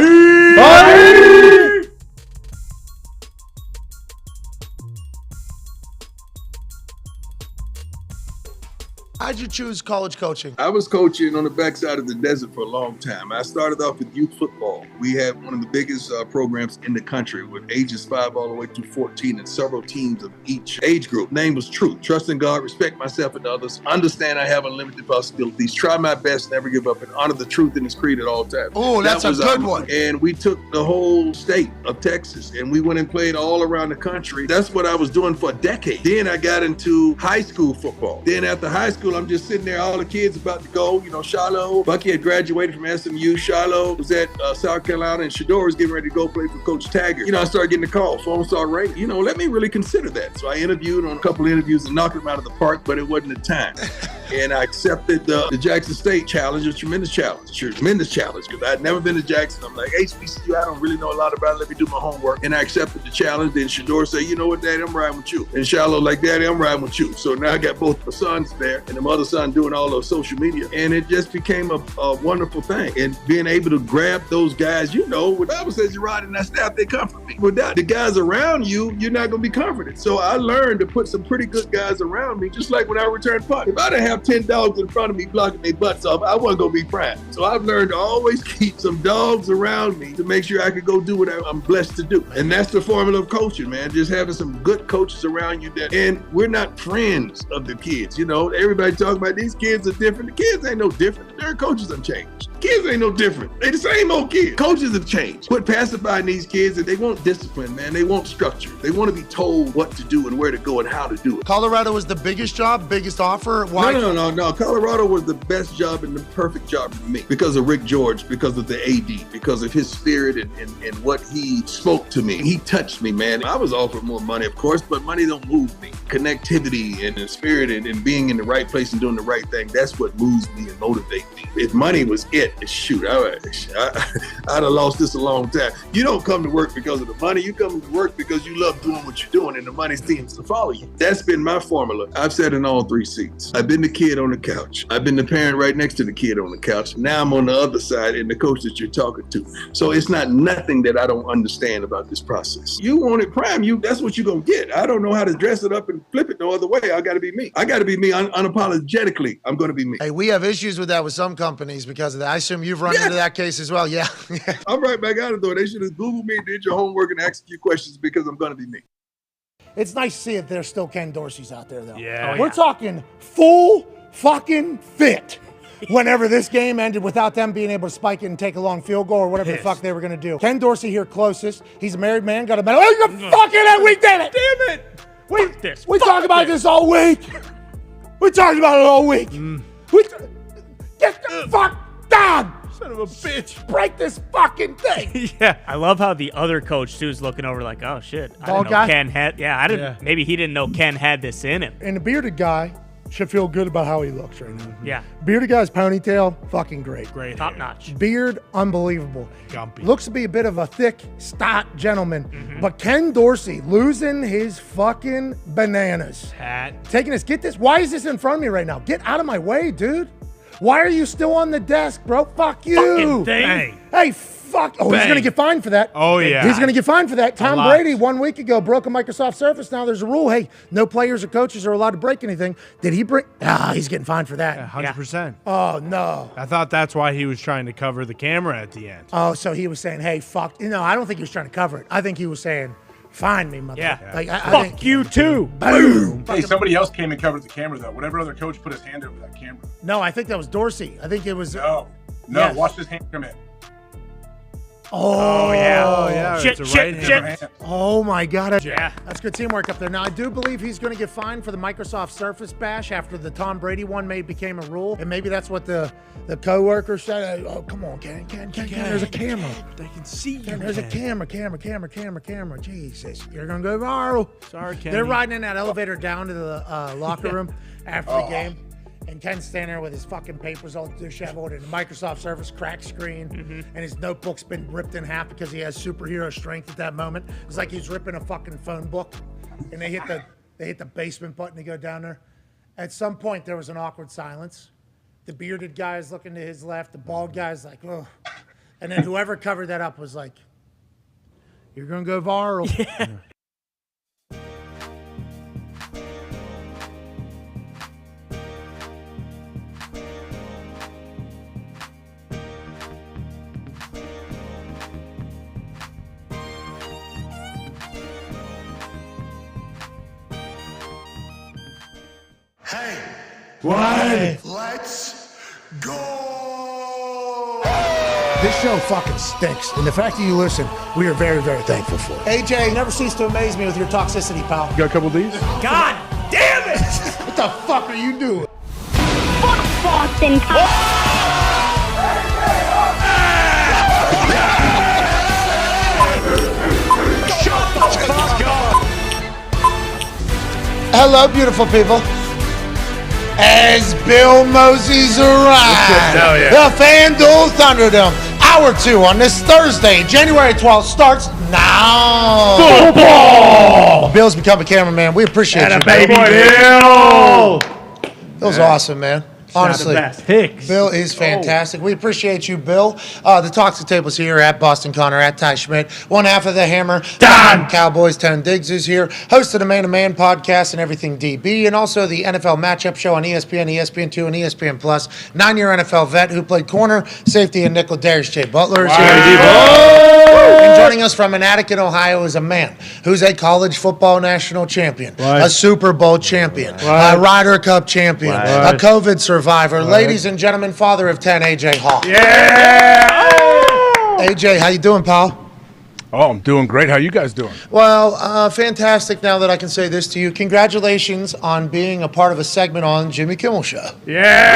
How'd you choose college coaching? I was coaching on the backside of the desert for a long time. I started off with youth football. We had one of the biggest programs in the country with ages 5 all the way to 14 and several teams of each age group. Name was truth. Trust in God, respect myself and others, understand I have unlimited possibilities, try my best, never give up, and honor the truth in its creed at all times. Oh, that's a good one. And we took the whole state of Texas and we went and played all around the country. That's what I was doing for a decade. Then I got into high school football. Then after high school, I'm just sitting there, all the kids about to go. You know, Shiloh, Bucky had graduated from SMU. Shiloh was at South Carolina, and Shador was getting ready to go play for Coach Taggart. You know, I started getting the call. Phone started ringing. You know, let me really consider that. So I interviewed on a couple of interviews and knocked them out of the park, but it wasn't the time. And I accepted the Jackson State challenge, a tremendous challenge, because I'd never been to Jackson. I'm like, HBCU, I don't really know a lot about it. Let me do my homework. And I accepted the challenge. Then Shador said, you know what, Daddy, I'm riding with you. And Shiloh like, Daddy, I'm riding with you. So now I got both my sons there and the other son doing all of social media. And it just became a wonderful thing. And being able to grab those guys, you know, when the Bible says you're riding that staff, they comfort me. Without the guys around you, you're not going to be comforted. So I learned to put some pretty good guys around me, just like when I returned punt. If I didn't have 10 dogs in front of me blocking their butts off, I wasn't going to be prime. So I've learned to always keep some dogs around me to make sure I can go do what I'm blessed to do. And that's the formula of coaching, man. Just having some good coaches around you and we're not friends of the kids. You know, everybody talking about these kids are different. The kids ain't no different. Their coaches have changed. Kids ain't no different. They the same old kids. Coaches have changed. Quit pacifying these kids, and they want discipline, man. They want structure. They want to be told what to do and where to go and how to do it. Colorado was the biggest job, biggest offer. Why? No. Colorado was the best job and the perfect job for me because of Rick George, because of the AD, because of his spirit and what he spoke to me. He touched me, man. I was offered more money, of course, but money don't move me. Connectivity and the spirit and being in the right place and doing the right thing, that's what moves me and motivates me. If money was it, shoot, I'd have lost this a long time. You don't come to work because of the money. You come to work because you love doing what you're doing and the money seems to follow you. That's been my formula. I've sat in all three seats. I've been the kid on the couch. I've been the parent right next to the kid on the couch. Now I'm on the other side and the coach that you're talking to. So it's not nothing that I don't understand about this process. You want it prime, that's what you're going to get. I don't know how to dress it up and flip it no other way. I got to be me. I got to be me unapologetically. I'm going to be me. Hey, we have issues with that with some companies because of that. I assume you've run into that case as well. Yeah. I'm right back out of there. They should have Googled me, did your homework, and asked a few questions because I'm going to be me. It's nice to see that there's still Ken Dorsey's out there, though. Yeah. We're talking full fucking fit. Whenever this game ended without them being able to spike it and take a long field goal or whatever the fuck they were going to do. Ken Dorsey here closest. He's a married man, got a medal. Oh, you fucking it, we did it! Damn it! We talked about this all week. We talked about it all week. Get the fuck down! Son of a bitch. Break this fucking thing. Yeah. I love how the other coach, too, is looking over like, oh, shit. I Bald didn't know guy? Ken had, maybe he didn't know Ken had this in him. And the bearded guy should feel good about how he looks right now. Yeah. Bearded guy's ponytail, fucking great. Great. Top notch. Beard, unbelievable. Gumpy. Looks to be a bit of a thick, stout gentleman. But Ken Dorsey losing his fucking bananas. Hat. Taking this, get this. Why is this in front of me right now? Get out of my way, dude. Why are you still on the desk, bro? Fuck you. Fucking thing. Bang. Hey, fuck. Oh, he's going to get fined for that. Oh, yeah. He's going to get fined for that. Tom lot. Brady 1 week ago broke a Microsoft Surface. Now there's a rule. Hey, no players or coaches are allowed to break anything. Did he break? He's getting fined for that. 100%. Oh, no. I thought that's why he was trying to cover the camera at the end. Oh, so he was saying, hey, fuck. No, I don't think he was trying to cover it. I think he was saying, find me, mother. Yeah. Like, Fuck think, you, too. Boom. Hey, somebody else came and covered the camera, though. Whatever other coach put his hand over that camera. No, I think that was Dorsey. I think it was. No, yes. watch his hand come in. Oh, yeah. Shit, It's a shit, right-hand. shit. Oh, my God. Yeah. That's good teamwork up there. Now, I do believe he's going to get fined for the Microsoft Surface bash after the Tom Brady one became a rule. And maybe that's what the coworker said. Oh, come on, Ken. There's a camera. They can see you. There's a camera. Jesus, you're going to go viral. Sorry, Ken. They're riding in that elevator down to the locker room after the game. And Ken's standing there with his fucking papers all disheveled and the Microsoft Surface cracked screen. And his notebook's been ripped in half because he has superhero strength at that moment. It's like he's ripping a fucking phone book. And they hit the basement button to go down there. At some point, there was an awkward silence. The bearded guy is looking to his left. The bald guy's like, oh. And then whoever covered that up was like, you're going to go viral. Yeah. Hey, What? let's go! This show fucking stinks, and the fact that you listen, we are very, very thankful for it. AJ, you never cease to amaze me with your toxicity, pal. You got a couple of these? God damn it! What the fuck are you doing? Fuck Boston. Hello, beautiful people. As Bill Mosey's arrived, Hell yeah. the FanDuel Thunderdome, Hour 2 on this Thursday, January 12th, starts now. Football! Bill's become a cameraman. We appreciate you, baby Bill. Bill's awesome, man. Honestly, the best. Hicks. Bill is fantastic. We appreciate you, Bill. The Toxic Table's here at Boston Connor, at Ty Schmidt. One half of the Hammer, Dahn. Cowboys, 10 Diggs is here. Host of the Man to Man podcast and everything DB, and also the NFL matchup show on ESPN, ESPN2, and ESPN Plus. 9-year NFL vet who played corner, safety, and nickel. Darius J. Butler is here. And joining us from an attic in Ohio is a man who's a college football national champion, What? a Super Bowl champion, What? a Ryder Cup champion, What? a COVID survivor, survivor. Ladies and gentlemen, father of 10, AJ Hawk. Yeah! AJ, how you doing, pal? Oh, I'm doing great. How you guys doing? Well, fantastic now that I can say this to you. Congratulations on being a part of a segment on Jimmy Kimmel Show. Yeah!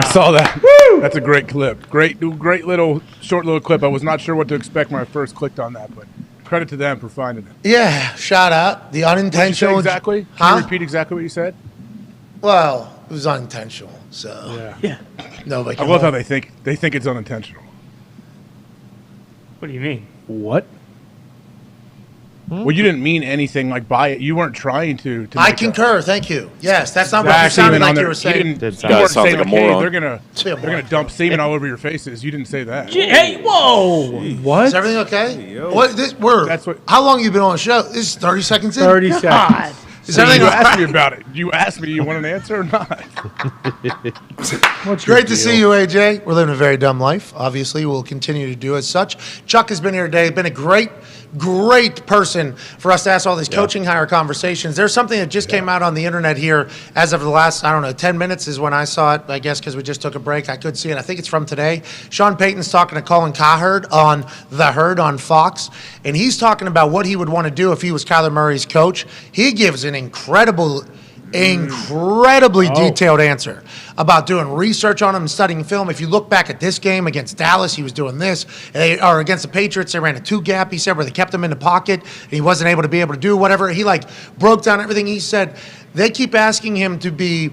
I saw that. Woo! That's a great clip. Great little, short little clip. I was not sure what to expect when I first clicked on that, but credit to them for finding it. Yeah, shout out. The unintentional. What did you say exactly? Can you repeat exactly what you said? Well, it was unintentional, so. Yeah. Nobody I love how they think it's unintentional. What do you mean? What? Well, you didn't mean anything like by it. You weren't trying to I concur. Thank you. Yes, that's not what you sounded like you were saying. You weren't saying like, hey, they're gonna dump semen all over your faces. You didn't say that. Hey, whoa! What? Is everything okay? Hey, What? How long you been on the show? This is 30 seconds in. 30 seconds. Is everything you all asked right? me about it. You asked me. You want an answer or not? What's your Great to deal? see you, AJ. We're living a very dumb life. Obviously, we'll continue to do as such. Chuck has been here today. Been a great person for us to ask all these coaching hire conversations. There's something that just came out on the internet here as of the last, 10 minutes is when I saw it, I guess, because we just took a break. I could see it. I think it's from today. Sean Payton's talking to Colin Cowherd on The Herd on Fox, and he's talking about what he would want to do if he was Kyler Murray's coach. He gives an incredibly detailed answer about doing research on him and studying film. If you look back at this game against Dallas, he was doing this. Or against the Patriots, they ran a 2-gap, he said, where they kept him in the pocket, and he wasn't able to do whatever. He, broke down everything. He said they keep asking him to be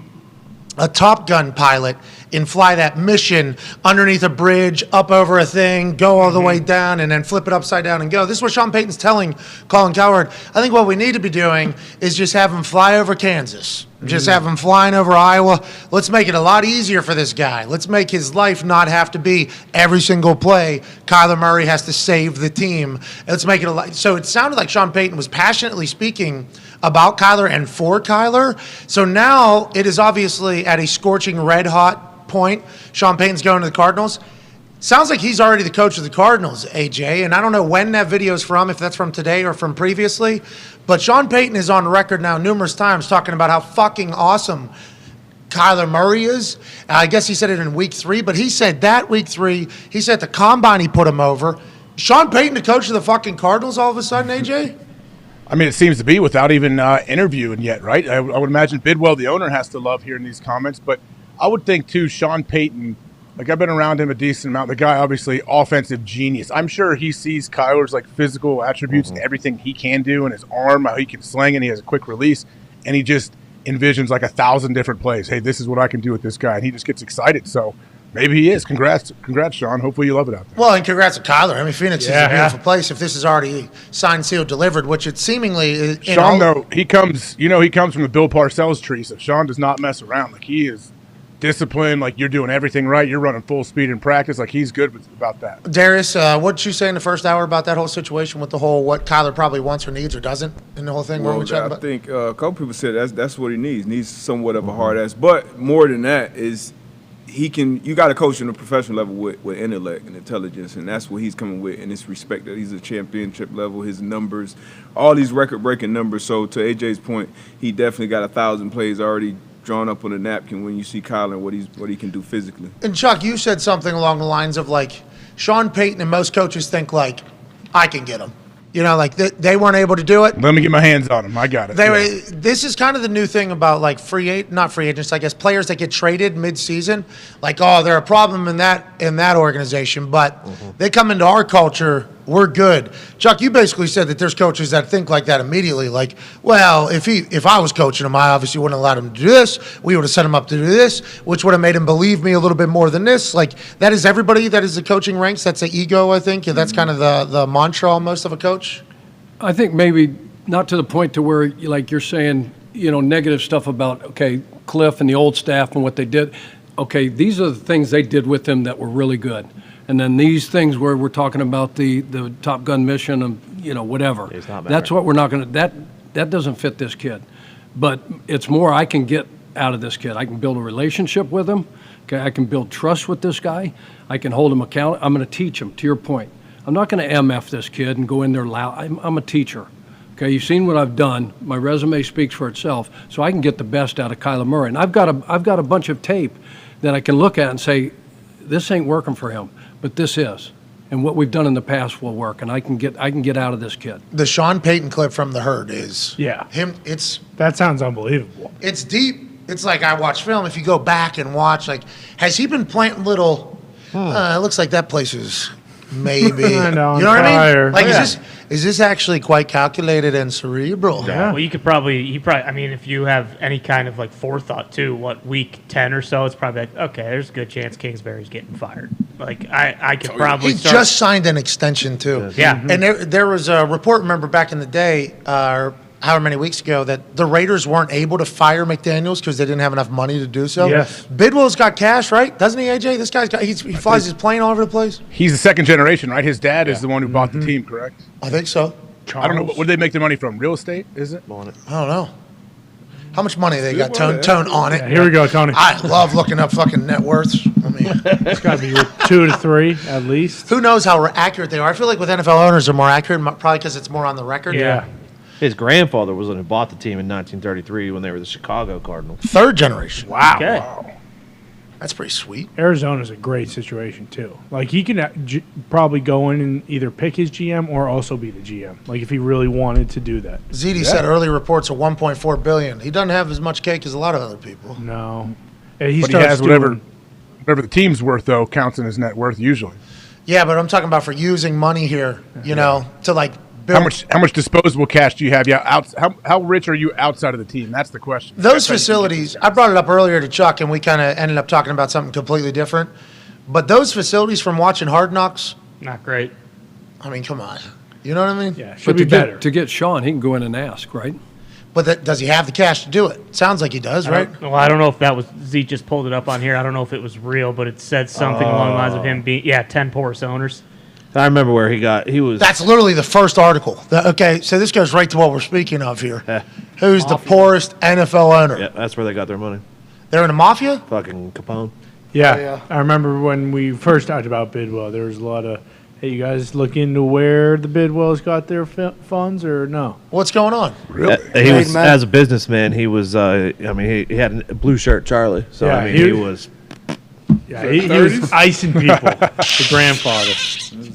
a Top Gun pilot and fly that mission underneath a bridge, up over a thing, go all the way down, and then flip it upside down and go. This is what Sean Payton's telling Colin Cowherd. I think what we need to be doing is just have him fly over Kansas. Just have him flying over Iowa. Let's make it a lot easier for this guy. Let's make his life not have to be every single play Kyler Murray has to save the team. Let's make it a lot. So it sounded like Sean Payton was passionately speaking about Kyler and for Kyler. So now it is obviously at a scorching red hot point. Sean Payton's going to the Cardinals. Sounds like he's already the coach of the Cardinals, AJ, and I don't know when that video is from, if that's from today or from previously, but Sean Payton is on record now numerous times talking about how fucking awesome Kyler Murray is. I guess he said it in week 3, but he said that week 3, he said at the Combine he put him over. Sean Payton, the coach of the fucking Cardinals all of a sudden, AJ? I mean, it seems to be without even interviewing yet, right? I would imagine Bidwell, the owner, has to love hearing these comments, but I would think, too, Sean Payton, I've been around him a decent amount. The guy, obviously, offensive genius. I'm sure he sees Kyler's, physical attributes and everything he can do, and his arm, how he can sling, and he has a quick release, and he just envisions, 1,000 different plays. Hey, this is what I can do with this guy, and he just gets excited. So maybe he is. Congrats, Sean. Hopefully you love it out there. Well, and congrats to Kyler. I mean, Phoenix is a beautiful place. If this is already signed, sealed, delivered, which it seemingly is. Sean, though, he comes from the Bill Parcells tree, so Sean does not mess around. He is disciplined, you're doing everything right. You're running full speed in practice. He's good about that. Darius, what did you say in the first hour about that whole situation with the whole what Kyler probably wants or needs or doesn't in the whole thing? Well, I think a couple people said that's what he needs. Needs somewhat of a hard ass. But more than that is you got to coach on a professional level with intellect and intelligence, and that's what he's coming with, and it's respect that he's a championship level, his numbers, all these record-breaking numbers. So to AJ's point, he definitely got 1,000 plays already drawn up on a napkin when you see Kyler and what he can do physically. And Chuck, you said something along the lines of Sean Payton and most coaches think I can get him. They weren't able to do it. Let me get my hands on him. I got it. This is kind of the new thing about not free agents, I guess, players that get traded mid-season. They're a problem in that organization, but they come into our culture, we're good. Chuck, you basically said that there's coaches that think like that immediately. Well, if I was coaching him, I obviously wouldn't have allowed him to do this. We would have set him up to do this, which would have made him believe me a little bit more than this. That is everybody that is the coaching ranks. That's the ego, I think. That's kind of the mantra almost of a coach. I think maybe not to the point to where, you're saying, negative stuff about, Cliff and the old staff and what they did. These are the things they did with him that were really good. And then these things where we're talking about the Top Gun mission and, whatever. That's what we're not going to – that doesn't fit this kid. But it's more I can get out of this kid. I can build a relationship with him. I can build trust with this guy. I can hold him accountable. I'm going to teach him, to your point. I'm not going to MF this kid and go in there loud. I'm a teacher. Okay, you've seen what I've done. My resume speaks for itself, so I can get the best out of Kyler Murray. And I've got a bunch of tape that I can look at and say, this ain't working for him, but this is. And what we've done in the past will work, and I can get out of this kid. The Sean Payton clip from the herd is him. That sounds unbelievable. It's deep. It's like I watch film. If you go back and watch, like, has he been planting little? It looks like that place is maybe. I know, you know what I fire. mean? Like, Yeah. is this actually quite calculated and cerebral? Yeah. Well, you could probably, I mean, if you have any kind of like forethought too, week 10 or so, it's probably like, okay, there's a good chance Kingsbury's getting fired. Like, I could probably He just signed an extension too. Yeah. And there was a report, remember back in the day, however many weeks ago, that the Raiders weren't able to fire McDaniels because they didn't have enough money to do so. Yes. Bidwell's got cash, right? Doesn't he, AJ? This guy's got, he flies his plane all over the place. He's the second generation, right? His dad is the one who bought the team, correct? I think so. I don't know. Where do they make their money from? Real estate, is it? I don't know. How much money they got? Tone on it. Yeah, here we go, Tony. I love looking up fucking net worths. I mean, It's got to be 2 to 3 at least. who knows how accurate they are? I feel like with NFL owners, they're more accurate, probably because it's more on the record. His grandfather was the one who bought the team in 1933 when they were the Chicago Cardinals. Third generation. Wow. Okay. Wow. That's pretty sweet. Arizona's a great situation too. Like he can probably go in and either pick his GM or also be the GM. Like if he really wanted to do that. ZD said early reports of $1.4 billion. He doesn't have as much cake as a lot of other people. No. But he has whatever the team's worth, though, counts in his net worth usually. Yeah, but I'm talking about for using money here, you know, to like build. How much disposable cash do you have? Yeah, how rich are you outside of the team? That's the question. Those facilities, I brought it up earlier to Chuck, and we kind of ended up talking about something completely different. But those facilities from watching Hard Knocks, not great. I mean, come on. You know what I mean? Yeah, But to get Sean, he can go in and ask, right? But does he have the cash to do it? Sounds like he does, right? Well, I don't know if that was Zeke just pulled it up on here. I don't know if it was real, but it said something along the lines of him being 10 poorest owners. I remember where he was. That's literally the first article. Okay, so this goes right to what we're speaking of here. Who's the poorest NFL owner? Yeah, that's where they got their money. They're in the mafia? Fucking Capone. Yeah. I remember when we first talked about Bidwell, there was a lot of, hey, you guys look into where the Bidwells got their funds or no? What's going on? Really? He was, as a businessman, he was, I mean, he had a blue shirt Charlie. So, Yeah, I mean, he was. Yeah, he was icing people, the grandfather.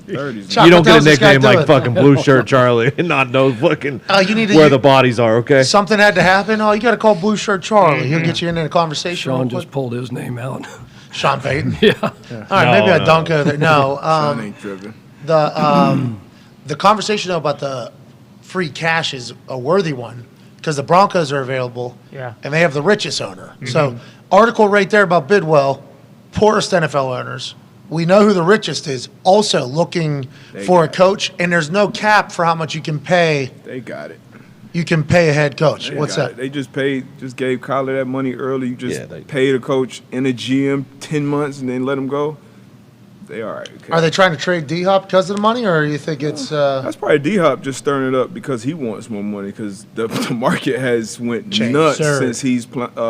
You don't get a nickname like fucking Blue Shirt Charlie and not know fucking where the bodies are, okay? Something had to happen. Oh, you got to call Blue Shirt Charlie. He'll get you into a conversation. Sean just pulled his name out. Sean Payton? Yeah. All right, maybe I don't go there. No. Sean ain't tripping. The conversation, though, about the free cash is a worthy one because the Broncos are available and they have the richest owner. So, article right there about Bidwell, poorest NFL owners. We know who the richest is, also looking for a coach, and there's no cap for how much you can pay. They got it. You can pay a head coach. What's that? They just gave Kyler that money early. You just paid a coach and a GM 10 months and then let him go. They all right. Okay. Are they trying to trade D-Hop because of the money, or you think it's... That's probably D-Hop just stirring it up because he wants more money because the market has went Changed, nuts sir. since he's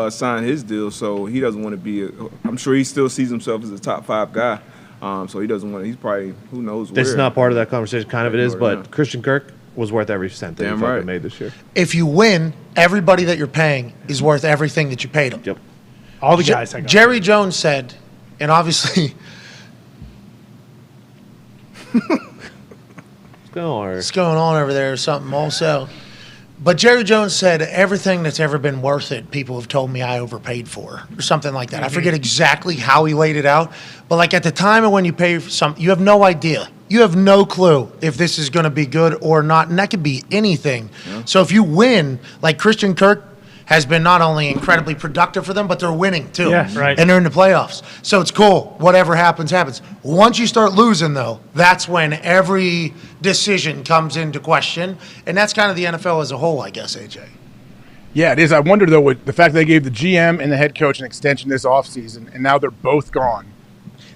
signed his deal. So he doesn't want to be I'm sure he still sees himself as a top 5 guy. So he doesn't want to. He's probably, who knows where. This is not part of that conversation. Kind of it is, but Christian Kirk was worth every cent that he fucking made this year. If you win, everybody that you're paying is worth everything that you paid them. Yep. All the guys. Jerry Jones said, and obviously... What's going on over there or something also. But Jerry Jones said everything that's ever been worth it, people have told me I overpaid for, or something like that. I forget exactly how he laid it out, but like at the time of when you pay for something, you have no idea. You have no clue if this is going to be good or not, and that could be anything. Yeah. So if you win, like Christian Kirk has been not only incredibly productive for them, but they're winning too. Yeah, right. And they're in the playoffs. So it's cool. Whatever happens, happens. Once you start losing, though, that's when every decision comes into question. And that's kind of the NFL as a whole, I guess, AJ. Yeah, it is. I wonder, though, with the fact they gave the GM and the head coach an extension this offseason, and now they're both gone,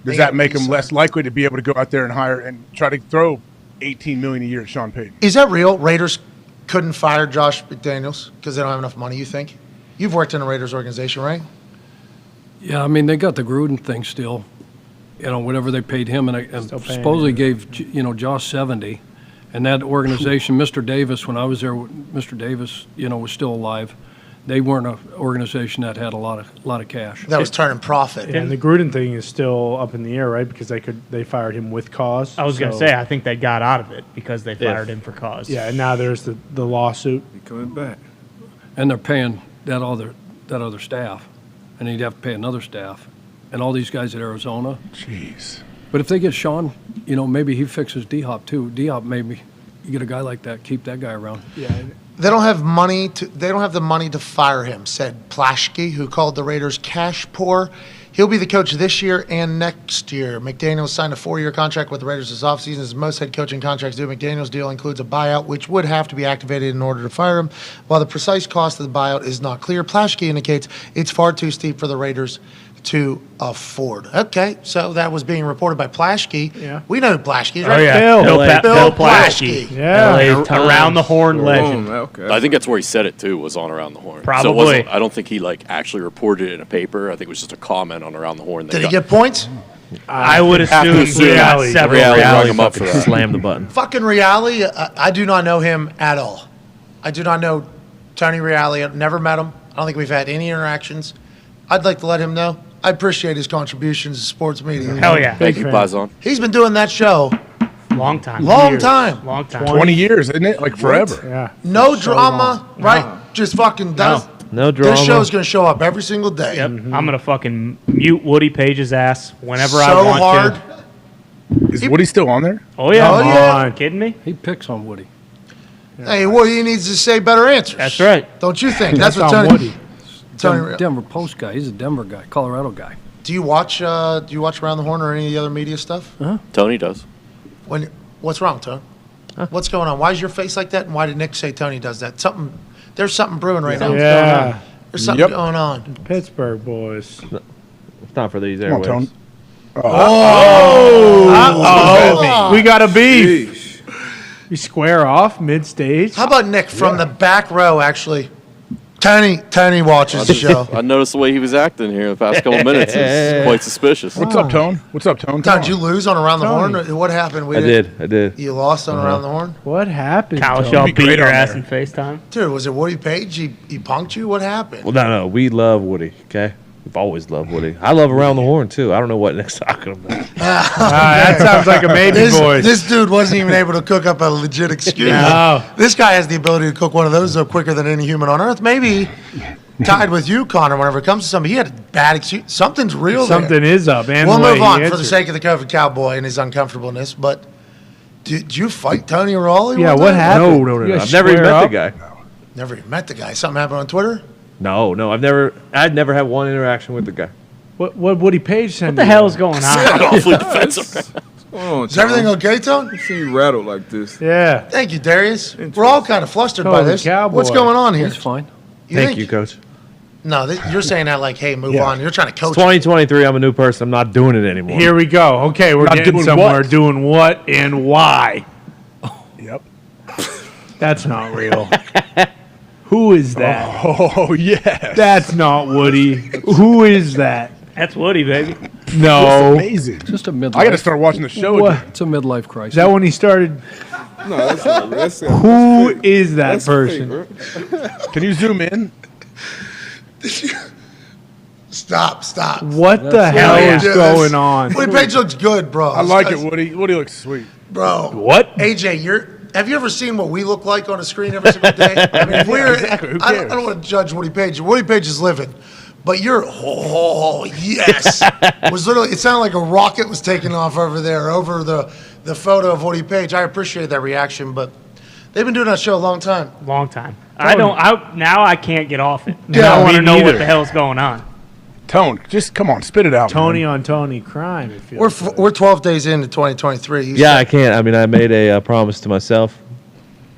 does that make them less likely to be able to go out there and hire and try to throw $18 million a year at Sean Payton? Is that real? Raiders couldn't fire Josh McDaniels because they don't have enough money, you think? You've worked in a Raiders organization, right? Yeah, I mean, they got the Gruden thing still, whatever they paid him, and supposedly gave, Josh 70, And that organization, Mr. Davis, when I was there, Mr. Davis, was still alive. They weren't an organization that had a lot of cash. That was turning profit. And the Gruden thing is still up in the air, right? Because they fired him with cause. I was going to say, I think they got out of it because they fired him for cause. Yeah, and now there's the lawsuit. He coming back. And they're paying that other staff, and he'd have to pay another staff, and all these guys at Arizona. Jeez. But if they get Sean, maybe he fixes D-Hop too. D-Hop, maybe you get a guy like that, keep that guy around. Yeah. They don't have money they don't have the money to fire him, said Plaschke, who called the Raiders cash poor. He'll be the coach this year and next year. McDaniels signed a 4-year contract with the Raiders this offseason, as most head coaching contracts do. McDaniels' deal includes a buyout, which would have to be activated in order to fire him. While the precise cost of the buyout is not clear, Plaschke indicates it's far too steep for the Raiders to afford. Okay, so that was being reported by Plaschke. Yeah. We know who Plaschke is, Oh, right? yeah. Bill Plaschke. Yeah. Around the horn legend. Okay. I think that's where he said it too, was on Around the Horn. Probably. So it wasn't, I don't think he actually reported it in a paper. I think it was just a comment on Around the Horn. Did he get points? I would assume he got several. Rung him up for that. Slam the button. Fucking Reale, I do not know him at all. I do not know Tony Reale. I've never met him. I don't think we've had any interactions. I'd like to let him know. I appreciate his contributions to sports media. Hell yeah. Thank you, Pazon. He's been doing that show Long time. long time. Long time. 20 years, isn't it? Like forever. Yeah. No drama, right? Just fucking does. No drama. This show's going to show up every single day. Yep. I'm going to fucking mute Woody Page's ass whenever I So want hard. to. Is Woody still on there? Oh, yeah. Oh, yeah. Come on. Kidding me? He picks on Woody. Hey, well, he needs to say better answers. That's right. Don't you think? That's what on Tony. Woody. Denver Post guy. He's a Denver guy, Colorado guy. Do you watch Around the Horn or any of the other media stuff? Tony does. What's wrong, Tony? What's going on? Why is your face like that? And why did Nick say Tony does that? There's something brewing right now. Yeah. There's something going on. Pittsburgh boys. It's not for these Come on, airways. Tony. Uh-oh. We got a beef. You square off mid-stage. How about Nick from the back row, actually? Tony watches the show. I noticed the way he was acting here the past couple minutes. It's quite suspicious. What's up, Tone? What's up, Tone? Don, did you lose on Around the Tony. Horn? What happened? I did. You lost on Around the Horn? What happened? Kyle Be beat great your on ass there. in FaceTime. Dude, was it Woody Page? He punked you? What happened? Well, no. We love Woody, okay? We've always loved Woody. I love Around the Horn, too. I don't know what Nick's talking about. That sounds like a baby voice. This dude wasn't even able to cook up a legit excuse. No. This guy has the ability to cook one of those up quicker than any human on earth. Maybe tied with you, Connor, whenever it comes to something. He had a bad excuse. Something's real there. Something is up. And We'll the way move he on for the answered. sake of the COVID cowboy and his uncomfortableness. But did you fight Tony Raleigh? Yeah, one what time? happened? No. You guys I've never even square met up? the guy. Never even met the guy. Something happened on Twitter? No. I'd never had one interaction with the guy. What Woody Page sent What the you? hell's going on? Awfully defensive. What's going on, Is everything okay, Tony? I see you rattled like this. Yeah. Thank you, Darius. We're all kind of flustered by Tony this. Cowboy. What's going on here? He's fine. Thank think- you, Coach. No, you're saying that like, hey, move on. You're trying to It's coach. 2023. I'm a new person. I'm not doing it anymore. Here we go. Okay, we're Not getting doing somewhere. what? Doing what and why? Yep. That's not real. Who is that? Oh, yes. That's not Woody. Who is that? That's Woody, baby. No. Amazing. Just a midlife. I got to start watching the show What? again. It's a midlife crisis. Is that when he started? No, that's not real. That's Who fake. is that That's person? fake, bro. Can you zoom in? Stop. What the hell Yeah. is Yeah. going on? Woody Page looks good, bro. I like it, Woody. Woody looks sweet. Bro. What? AJ, have you ever seen what we look like on a screen every single day? I mean, if we're, exactly. Who I cares? don't want to judge Woody Page. Woody Page is living. But yes. Was literally, it sounded like a rocket was taking off over there, over the photo of Woody Page. I appreciate that reaction, but they've been doing that show a long time. Long time. Now I can't get off it. Yeah, I want me to know what neither. the hell's going on. Tone, just come on, spit it out. Tony man. on Tony crime. It feels We're 12 days into 2023. Yeah, I can't. I mean, I made a promise to myself.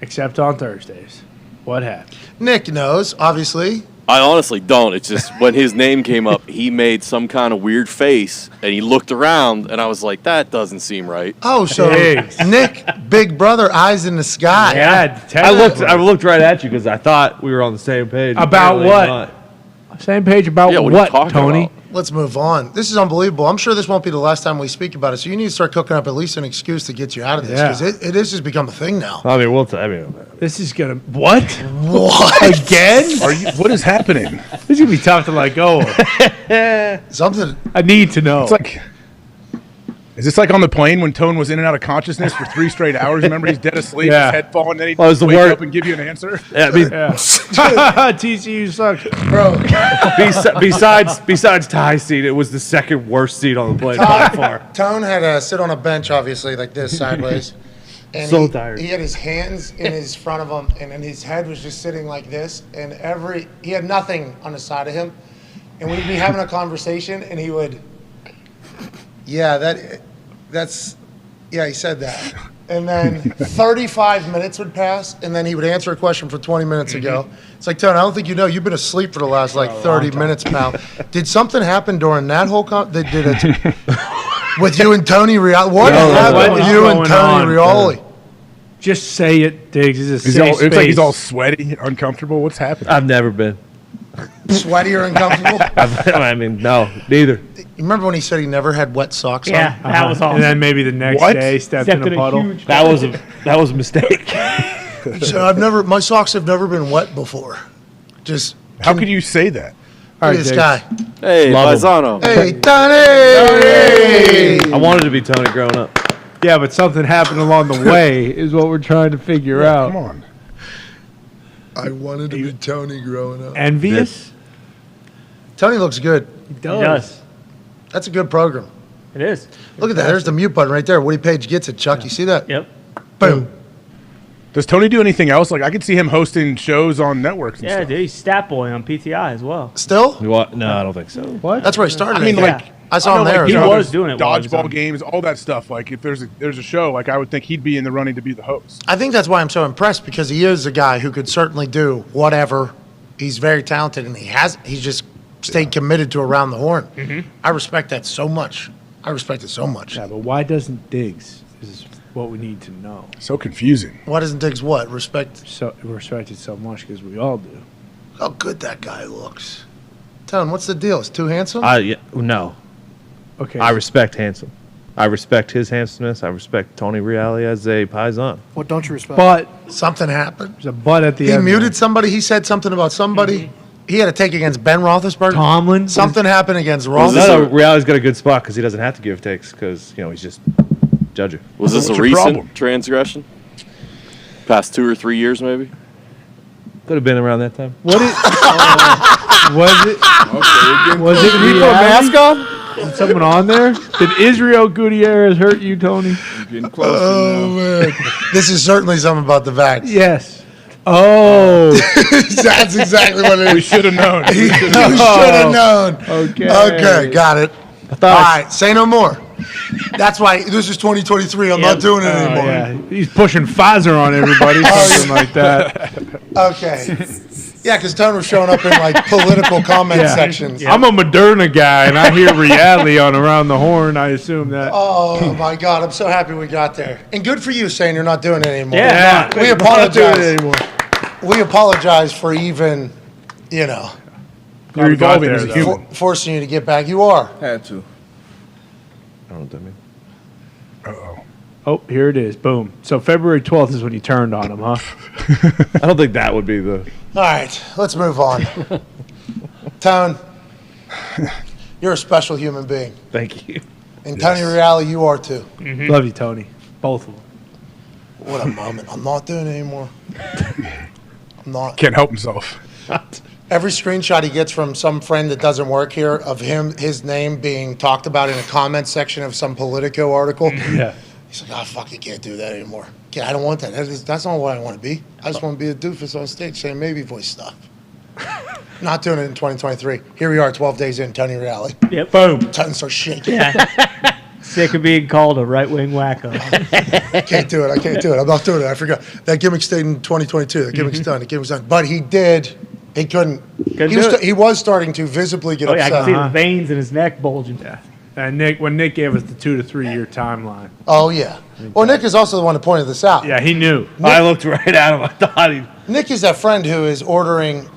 except on Thursdays. What happened? Nick knows, obviously. I honestly don't. It's just when his name came up, he made some kind of weird face, and he looked around, and I was like, that doesn't seem right. Oh, so Nick, big brother, eyes in the sky. Yeah, I looked right at you because I thought we were on the same page. About Apparently what? not. Same page about Yeah, what are you what, talking Tony? about? Let's move on. This is unbelievable. I'm sure this won't be the last time we speak about it. So you need to start cooking up at least an excuse to get you out of this because it has just become a thing now. I mean, This is gonna what? What again? What is happening? This is gonna be tough to let go of. Something. I need to know. It's like, is this like on the plane when Tone was in and out of consciousness for 3 straight hours? Remember, he's dead asleep, Yeah. his head falling, then he'd Well, it was the wake word- up and give you an answer. Yeah, I mean, TCU sucks, Bro. besides Ty's seat, it was the second worst seat on the plane by far. Tone had to sit on a bench, obviously, like this, sideways. And So tired. He had his hands in his front of him, and then his head was just sitting like this. And he had nothing on the side of him. And we'd be having a conversation, and he would, he said that. And then 35 minutes would pass, and then he would answer a question from 20 minutes ago. It's like, Tone, I don't think you know. You've been asleep for the last, 30 minutes, pal. Did something happen during that whole with you and Tony Rioli? What happened with you and Tony Rioli? Just say it, Diggs. It's a It's safe space. like he's all sweaty, uncomfortable. What's happening? I've never been. Sweaty or uncomfortable? I mean, no, neither. You remember when he said he never had wet socks on? Yeah, that was awesome. And then maybe the next day stepped in a puddle. That was a mistake. So my socks have never been wet before. Just How could you say that? All right, this guy. Hey, Love Paisano. Hey, Tony! I wanted to be Tony growing up. Yeah, but something happened along the way is what we're trying to figure out. Come on. I wanted to be Tony growing up. Envious? Tony looks good. He He does. That's a good program. It is. Look at that. There's the mute button right there. Woody Page gets it, Chuck. You see that? Yep. Boom. Does Tony do anything else? Like I could see him hosting shows on networks and Yeah, stuff. dude. He's Stat Boy on PTI as well. Still? What? No, I don't think so. What? That's where he started. I mean, it. like I saw him there. he as well. was doing it while he was dodgeball on. games, all that stuff. Like if there's a show, like I would think he'd be in the running to be the host. I think that's why I'm so impressed because he is a guy who could certainly do whatever. He's very talented and he's just stayed committed to around the horn. Mm-hmm. I respect that so much. I respect it so much. Yeah, but why doesn't Diggs is what we need to know. So confusing. Why doesn't Diggs what? Respect? So respect it so much because we all do. How good that guy looks. Tone, what's the deal? Is too handsome? No. Okay. I respect handsome. I respect his handsomeness. I respect Tony Reale as a paisan. What don't you respect? But something happened. There's a but at the He end. muted somebody. He said something about somebody. Mm-hmm. He had to take against Ben Roethlisberger. Tomlin. Something happened against No, Roethlisberger. Reale's got a good spot because he doesn't have to give takes because he's just judging. Was this What's a your recent problem? transgression? Past 2 or 3 years, maybe? Could have been around that time. What is, was it? Okay, Was it? Did he put a mask on? Is someone on there? Did Israel Gutierrez hurt you, Tony? getting closer Oh now. man, this is certainly something about the vax. Yes. Oh. That's exactly what it is. We should have known. You should have known. Okay. Okay, got it. All right, say no more. That's why this is 2023. I'm not doing it anymore. Yeah. He's pushing Pfizer on everybody, something like that. Okay. Yeah, because Tone was showing up in like political comment sections. I'm a Moderna guy, and I hear reality on Around the Horn. I assume that. Oh my God, I'm so happy we got there. And good for you saying you're not doing it anymore. Yeah. We I'm not doing apologize. it anymore. We apologize for even, You're We got evolving there, as a though. human. forcing you to get back. You are. Had to. I don't know what that means. Uh-oh. Oh, here it is. Boom. So February 12th is when you turned on him, huh? I don't think that would be the. All right, let's move on. Tone, you're a special human being. Thank you. And Tony Reale, you are too. Love you, Tony. Both of them. What a moment. I'm not doing it anymore. I'm not. Can't help himself. Every screenshot he gets from some friend that doesn't work here of his name being talked about in a comment section of some Politico article. Yeah. He's like, fuck, you can't do that anymore. I don't want that. That's not what I want to be. I just want to be a doofus on stage saying maybe voice stuff. Not doing it in 2023. Here we are, 12 days in, Tony Reale. Yep. Boom. Tony starts shaking. Yeah. Sick of being called a right-wing wacko. Can't do it. I can't do it. I'm not doing it. I forgot. That gimmick stayed in 2022. That gimmick's done. The gimmick's done. But he did. He couldn't. He was starting to visibly get Oh, yeah, I upset. can see the veins in his neck bulging. Yeah. And when Nick gave us the 2 to 3 year timeline. Oh, yeah. Well, Nick is also the one that pointed this out. Yeah, he knew. I looked right at him. I thought he. Nick is that friend who is ordering,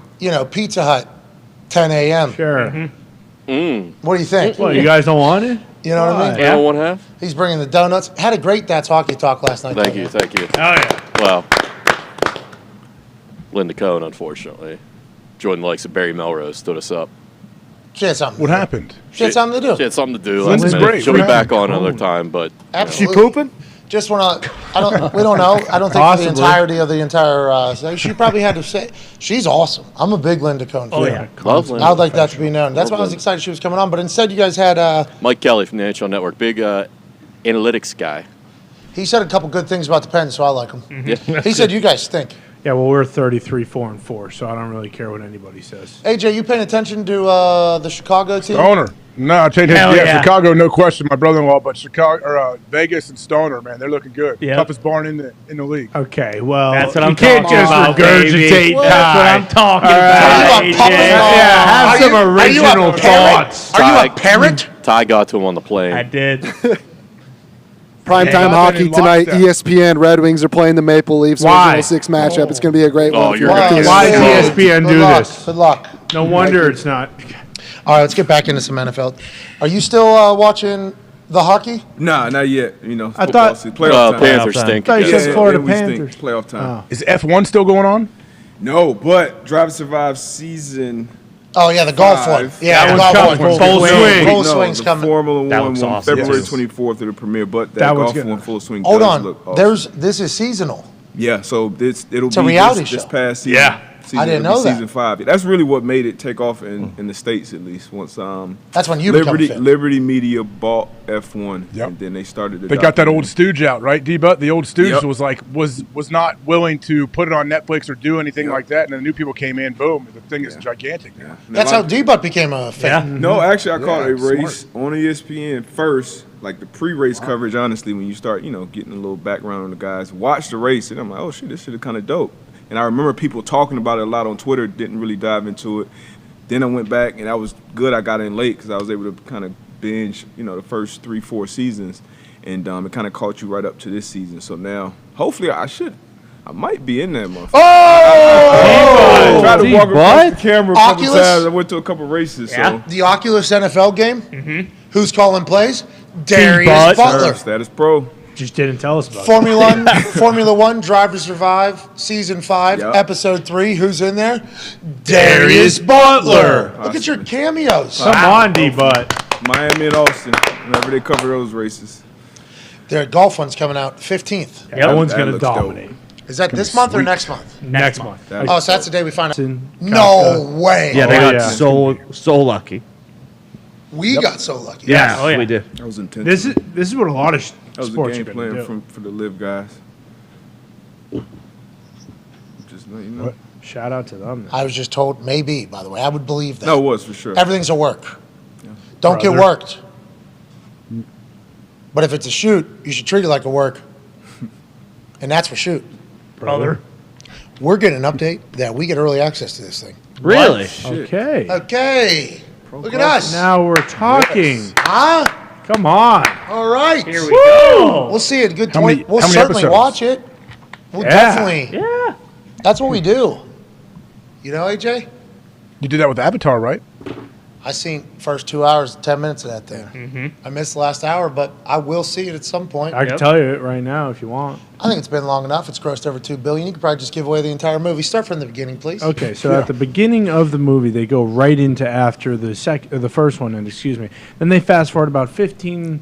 Pizza Hut 10 a.m. Sure. What do you think? Well, you guys don't want it? You know what I mean? Yeah. One half. He's bringing the donuts. Had a great That's Hockey Talk last night. Thank you. Oh yeah. Well, Linda Cohn, unfortunately, joined the likes of Barry Melrose, stood us up. She had something. What happened? She had something to do. She had something to do. Linda's last minute. great. She'll be What back on happened? another time, but Absolutely. She pooping? Just want to. We don't know. I don't think for the entirety of the entire. She probably had to say. She's awesome. I'm a big Linda Cohn fan. Oh yeah. love Linda. I would like that to be known. That's why I was excited she was coming on. But instead, you guys had. Mike Kelly from the NHL Network, big analytics guy. He said a couple good things about the Pens, so I like him. Yeah. He said you guys stink. Yeah, well, we're 33-4-4, so I don't really care what anybody says. AJ, you paying attention to the Chicago team? Stoner. No, I changed. Hell Yeah, yeah. Chicago, no question. My brother-in-law, but Chicago or Vegas and Stoner, man, they're looking good. Yep. Toughest barn in the league. Okay, well, That's what you I'm can't talking just about, regurgitate baby. That's what I'm talking about. Are you a puppet? Yeah, have Are some you- are you a original parrot? thoughts. Are you a parrot? Ty got to him on the plane. I did. Primetime Yeah. hockey In tonight. lockstep. ESPN Red Wings are playing the Maple Leafs. Why? Original 6 matchup. It's going to be a great Oh, one. you're Why- gonna Why get does slow. ESPN do Good luck. this? Good luck. No wonder it's not. All right, let's get back into some NFL. Are you still watching the hockey? Nah, not yet. You know, I football thought- season, playoff time. Panthers Playoff stink. I thought you Yeah. said Florida we stink. Panthers. Playoff time. Is F1 still going on? No, but Drive to Survive season. Oh yeah, the golf one. 5. Yeah, That the one's golf coming. one. Full swing. Full No, swing's the coming. Formula That One looks one, awesome. February Yes. 24th to the premiere, but That that one's golf good. one full swing. Hold does on. look awesome. This is seasonal. Yeah, so it'll It's a be reality this show. past season. Yeah. I didn't it'll know be that. Season 5. That's really what made it take off in the States, at least. Once That's when you become Liberty fit. Liberty Media bought F1, Yep. and then they started. They got that old stooge out, right? D-Butt, the old stooge Yep. was not willing to put it on Netflix or do anything Yep. like that, and then new people came in. Boom, the thing is gigantic. Yeah. That's how D-Butt became a fan. No, actually, I caught a smart. race on ESPN first, like the pre-race coverage. Honestly, when you start, getting a little background on the guys, watch the race, and I'm like, oh shit, this shit is kind of dope. And I remember people talking about it a lot on Twitter. Didn't really dive into it. Then I went back, and I was good. I got in late because I was able to kind of binge, the first 3-4 seasons, and it kind of caught you right up to this season. So now, hopefully, I might be in that motherfucker. I tried to walk across the camera a couple Oculus? times. I went to a couple races. So. The Oculus NFL game. Who's calling plays? Darius Butt. Butler. Status Pro. Just didn't tell us about it. Formula One, Drive to Survive, Season 5, Yep. Episode 3. Who's in there? Darius Butler. Look at your cameos. Come on, D-Butt. Miami and Austin, whenever they cover those races. Their golf one's coming out 15th. That one's that going to looks dope. dominate. Is that this month or next month? Next month. Oh, so that's the day we find out. In No way. Yeah, they Oh, got yeah. so lucky. We got so lucky. Yes, Oh, yeah. we did. That was intense. This is what a lot of That was a sports game are going to plan do. for the live guys. Just let you know. What? Shout out to them. I was just told, maybe, by the way. I would believe that. No, it was for sure. Everything's a work. Don't get Brother. worked. But if it's a shoot, you should treat it like a work. And that's for shoot. Brother. We're getting an update that we get early access to this thing. Really? Okay. Okay. Look at us. Now we're talking. Huh? Come on. All right. Here we go. We'll see it. Good How point. many- We'll how many certainly episodes? watch it. We'll Yeah. definitely. Yeah. That's what we do. You know, AJ? You did that with Avatar, right? I seen first 2 hours, 10 minutes of that thing. I missed the last hour, but I will see it at some point. I can tell you it right now if you want. I think it's been long enough. It's grossed over $2 billion. You could probably just give away the entire movie. Start from the beginning, please. Okay, so at the beginning of the movie, they go right into after the first one, and excuse me. Then they fast forward about 15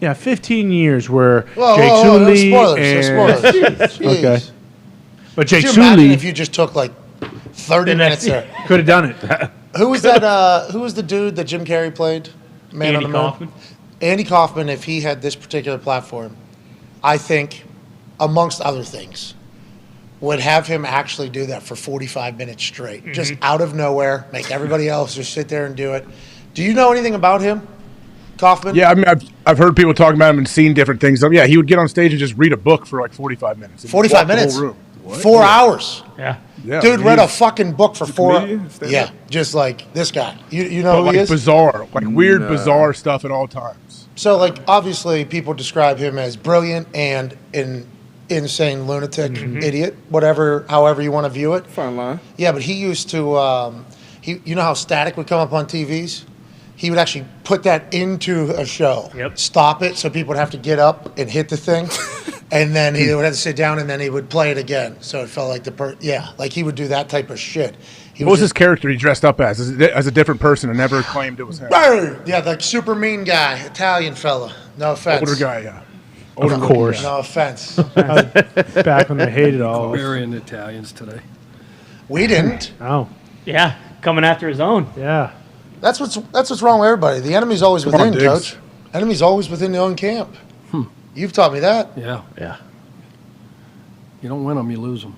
years where Whoa, Jake whoa, whoa, no Sully spoilers. and No spoilers. Jeez. okay, but Jake Could you imagine Sully if you just took like 30 minutes there? could have done it. Who was that? Who was the dude that Jim Carrey played? Man Andy on the Moon? Kaufman. Andy Kaufman, if he had this particular platform, I think, amongst other things, would have him actually do that for 45 minutes straight. Just out of nowhere, make everybody else just sit there and do it. Do you know anything about him, Kaufman? Yeah, I mean, I've heard people talking about him and seen different things. So, yeah, he would get on stage and just read a book for like 45 minutes. 45 walk the whole minutes? room. 4 hours. Yeah. Yeah, Dude I read mean, a fucking book for 4 comedian? Stand Yeah, up? just like this guy. You know but who like he is? bizarre, like weird, Nah. bizarre stuff at all times. So, like, obviously, people describe him as brilliant and an insane lunatic, idiot, whatever, however you want to view it. Fine line. Yeah, but he used to, you know how static would come up on TVs? he would actually put that into a show. Yep. Stop it so people would have to get up and hit the thing. And then he would have to sit down and then he would play it again. So it felt like like he would do that type of shit. What was his character he dressed up as a different person and never claimed it was him? Yeah, like super mean guy, Italian fella. No offense. Older guy, yeah. Of course. No offense. Back when they hated all. Burying Italians today. We didn't. Oh. Yeah, coming after his own. Yeah. That's what's wrong with everybody. The enemy's always Come on, within, Diggs. Coach. Enemy's always within their own camp. You've taught me that. Yeah. Yeah. You don't win them, you lose them.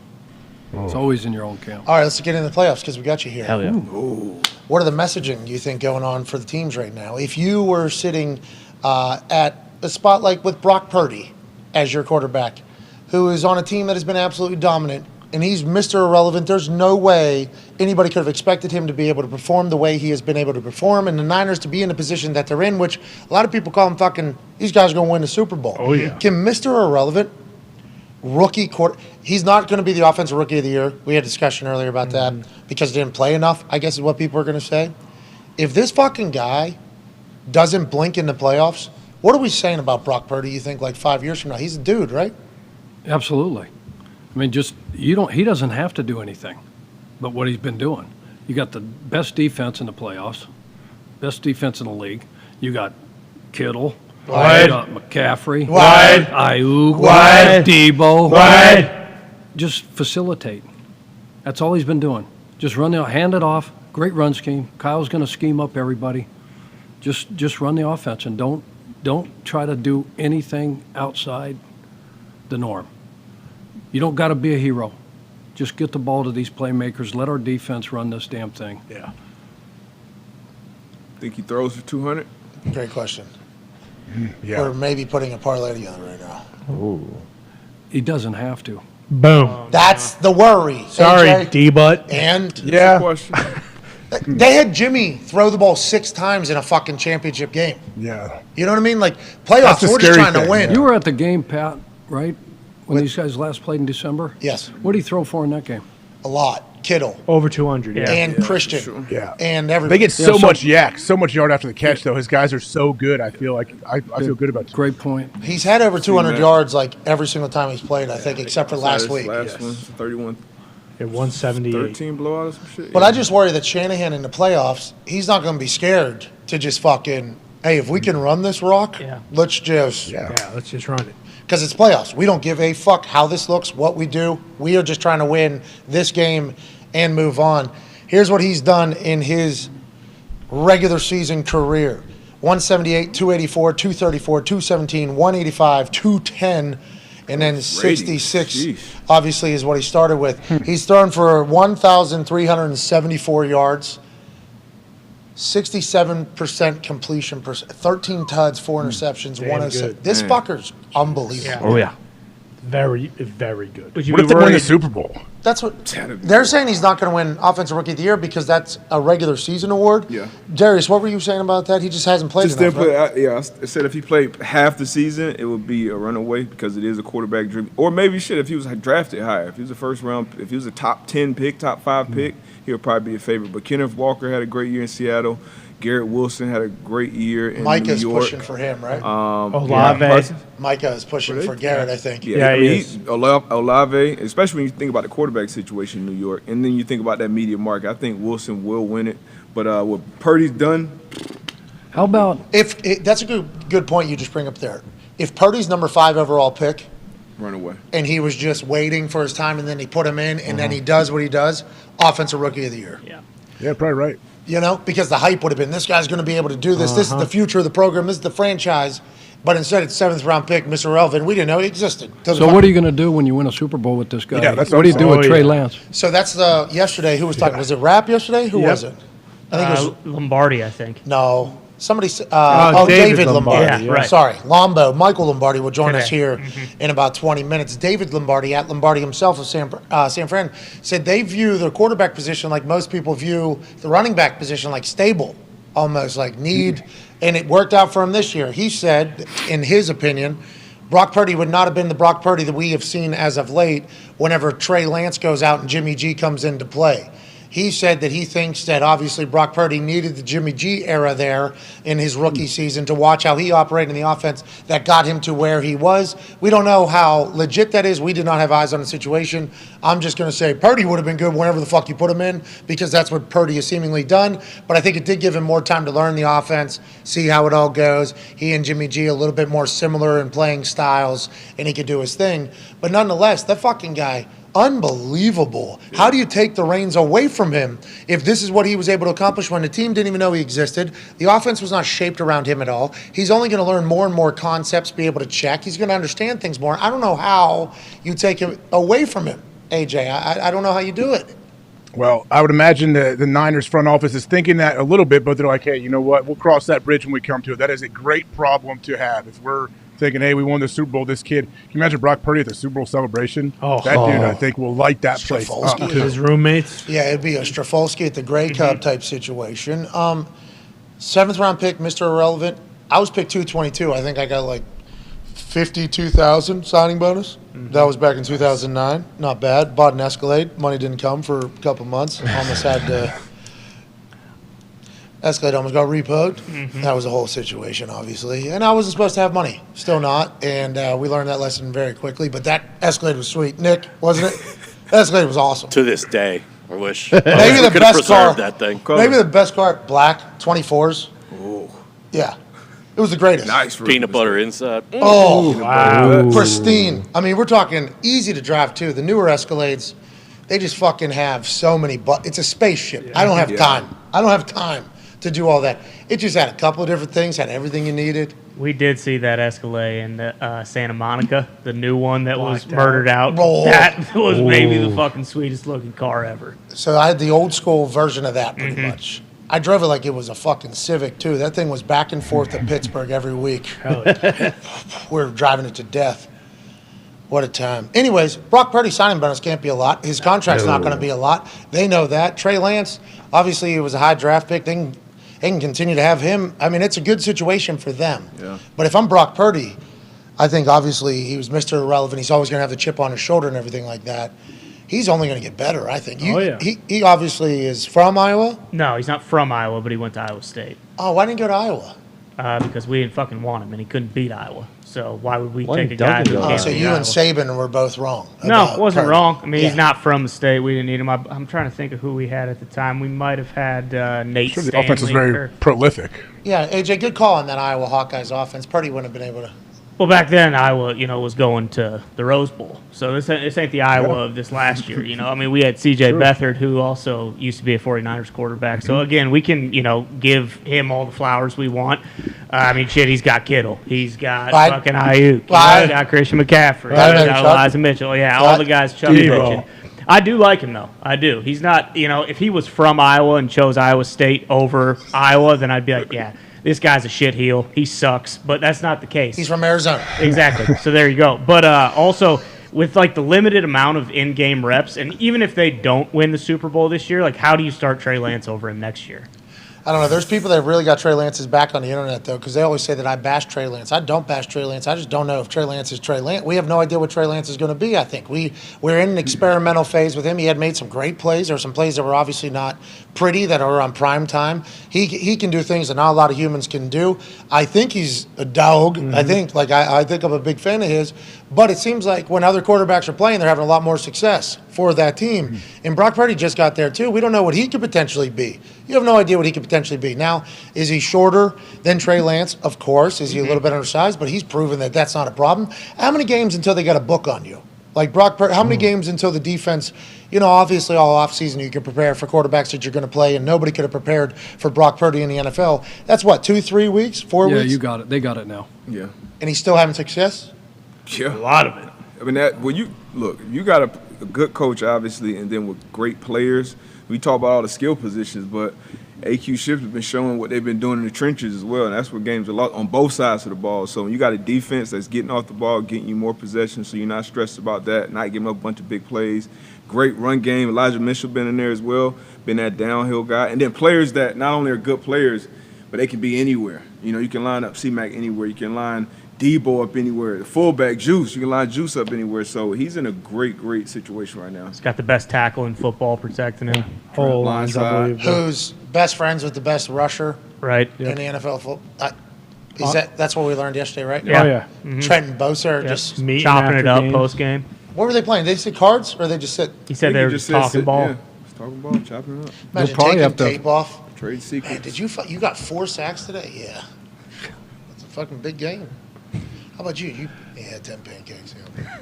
It's always in your own camp. All right, let's get into the playoffs because we got you here. Hell yeah. What are the messaging you think going on for the teams right now? If you were sitting at a spot like with Brock Purdy as your quarterback, who is on a team that has been absolutely dominant, and he's Mr. Irrelevant, there's no way anybody could have expected him to be able to perform the way he has been able to perform, and the Niners to be in the position that they're in, which a lot of people call them fucking, these guys are going to win the Super Bowl. Oh, yeah. Can Mr. Irrelevant rookie quarter, he's not going to be the offensive rookie of the year. We had a discussion earlier about that because he didn't play enough, I guess is what people are going to say. If this fucking guy doesn't blink in the playoffs, what are we saying about Brock Purdy, you think, like 5 years from now? He's a dude, right? Absolutely. I mean, he doesn't have to do anything but what he's been doing. You got the best defense in the playoffs, best defense in the league. You got Kittle. Wide. You got McCaffrey. Wide. Ayuk. Wide. Debo. Wide. Just facilitate. That's all he's been doing. Just hand it off. Great run scheme. Kyle's going to scheme up everybody. Just run the offense and don't try to do anything outside the norm. You don't got to be a hero. Just get the ball to these playmakers. Let our defense run this damn thing. Yeah. Think he throws for 200? Great question. Yeah. We're maybe putting a parlay together right now. Ooh. He doesn't have to. Boom. That's the worry. Sorry, AJ. D-Butt. And Yeah. Question. they had Jimmy throw the ball 6 times in a fucking championship game. Yeah. You know what I mean? Like, playoffs, That's the we're just scary trying to thing. win. You were at the game, Pat, right? When these guys last played in December? Yes. What did he throw for in that game? A lot. Kittle. Over 200. Yeah. And Christian. Sure. Yeah. And They everybody. get so much yak, so much yard after the catch, though. His guys are so good. I feel like I feel good about it. Great point. He's had over 200 man. yards like every single time he's played, I think, except for last week. Last one, 31, At 178. 13 blowout or some shit. But I just worry that Shanahan in the playoffs, he's not going to be scared to just fucking, hey, if we can run this rock, let's just. Yeah, let's just run it. Because it's playoffs. We don't give a fuck how this looks, what we do. We are just trying to win this game and move on. Here's what he's done in his regular season career. 178, 284, 234, 217, 185, 210, and then 66, Sheesh. obviously, is what he started with. He's thrown for 1,374 yards, 67% completion, 13 tuds, 4 interceptions, Damn 107. good. This Man. fucker's unbelievable. Yeah. Oh, yeah. Very, very good. Would you What be if they win the worried? Super Bowl? That's what they're saying. He's not going to win Offensive Rookie of the Year because that's a regular season award. Yeah. Darius, what were you saying about that? He just hasn't played Just enough. didn't play. right? I said if he played half the season, it would be a runaway because it is a quarterback dream. Or maybe shit, if he was drafted higher, if he was a first round, if he was a top 10 pick, top 5 pick, he would probably be a favorite. But Kenneth Walker had a great year in Seattle. Garrett Wilson had a great year in New Micah's York. pushing for him, right? Olave. Micah is pushing for Garrett, I think. Yeah, I he mean, is. Olave, especially when you think about the quarterback situation in New York, and then you think about that media market. I think Wilson will win it. But what Purdy's done, How about That's a good point you just bring up there. If Purdy's number 5 overall pick, run away. and he was just waiting for his time, and then he put him in, and then he does what he does, Offensive Rookie of the Year. Yeah. Yeah, probably right. You know, because the hype would have been, this guy's going to be able to do this. This is the future of the program. This is the franchise. But instead, it's 7th round pick, Mr. Relevant. We didn't know he existed. So what are you going to do when you win a Super Bowl with this guy? Yeah, that's what do you do what I'm with saying. Trey Oh, yeah. Lance? So that's yesterday. Who was talking? Was it Rap yesterday? Who Yep. was it? I think it was Lombardi, I think. no. Somebody. David David Lombardi. Lombardi, yeah. Right. Sorry, Lombo. Michael Lombardi will join us Today. here in about 20 minutes. David Lombardi, at Lombardi himself of San Fran, said they view the quarterback position like most people view the running back position, like stable, almost like need, and it worked out for him this year. He said, in his opinion, Brock Purdy would not have been the Brock Purdy that we have seen as of late whenever Trey Lance goes out and Jimmy G comes into play. He said that he thinks that obviously Brock Purdy needed the Jimmy G era there in his rookie season to watch how he operated in the offense that got him to where he was. We don't know how legit that is. We did not have eyes on the situation. I'm just going to say Purdy would have been good whenever the fuck you put him in because that's what Purdy has seemingly done. But I think it did give him more time to learn the offense, see how it all goes. He and Jimmy G a little bit more similar in playing styles, and he could do his thing. But nonetheless, that fucking guy, unbelievable. How do you take the reins away from him if this is what he was able to accomplish when the team didn't even know he existed? The offense was not shaped around him at all. He's only going to learn more and more concepts, be able to check. He's going to understand things more. I don't know how you take him away from him, AJ. I don't know how you do it. Well, I would imagine the Niners front office is thinking that a little bit, but they're like, hey, you know what? We'll cross that bridge when we come to it. That is a great problem to have. If we're thinking, hey, we won the Super Bowl, this kid. Can you imagine Brock Purdy at the Super Bowl celebration? That dude, I think, will light that place up. His roommates. Yeah, it'd be a Strafolsky at the Grey Cup type situation. 7th round pick, Mr. Irrelevant. I was picked 222. I think I got like 52,000 signing bonus. That was back in 2009. Not bad. Bought an Escalade. Money didn't come for a couple months. Almost had to. Escalade almost got repoed. That was a whole situation, obviously. And I wasn't supposed to have money. Still not. And we learned that lesson very quickly. But that Escalade was sweet. Nick, wasn't it? Escalade was awesome. To this day, I wish. Maybe the could have best car. preserved that thing. Maybe the best car, black, 24s. Oh. Yeah. It was the greatest. Nice. Peanut butter inside. Oh, wow. Pristine. I mean, we're talking easy to drive, too. The newer Escalades, they just fucking have so many it's a spaceship. I don't have time. I don't have time to do all that. It just had a couple of different things, had everything you needed. We did see that Escalade in Santa Monica, the new one that was murdered out. That was maybe the fucking sweetest looking car ever. So I had the old school version of that pretty much. I drove it like it was a fucking Civic, too. That thing was back and forth to Pittsburgh every week. We're driving it to death. What a time. Anyways, Brock Purdy signing bonus can't be a lot. His contract's not going to be a lot. They know that. Trey Lance, obviously, he was a high draft pick. They can continue to have him. I mean, it's a good situation for them. Yeah. But if I'm Brock Purdy, I think obviously he was Mr. Irrelevant. He's always going to have the chip on his shoulder and everything like that. He's only going to get better, I think. He obviously is from Iowa? No, he's not from Iowa, but he went to Iowa State. Oh, why didn't he go to Iowa? Because we didn't fucking want him, and he couldn't beat Iowa. So why would we take a guy who can't so beat you Iowa? and Saban were both wrong. No, it wasn't wrong. I mean, he's not from the state. We didn't need him. I'm trying to think of who we had at the time. We might have had Nate Stanley. The offense was very prolific. Yeah, AJ, good call on that Iowa Hawkeyes offense. Purdy wouldn't have been able to. Well, back then, Iowa, was going to the Rose Bowl. So this ain't the Iowa of this last year, I mean, we had C.J. Beathard, who also used to be a 49ers quarterback. So, again, we can, give him all the flowers we want. I mean, shit, he's got Kittle. He's got fucking Ayuk. He's got Christian McCaffrey. He's got Elijah Mitchell. Yeah, all the guys Chuck mentioned. I do like him, though. I do. He's not, if he was from Iowa and chose Iowa State over Iowa, then I'd be like, yeah. This guy's a shitheel. He sucks, but that's not the case. He's from Arizona. Exactly. So there you go. But also, with like the limited amount of in-game reps, and even if they don't win the Super Bowl this year, like how do you start Trey Lance over him next year? I don't know. There's people that really got Trey Lance's back on the internet, though, because they always say that I bash Trey Lance. I don't bash Trey Lance. I just don't know if Trey Lance is Trey Lance. We have no idea what Trey Lance is going to be, I think. We're in an experimental phase with him. He had made some great plays. There were some plays that were obviously not pretty, that are on prime time. He can do things that not a lot of humans can do. I think he's a dog. I think I'm a big fan of his. But it seems like when other quarterbacks are playing, they're having a lot more success for that team. And Brock Purdy just got there, too. We don't know what he could potentially be. You have no idea what he could potentially be. Now, is he shorter than Trey Lance? Of course. Is he a little bit undersized? But he's proven that that's not a problem. How many games until they got a book on you? Like Brock Purdy, how many games until the defense, obviously all offseason you can prepare for quarterbacks that you're going to play, and nobody could have prepared for Brock Purdy in the NFL. That's what, 2-3 weeks, 4 weeks? Yeah, you got it. They got it now. Yeah. And he's still having success? Yeah. A lot of it. I mean, you got a good coach, obviously, and then with great players. We talk about all the skill positions, but AQ Ships has been showing what they've been doing in the trenches as well, and that's what games are a lot on both sides of the ball. So when you got a defense that's getting off the ball, getting you more possession, so you're not stressed about that, not giving up a bunch of big plays. Great run game. Elijah Mitchell been in there as well, been that downhill guy. And then players that not only are good players, but they can be anywhere. You can line up C-Mac anywhere. You can line Debo up anywhere. The fullback, Juice. You can line Juice up anywhere. So he's in a great, great situation right now. He's got the best tackle in football protecting him. Whole line's unbelievable. Who's best friends with the best rusher Right. in the NFL football? That's what we learned yesterday, right? Yeah. Oh, yeah. Mhm. Trent and Bosa are Yep. just Meeting chopping after it up games. post game. What were they playing? They sit cards or they just sit? He said they were just talking ball. Yeah, just talking ball, chopping it up. Imagine probably taking have to- tape off. Trade secrets. Man, you got 4 sacks today? Yeah. That's a fucking big game. How about you? You had 10 pancakes. Yeah.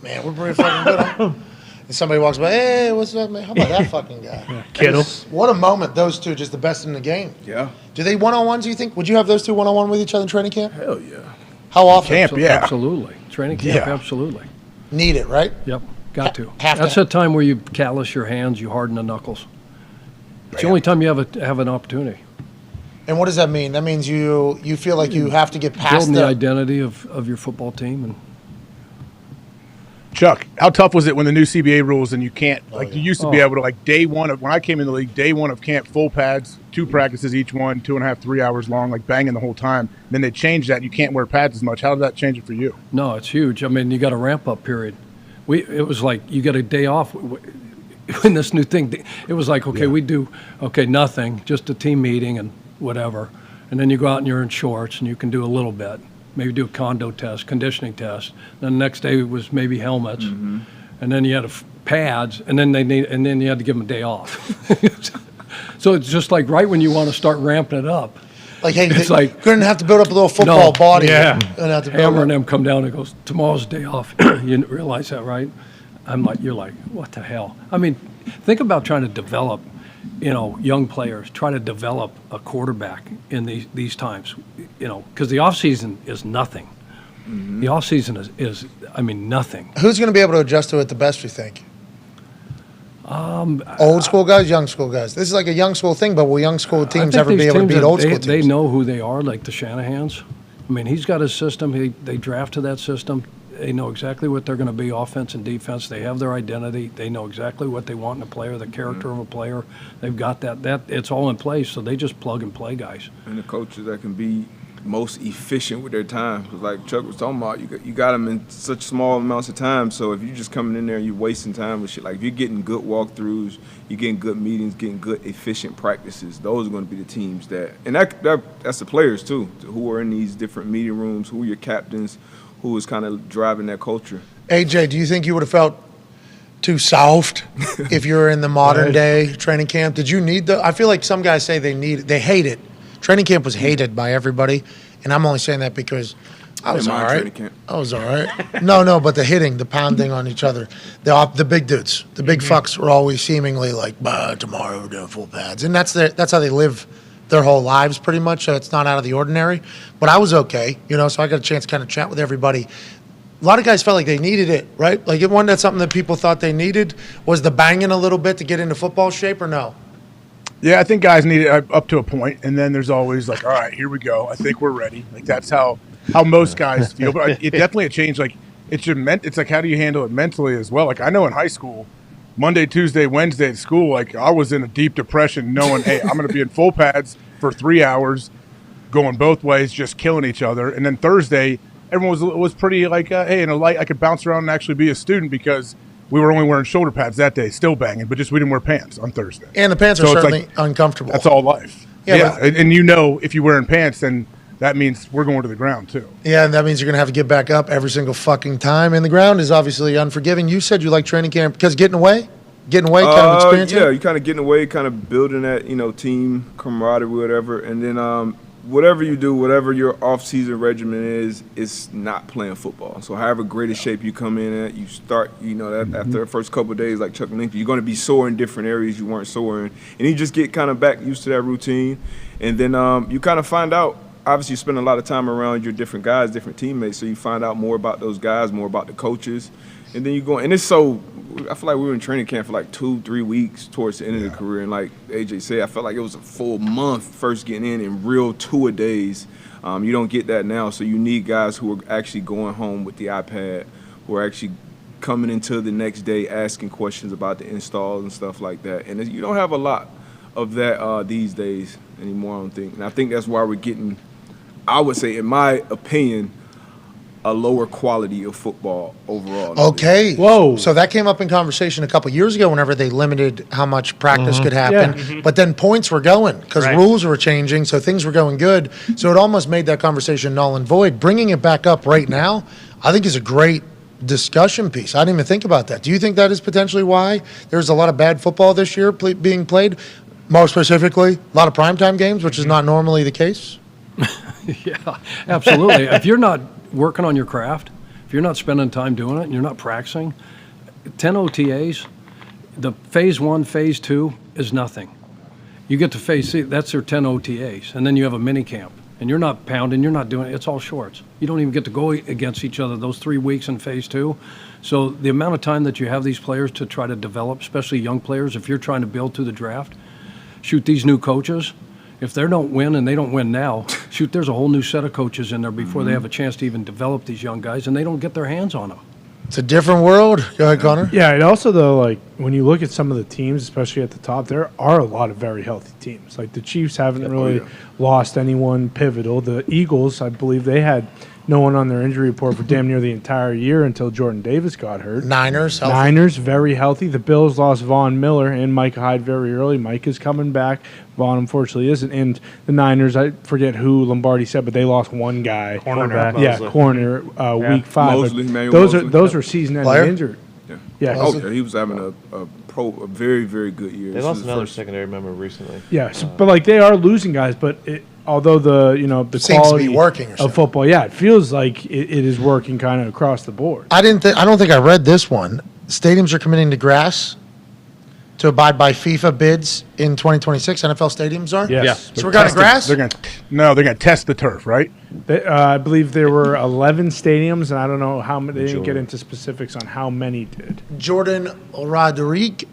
Man, we're pretty fucking good. Huh? And somebody walks by, hey, what's up, man? How about that fucking guy? Kittle. What a moment, those two, just the best in the game. Yeah. Do they one-on-ones, do you think? Would you have those two one-on-one with each other in training camp? Hell yeah. How often? Camp, yeah. Absolutely. Training camp, absolutely. Need it, right? Yep, got to. Have to. That's the time where you callous your hands, you harden the knuckles. It's the only time you have an opportunity. And what does that mean? That means you feel like you have to get past Building the identity of your football team. And Chuck, how tough was it when the new CBA rules and you can't, you used to be able to, like, day one of, when I came in the league, day one of camp, full pads, 2 practices each one, 2.5, 3 hours long, like banging the whole time. Then they changed that. You can't wear pads as much. How did that change it for you? no, it's huge. I mean, you got a ramp-up period. It was like you get a day off. In this new thing, it was like, okay, we do, nothing, just a team meeting and whatever. And then you go out and you're in shorts and you can do a little bit. Maybe do a condo test, conditioning test. Then the next day was maybe helmets. And then you had pads, and then you had to give them a day off. So it's just like right when you want to start ramping it up. Like, hey, it's like couldn't have to build up a little football body. Yeah. Have to build Hammer up. and them come down and goes, tomorrow's day off. You didn't realize that, right? You're like, what the hell? I mean, think about trying to develop, young players, try to develop a quarterback in these times, because the offseason is nothing. The offseason is nothing. Who's going to be able to adjust to it the best, you think? Old school guys, young school guys. This is like a young school thing, but will young school teams ever be able to beat old school teams? They know who they are, like the Shanahans. I mean, he's got his system. They draft to that system. They know exactly what they're going to be, offense and defense. They have their identity. They know exactly what they want in a player, the character of a player. They've got that. It's all in place, so they just plug and play guys. And the coaches that can be most efficient with their time. 'Cause like Chuck was talking about, you got them in such small amounts of time. So if you're just coming in there and you're wasting time with shit, like if you're getting good walkthroughs, you're getting good meetings, getting good efficient practices, those are going to be the teams that's the players too, who are in these different meeting rooms, who are your captains, who is kind of driving that culture. AJ, do you think you would have felt too soft if you were in the modern day training camp? Did you need I feel like some guys say they hate it. Training camp was hated by everybody, and I'm only saying that because I was all right. I was all right. No, but the hitting, the pounding on each other, the big dudes, the big fucks were always seemingly like, tomorrow we're doing full pads. And that's how they live their whole lives pretty much, so it's not out of the ordinary. But I was okay, so I got a chance to kind of chat with everybody. A lot of guys felt like they needed it, right? Like it wasn't that something that people thought they needed? Was the banging a little bit to get into football shape or no? Yeah, I think guys need it up to a point, and then there's always like, all right, here we go. I think we're ready. Like that's how most guys feel. But it definitely a change. Like it's like how do you handle it mentally as well? Like I know in high school, Monday, Tuesday, Wednesday at school, like I was in a deep depression, knowing, hey, I'm going to be in full pads for 3 hours, going both ways, just killing each other. And then Thursday, everyone was pretty like, hey, in a light, I could bounce around and actually be a student because we were only wearing shoulder pads that day, still banging, but just we didn't wear pants on Thursday. And the pants are certainly uncomfortable. That's all life. Yeah. And if you're wearing pants, then that means we're going to the ground too. Yeah, and that means you're going to have to get back up every single fucking time. And the ground is obviously unforgiving. You said you like training camp because getting away, kind of experiencing? Yeah, you kind of getting away, kind of building that, team camaraderie, whatever. And then whatever you do, whatever your off-season regimen is, it's not playing football. So however great a shape you come in at, you start, after the first couple of days, like Chuck mentioned, you're going to be sore in different areas you weren't sore in. And you just get kind of back used to that routine. And then you kind of find out, obviously you spend a lot of time around your different guys, different teammates, so you find out more about those guys, more about the coaches. And then you go, and it's so, I feel like we were in training camp for like 2-3 weeks towards the end of the career. And like AJ said, I felt like it was a full month first getting in real tour-a-days. You don't get that now. So you need guys who are actually going home with the iPad, who are actually coming into the next day asking questions about the installs and stuff like that. And you don't have a lot of that these days anymore, I don't think. And I think that's why we're getting, I would say, in my opinion, a lower quality of football overall. Okay. Whoa. So that came up in conversation a couple years ago whenever they limited how much practice could happen. Yeah. But then points were going because Right. rules were changing, so things were going good. So it almost made that conversation null and void. Bringing it back up right now, I think is a great discussion piece. I didn't even think about that. Do you think that is potentially why there's a lot of bad football this year being played? More specifically, a lot of primetime games, which is not normally the case? Yeah, absolutely. If you're not working on your craft, if you're not spending time doing it, and you're not practicing, 10 OTAs, the phase 1, phase 2 is nothing. You get to phase C, that's your 10 OTAs, and then you have a mini camp, and you're not pounding, you're not doing it, it's all shorts. You don't even get to go against each other those 3 weeks in phase 2. So the amount of time that you have these players to try to develop, especially young players, if you're trying to build through the draft, shoot, these new coaches, if they don't win, and they don't win now, shoot, there's a whole new set of coaches in there before they have a chance to even develop these young guys, and they don't get their hands on them. It's a different world. Go ahead, Connor. Yeah, and also though, like when you look at some of the teams, especially at the top, there are a lot of very healthy teams. Like the Chiefs haven't really lost anyone pivotal. The Eagles, I believe, they had no one on their injury report for damn near the entire year until Jordan Davis got hurt. Niners, healthy. Niners, very healthy. The Bills lost Von Miller and Micah Hyde very early. Micah's coming back. Von, unfortunately, isn't. And the Niners, I forget who Lombardi said, but they lost one guy. Cornerback. Yeah, corner, week 5. Mosley, But Emmanuel those Mosley. are season-ending Player? injured. Yeah. Okay, he was having a very, very good year. They This lost is the another first- secondary member recently. Yes, but like they are losing guys, but although the Seems to be quality working or of something. football, yeah, it feels like it is working kind of across the board. I don't think I read this one. Stadiums are committing to grass to abide by FIFA bids in 2026. NFL stadiums are? Yes. Yeah. So we're going to grass? They're going to test the turf, right? I believe there were 11 stadiums, and I don't know how many. They didn't get into specifics on how many did. Jordan Rodrigue.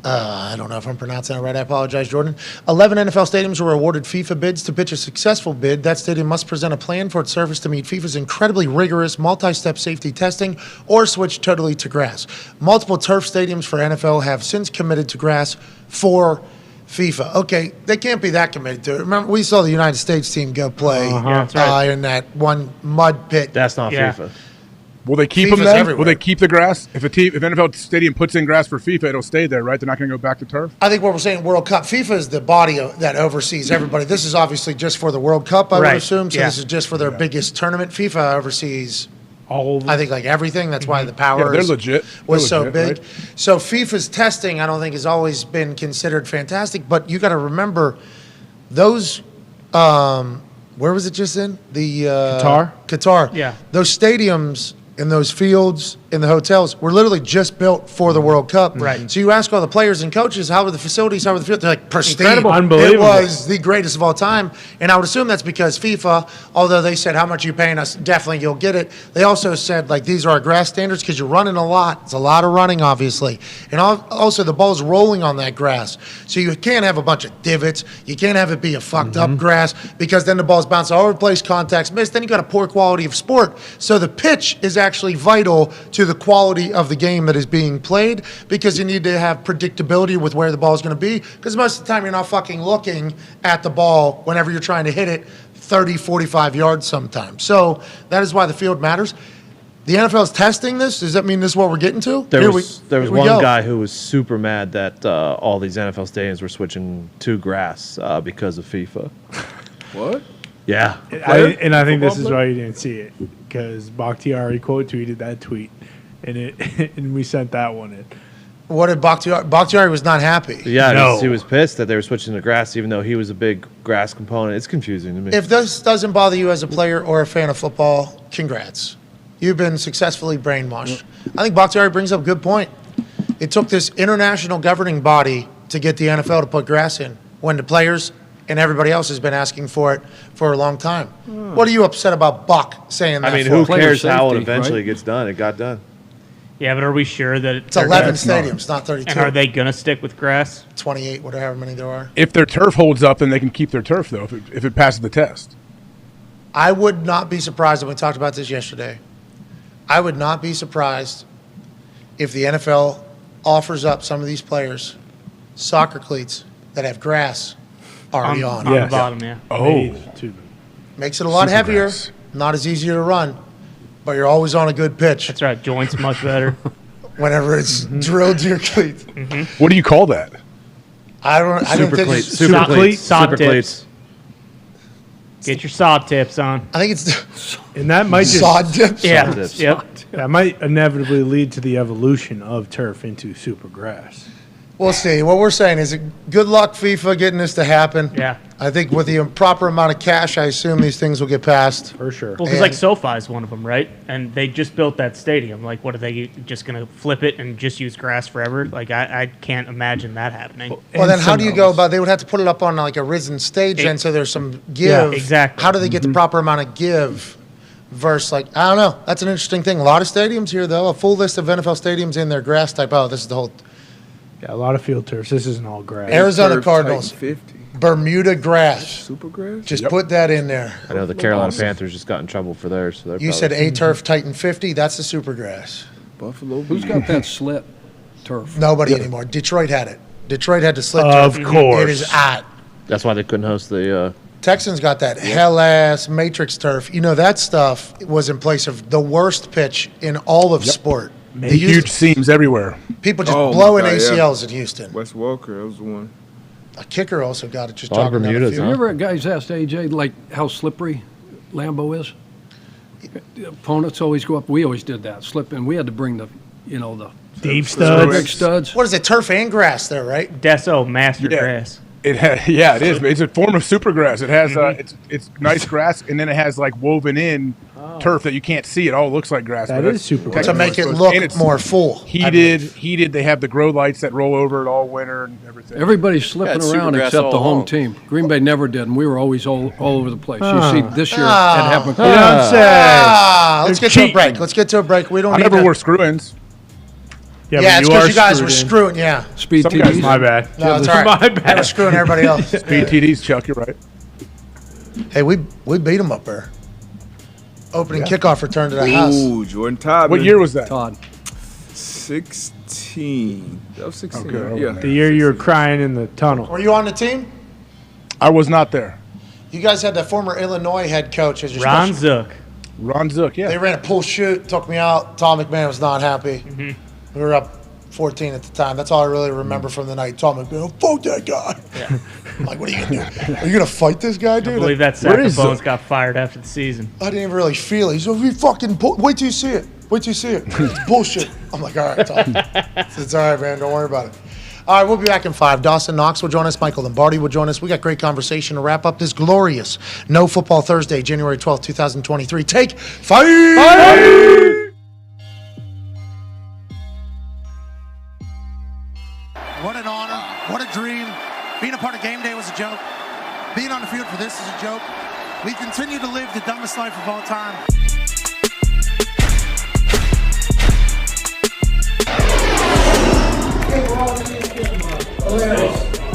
I don't know if I'm pronouncing it right. I apologize, Jordan. 11 NFL stadiums were awarded FIFA bids. To pitch a successful bid, that stadium must present a plan for its surface to meet FIFA's incredibly rigorous multi-step safety testing or switch totally to grass. Multiple turf stadiums for NFL have since committed to grass for FIFA. Okay, they can't be that committed to it. Remember, we saw the United States team go play That's right. in that one mud pit. That's not Yeah. FIFA. Will they keep FIFA's them then? everywhere. Will they keep the grass? If NFL stadium puts in grass for FIFA, it'll stay there, right? They're not going to go back to turf? I think what we're saying, World Cup, FIFA is the body that oversees everybody. This is obviously just for the World Cup, I would Right. assume. So Yeah. this is just for their biggest tournament. FIFA oversees All of I think like everything. That's why the power Yeah, they're legit. was They're so legit, big. right? So FIFA's testing, I don't think, has always been considered fantastic. But you got to remember, those, where was it just in? The Qatar? Qatar. Yeah. Those stadiums and those fields and the hotels were literally just built for the World Cup. Right. So you ask all the players and coaches, how were the facilities, how were the fields? They're like pristine. Incredible. Unbelievable. It was the greatest of all time. And I would assume that's because FIFA, although they said how much you paying us, definitely you'll get it. They also said like these are our grass standards because you're running a lot. It's a lot of running, obviously. And also the ball's rolling on that grass. So you can't have a bunch of divots. You can't have it be a fucked up grass because then the ball's bouncing all over the place, contacts missed. Then you got a poor quality of sport. So the pitch is actually vital to the quality of the game that is being played because you need to have predictability with where the ball is going to be because most of the time you're not fucking looking at the ball whenever you're trying to hit it 30, 45 yards sometimes. So that is why the field matters. The NFL is testing this. Does that mean this is what we're getting to? There was here we one go. guy who was super mad that all these NFL stadiums were switching to grass because of FIFA. What? Yeah. And I think this is why you didn't see it because Bakhtiari quote tweeted that tweet, and and we sent that one in. What did Bakhtiari was not happy. Yeah, No. he was pissed that they were switching to grass, even though he was a big grass component. It's confusing to me. If this doesn't bother you as a player or a fan of football, congrats. You've been successfully brainwashed. I think Bakhtiari brings up a good point. It took this international governing body to get the NFL to put grass in when the players and everybody else has been asking for it for a long time. What are you upset about Buck saying that I mean, for? who Player cares how it safety, eventually right? gets done? It got done. Yeah, but are we sure that It's 11 stadiums, not 32. And are they going to stick with grass? 28, whatever many there are. If their turf holds up, then they can keep their turf, though, if it passes the test. I would not be surprised, and we talked about this yesterday, I would not be surprised if the NFL offers up some of these players soccer cleats that have grass already on. On the bottom, yeah. Oh. Makes it a lot Super heavier, grass. not as easy to run. but you're always on a good pitch. That's right. Joints much better. Whenever it's drilled to your cleats. What do you call that? I don't think it's Super cleats. Sod tips. Get your sod tips on. I think it's And that might just sod tips. Yeah. tips. Yep. that might inevitably lead to the evolution of turf into super grass. We'll see. What we're saying is, good luck, FIFA, getting this to happen. Yeah. I think with the proper amount of cash, I assume these things will get passed. For sure. Well, because like SoFi is one of them, right? And they just built that stadium. Like, what are they just going to flip it and just use grass forever? Like, I can't imagine that happening. Well, then how do you go about? They would have to put it up on like a risen stage, and so there's some give. Yeah, exactly. How do they get the proper amount of give? Versus, like, I don't know. That's an interesting thing. A lot of stadiums here, though, a full list of NFL stadiums in their grass type. Oh, this is the whole. Yeah, a lot of field turfs. This isn't all grass. Arizona Turf Cardinals, Titan 50. Bermuda grass. Super grass? Just put that in there. I know the Carolina Panthers just got in trouble for theirs. So You said A-Turf Titan 50. That's the super grass. Buffalo. Who's got that slit turf? Nobody anymore. Detroit had it. Detroit had the slit Of turf. course. It is at. That's why they couldn't host the. Texans got that hell-ass matrix turf. You know, that stuff was in place of the worst pitch in all of sport. The huge seams everywhere. People just Oh, my blowing God, yeah. ACLs at Houston. Wes Walker, that was the one. A kicker also got it just A lot of jogging down the Bermudas, field. You ever guys asked AJ like how slippery Lambeau is? The opponents always go up. We always did that. Slip, and we had to bring the Deep big studs. studs. What is it, turf and grass there, right? Deso Master Yeah. Grass. It is. It's a form of super grass. It has it's nice grass, and then it has like woven in turf that you can't see. It all looks like grass. That but is super To grass. make it look and it's more full. heated. They have the grow lights that roll over it all winter and everything. Everybody's slipping it's around supergrass except all the home along. team. Green Bay never did, and we were always all over the place. You see, this year it happened. You don't say. Let's They're get to a cheating. break. Let's get to a break. We don't I need never to. wore screw-ins. Yeah, Yeah, but it's you because are you guys were screwed in. screwing. Yeah. Speed Some guys- TDs. My bad. No, it's all right. My They were bad. screwing everybody else. Speed TDs, Chuck. You're right. Hey, we beat them up there. Opening kickoff return to the house. Ooh, Jordan Todd. What year was that? Todd. 16. That was 16. Okay. Yeah. The year you were crying in the tunnel. Were you on the team? I was not there. You guys had the former Illinois head coach as your Ron special. Zook. Ron Zook, yeah. They ran a pull shoot, took me out. Tom McMahon was not happy. We were up 14 at the time. That's all I really remember from the night. Tom McMahon, fuck that guy. Yeah. I'm like, what are you going to do? Are you going to fight this guy, I dude? believe that Where sack is of bones Zook? got fired after the season. I didn't even really feel it. He's like, wait till you see it. Wait till you see it. It's bullshit. I'm like, all right, Tom. It's all right, man. Don't worry about it. All right, we'll be back in 5. Dawson Knox will join us. Michael Lombardi will join us. We got great conversation to wrap up this glorious No Football Thursday, January 12th, 2023. Take 5! What an honor. What a dream. Being a part of game day was a joke. Being on the field for this is a joke. We continue to live the dumbest life of all time.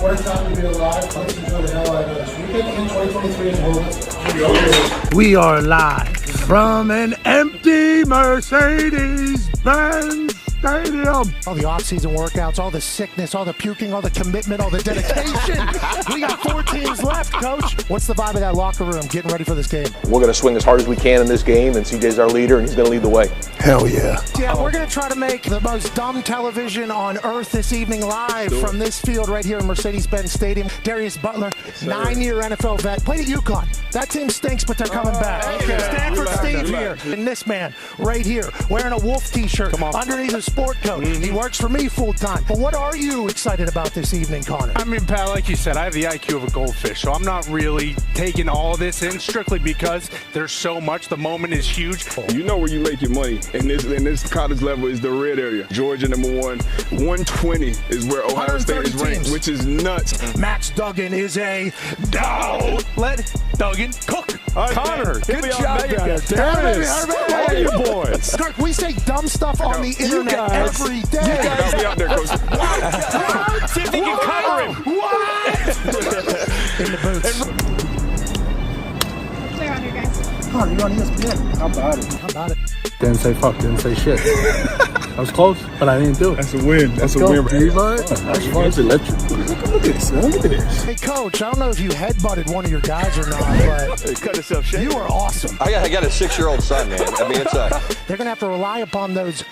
What a time to be alive. Let's enjoy the hell out of this weekend in 2023 as well. We are live from an empty Mercedes-Benz Stadium. All the off-season workouts, all the sickness, all the puking, all the commitment, all the dedication. We got 4 teams left, Coach. What's the vibe of that locker room getting ready for this game? We're going to swing as hard as we can in this game, and CJ's our leader, and he's going to lead the way. Hell yeah. Yeah, we're going to try to make the most dumb television on earth this evening live from this field right here in Mercedes-Benz Stadium. Darius Butler, 9-year NFL vet, played at UConn. That team stinks, but they're coming back. Stanford Steve here. And this man right here wearing a Wolf t-shirt underneath his sport coat. He works for me full-time. But what are you excited about this evening, Connor? I mean, Pat, like you said, I have the IQ of a goldfish, so I'm not really taking all this in strictly because there's so much. The moment is huge. You know where you make your money. In this college level is the red area. Georgia, number 1. 120 is where Ohio State is ranked, which is nuts. Max Duggan is a dog. Let Duggan cook. Connor, good job there. How are you boys? Kirk, we say dumb stuff on the internet every day. I'll be out there, Coach. See if they can cover him. In the boots. Clear on you guys. Connor, you're on ESPN. How about it? How about it? Didn't say fuck, didn't say shit. I was close, but I didn't do it. That's a win. That's a win. That's electric. Look at this. Look at this. Hey, Coach, I don't know if you headbutted one of your guys or not, but Cut yourself shave. you are awesome. I got a 6-year-old son, man. I mean, it's They're going to have to rely upon those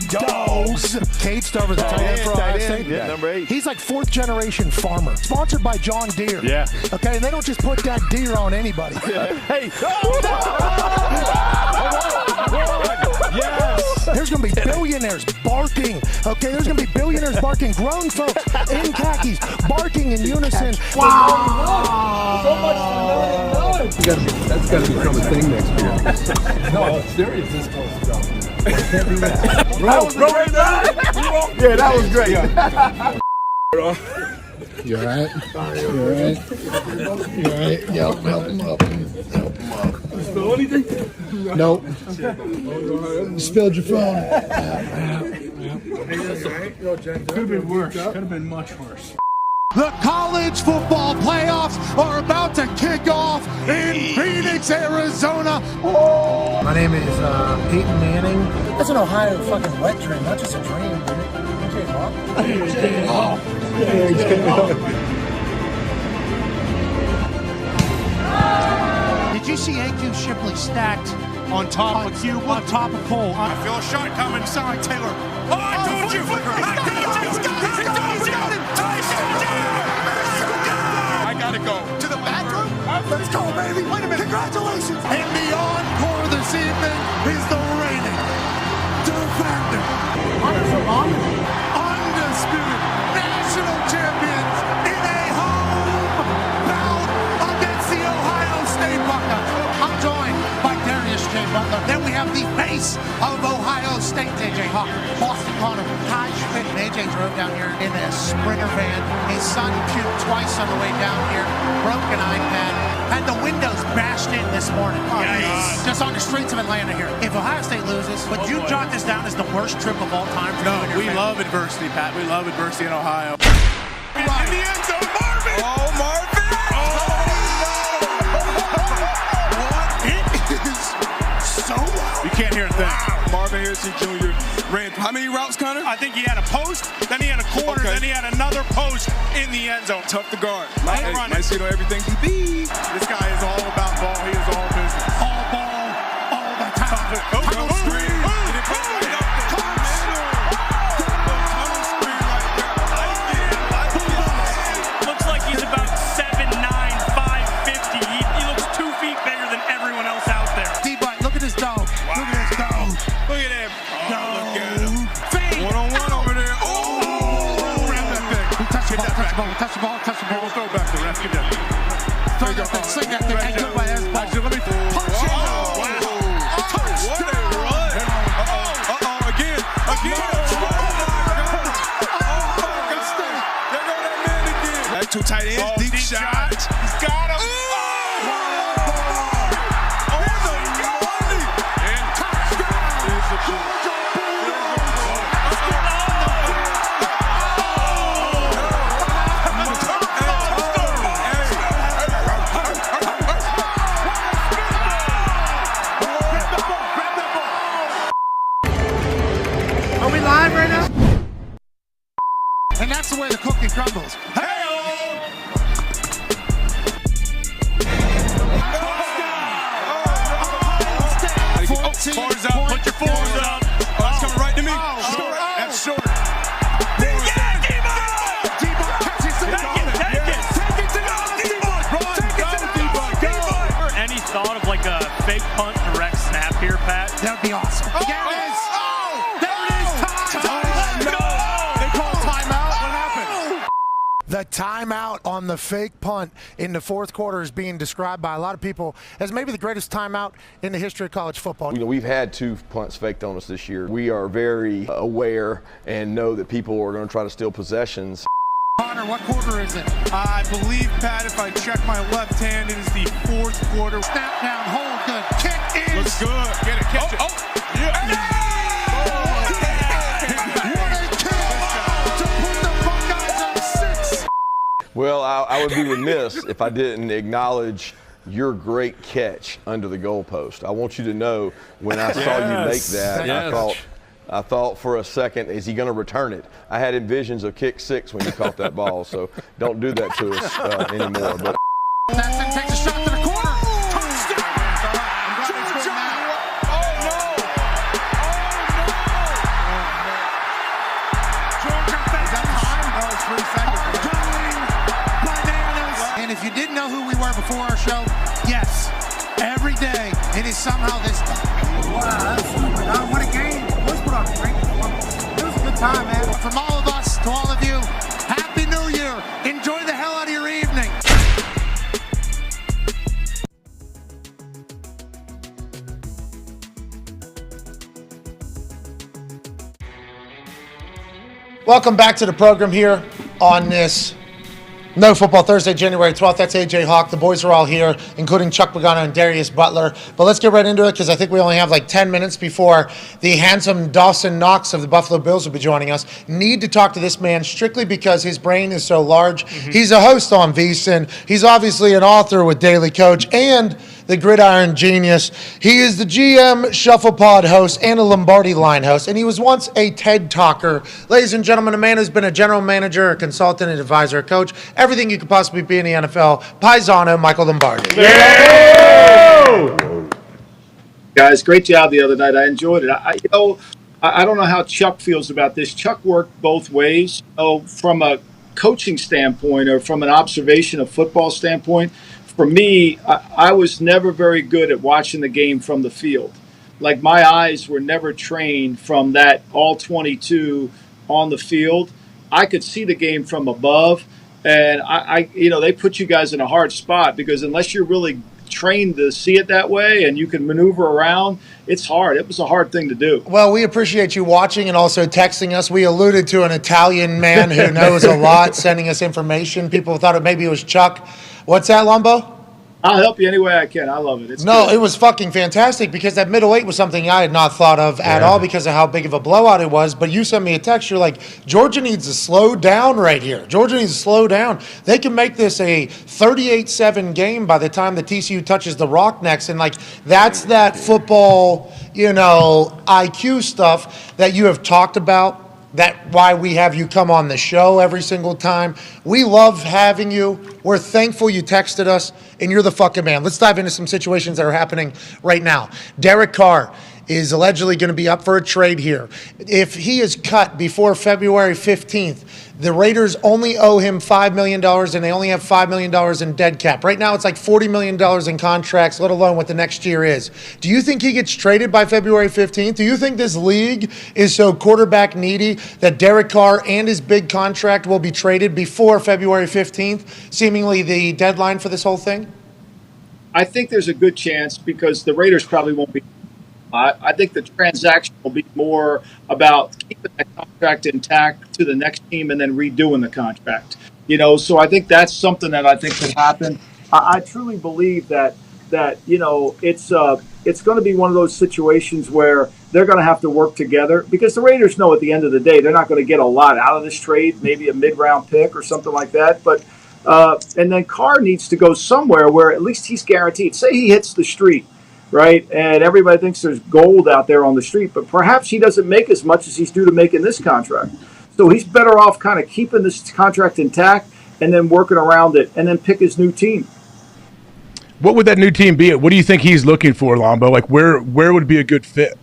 dogs. Cade Stover, the tight end for Ohio State. Yeah, number 8. He's like 4th generation farmer, sponsored by John Deere. Yeah. Okay, and they don't just put that deer on anybody. Hey. Yes. There's going to be billionaires barking. Okay, there's going to be billionaires barking. Grown folks in khakis barking in unison. Wow. So much fun. That's got to become a thing next year. No, it's serious. This close to go. Can't do that. Yeah, that was great. You all right? You all right? You all right? Help him up. Spill anything? Nope. You spilled your phone. Could have been worse. Could have been much worse. The college football playoffs are about to kick off in Phoenix, Arizona. My name is Peyton Manning. That's an Ohio fucking wet dream, not just a dream, dude. Did you see A.Q. Shipley stacked on top of Q, on top of Cole? I feel a shot coming. Sound like Taylor. Oh, I told you! I gotta go to the bathroom. Let's go, baby. Wait a minute. Congratulations. And the encore this evening is the reigning defender, undisputed national champions in a home bout against the Ohio State Buckeyes. I'm joined by Darius J. Butler. Then we have the face of Ohio State, AJ Hawk, Boston Connor, Ty Schmidt. AJ drove down here in a Sprinter van. His son puked twice on the way down here. Broke an iPad. Had the windows bashed in this morning. Just on the streets of Atlanta here. If Ohio State loses, would you jot this down as the worst trip of all time for you and your we family? love adversity, Pat. We love adversity in Ohio. In the end zone, Marvin! Oh, Marvin! It is so loud. You can't hear a thing. Marvin Harrison Jr. ran how many routes, Connor? I think he had a post, then he had a corner, then he had another post in the end zone. Tough to guard. Might see everything he be. This guy is all about ball. He is all business. All ball, all the time. Tunnel screen. Looks like he's about 7'9", 550. He looks 2 feet bigger than everyone else out there. D-Butt, look at his dog. Look at his dog. Look at him. Oh, look at him. One-on-one over there. Oh! Grab that thing. Touch the ball, touch the ball. We'll throw back the ref. Get that thing. Throw that thing, sling that thing. Hey, good by his ball. Actually, let me punch it. Wow. What a run. Again. There go that man again. Back to tight end. Deep shot. He's got him. Are we live right now? And that's the way the cookie crumbles. Fours up, put your fours up. That's coming right to me. That's short. Any thought of like a fake punt direct snap here, Pat? That would be awesome. There it is. There it is. Time. No. They call timeout. What happened? The timeout on the fake punt in the fourth quarter is being described by a lot of people as maybe the greatest timeout in the history of college football. You know, we've had 2 punts faked on us this year. We are very aware and know that people are going to try to steal possessions. Connor, what quarter is it? I believe, Pat, if I check my left hand, it is the fourth quarter. Snap down, hold good. Kick is. Looks good. Get it, catch it. Yeah. What a kick to put the Buckeyes on 6. Well, I would be remiss if I didn't acknowledge your great catch under the goalpost. I want you to know when I saw you make that, I thought, I thought for a second, is he going to return it? I had visions of kick 6 when you caught that ball, so don't do that to us anymore. But Jackson takes a shot to the corner. Touchdown! Georgia! Oh, no! Georgia fakes that time. Oh, 3 seconds. Going bananas. And if you didn't know who we were before our show, yes, every day it is somehow this day. Wow, what a game. Let's put on a drink. It was a good time, man. From all of us to all of you, Happy New Year. Enjoy the hell out of your evening. Welcome back to the program here on this No Football Thursday, January 12th. That's AJ Hawk. The boys are all here, including Chuck Pagano and Darius Butler. But let's get right into it because I think we only have like 10 minutes before the handsome Dawson Knox of the Buffalo Bills will be joining us. Need to talk to this man strictly because his brain is so large. He's a host on VSiN. He's obviously an author with Daily Coach and the Gridiron Genius. He is the GM Shuffle Pod host and a Lombardi line host, and he was once a TED Talker. Ladies and gentlemen, a man who's been a general manager, a consultant, an advisor, a coach, everything you could possibly be in the NFL. Paisano, Michael Lombardi. Guys, great job the other night. I enjoyed it. I don't know how Chuck feels about this. Chuck worked both ways. From a coaching standpoint or from an observation of football standpoint, for me, I was never very good at watching the game from the field. Like, my eyes were never trained from that all 22 on the field. I could see the game from above, and they put you guys in a hard spot because unless you're really trained to see it that way and you can maneuver around, it's hard. It was a hard thing to do. Well, we appreciate you watching and also texting us. We alluded to an Italian man who knows a lot sending us information. People thought maybe it was Chuck. What's that, Lumbo? I'll help you any way I can. I love it. It's good. It was fucking fantastic because that middle eight was something I had not thought of at all because of how big of a blowout it was. But you sent me a text. You're like, Georgia needs to slow down right here. Georgia needs to slow down. They can make this a 38-7 game by the time the TCU touches the rock next. And, that's that football, IQ stuff that you have talked about. That's why we have you come on the show every single time. We love having you. We're thankful you texted us, and you're the fucking man. Let's dive into some situations that are happening right now. Derek Carr is allegedly going to be up for a trade here. If he is cut before February 15th, the Raiders only owe him $5 million, and they only have $5 million in dead cap. Right now, it's like $40 million in contracts, let alone what the next year is. Do you think he gets traded by February 15th? Do you think this league is so quarterback needy that Derek Carr and his big contract will be traded before February 15th, seemingly the deadline for this whole thing? I think there's a good chance because the Raiders probably won't be. I think the transaction will be more about keeping that contract intact to the next team and then redoing the contract. So I think that's something that I think could happen. I truly believe that it's going to be one of those situations where they're going to have to work together because the Raiders know at the end of the day they're not going to get a lot out of this trade, maybe a mid-round pick or something like that. But and then Carr needs to go somewhere where at least he's guaranteed. Say he hits the street. Right, and everybody thinks there's gold out there on the street, but perhaps he doesn't make as much as he's due to make in this contract. So he's better off kind of keeping this contract intact and then working around it and then pick his new team. What would that new team be? What do you think he's looking for, Lombo? Where would be a good fit?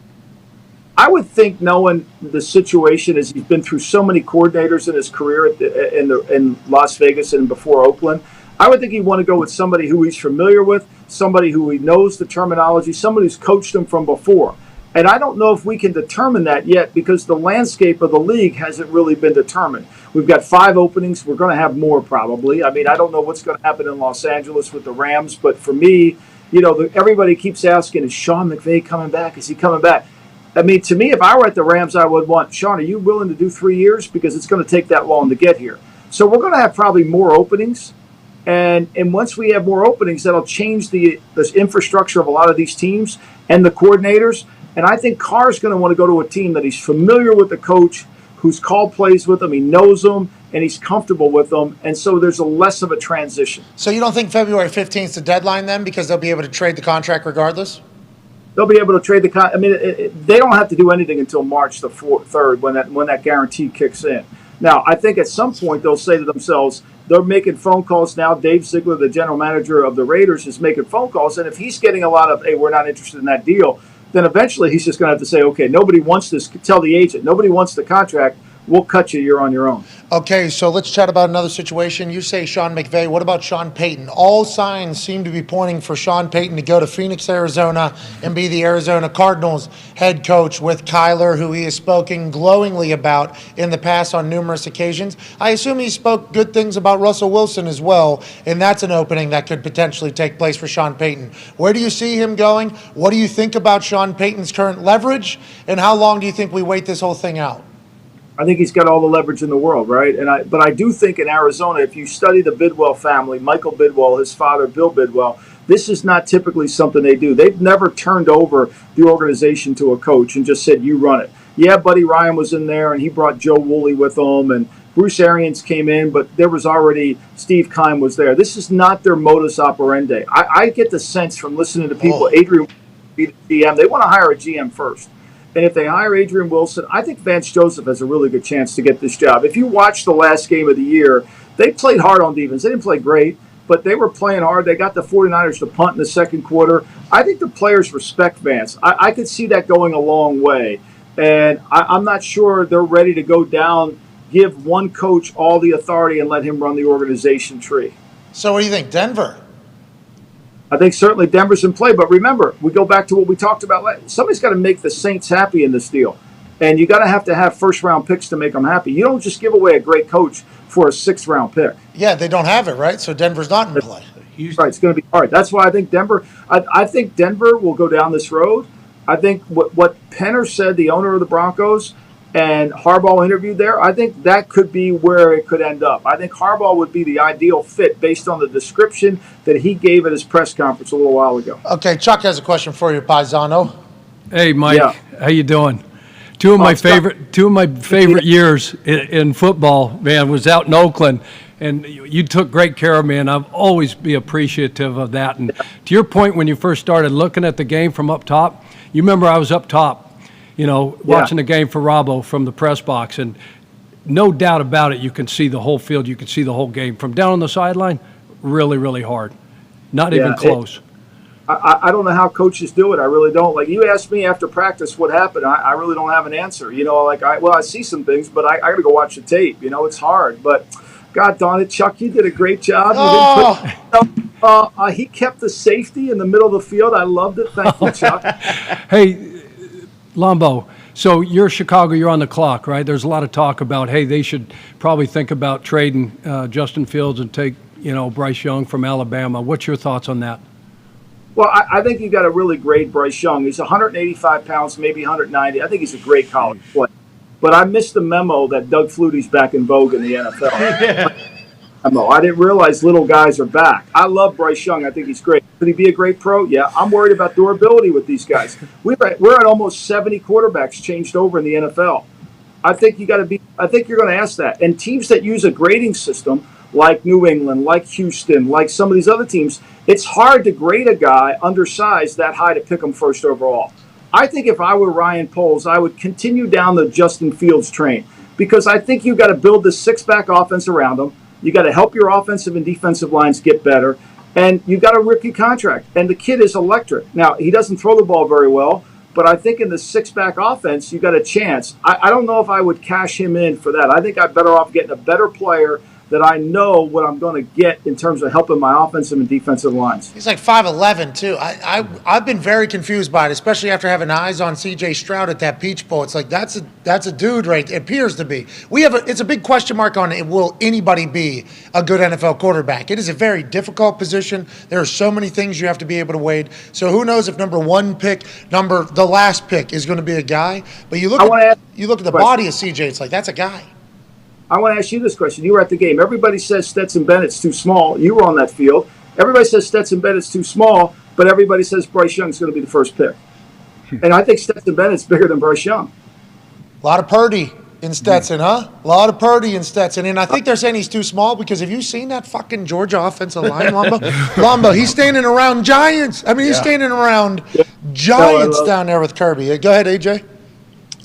I would think, knowing the situation, as he's been through so many coordinators in his career in Las Vegas and before Oakland, I would think he'd want to go with somebody who he's familiar with, somebody who he knows the terminology, somebody who's coached him from before. And I don't know if we can determine that yet because the landscape of the league hasn't really been determined. We've got 5 openings. We're going to have more probably. I mean, I don't know what's going to happen in Los Angeles with the Rams, but for me, everybody keeps asking, is Sean McVay coming back? Is he coming back? I mean, to me, if I were at the Rams, I would want, Sean, are you willing to do 3 years? Because it's going to take that long to get here. So we're going to have probably more openings. And once we have more openings, that'll change the infrastructure of a lot of these teams and the coordinators. And I think Carr's going to want to go to a team that he's familiar with the coach, who's called plays with him, he knows them, and he's comfortable with them. And so there's a less of a transition. So you don't think February 15th is the deadline then because they'll be able to trade the contract regardless? They'll be able to trade the. I mean, they don't have to do anything until March the 3rd when that guarantee kicks in. Now, I think at some point they'll say to themselves, they're making phone calls now. Dave Ziegler, the general manager of the Raiders, is making phone calls, and if he's getting a lot of, hey, we're not interested in that deal, then eventually he's just going to have to say, okay, nobody wants this. Tell the agent, nobody wants the contract. We'll cut you. You're on your own. Okay, so let's chat about another situation. You say Sean McVay. What about Sean Payton? All signs seem to be pointing for Sean Payton to go to Phoenix, Arizona, and be the Arizona Cardinals head coach with Kyler, who he has spoken glowingly about in the past on numerous occasions. I assume he spoke good things about Russell Wilson as well, and that's an opening that could potentially take place for Sean Payton. Where do you see him going? What do you think about Sean Payton's current leverage, and how long do you think we wait this whole thing out? I think he's got all the leverage in the world, right? But I do think in Arizona, if you study the Bidwell family, Michael Bidwell, his father, Bill Bidwell, this is not typically something they do. They've never turned over the organization to a coach and just said, you run it. Yeah, Buddy Ryan was in there, and he brought Joe Woolley with him, and Bruce Arians came in, but there was already Steve Keim was there. This is not their modus operandi. I get the sense from listening to people, Adrian, the GM, they want to hire a GM first. And if they hire Adrian Wilson, I think Vance Joseph has a really good chance to get this job. If you watch the last game of the year, they played hard on defense. They didn't play great, but they were playing hard. They got the 49ers to punt in the second quarter. I think the players respect Vance. I could see that going a long way. And I'm not sure they're ready to go down, give one coach all the authority and let him run the organization tree. So what do you think, Denver? I think certainly Denver's in play, but remember, we go back to what we talked about. Somebody's got to make the Saints happy in this deal, and you got to have first-round picks to make them happy. You don't just give away a great coach for a sixth-round pick. Yeah, they don't have it, right? So Denver's not in play. Right, it's going to be hard. That's why I think Denver. I think Denver will go down this road. I think what Penner said, the owner of the Broncos, and Harbaugh interviewed there, I think that could be where it could end up. I think Harbaugh would be the ideal fit based on the description that he gave at his press conference a little while ago. Okay, Chuck has a question for you, Paisano. Hey, Mike, how you doing? Two of my favorite years in football, man, was out in Oakland, and you took great care of me, and I've always be appreciative of that. And to your point, when you first started looking at the game from up top, you remember I was up top, watching the game for Robbo from the press box, and no doubt about it, you can see the whole field, you can see the whole game. From down on the sideline, really, really hard. Not even close. I don't know how coaches do it. I really don't. Like, you asked me after practice what happened, I really don't have an answer. I see some things, but I got to go watch the tape. It's hard. But, God darn it, Chuck, you did a great job. He kept the safety in the middle of the field. I loved it. Thank you, Chuck. Hey, Lombo, so you're Chicago, you're on the clock, right? There's a lot of talk about, hey, they should probably think about trading Justin Fields and take, Bryce Young from Alabama. What's your thoughts on that? Well, I think you got to really grade Bryce Young. He's 185 pounds, maybe 190. I think he's a great college player. But I missed the memo that Doug Flutie's back in vogue in the NFL. I didn't realize little guys are back. I love Bryce Young. I think he's great. Could he be a great pro? Yeah. I'm worried about durability with these guys. We're at almost 70 quarterbacks changed over in the NFL. I think you're going to ask that. And teams that use a grading system like New England, like Houston, like some of these other teams, it's hard to grade a guy undersized that high to pick him first overall. I think if I were Ryan Poles, I would continue down the Justin Fields train because I think you've got to build this six-back offense around him. You got to help your offensive and defensive lines get better, and you got a rookie contract. And the kid is electric. Now, he doesn't throw the ball very well, but I think in the six-back offense, you got a chance. I don't know if I would cash him in for that. I think I'm better off getting a better player that I know what I'm going to get in terms of helping my offensive and defensive lines. He's like 5'11", too. I've been very confused by it, especially after having eyes on C.J. Stroud at that Peach Bowl. It's like that's a dude, right? It appears to be. It's a big question mark on it. Will anybody be a good NFL quarterback? It is a very difficult position. There are so many things you have to be able to wade. So who knows if the last pick is going to be a guy? But you look at the body of C.J. It's like that's a guy. I want to ask you this question. You were at the game. Everybody says Stetson Bennett's too small. You were on that field. Everybody says Stetson Bennett's too small, but everybody says Bryce Young's going to be the first pick. And I think Stetson Bennett's bigger than Bryce Young. A lot of Purdy in Stetson, huh? A lot of Purdy in Stetson. And I think they're saying he's too small because have you seen that fucking Georgia offensive line, Lombo? Lombo, he's standing around giants. I mean, he's standing around giants down there with Kirby. Go ahead, AJ.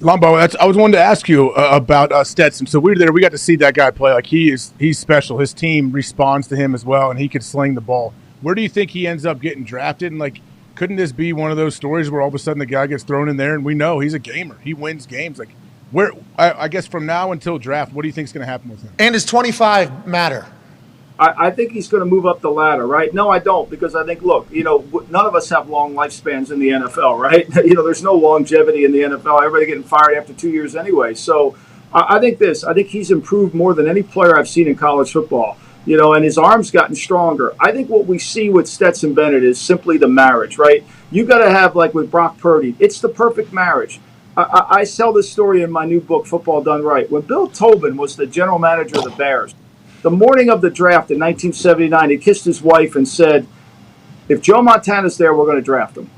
Lombo, I was wanting to ask you about Stetson. So we were there. We got to see that guy play. Like he's special. His team responds to him as well, and he could sling the ball. Where do you think he ends up getting drafted? And like, couldn't this be one of those stories where all of a sudden the guy gets thrown in there, and we know he's a gamer. He wins games. Like, where? I guess from now until draft, what do you think is going to happen with him? And does 25 matter? I think he's going to move up the ladder, right? No, I don't, because I think, look, none of us have long lifespans in the NFL, right? There's no longevity in the NFL. Everybody getting fired after 2 years anyway. So I think he's improved more than any player I've seen in college football, and his arm's gotten stronger. I think what we see with Stetson Bennett is simply the marriage, right? You got to have, like with Brock Purdy, it's the perfect marriage. I sell this story in my new book, Football Done Right. When Bill Tobin was the general manager of the Bears, the morning of the draft in 1979, he kissed his wife and said, if Joe Montana's there, we're going to draft him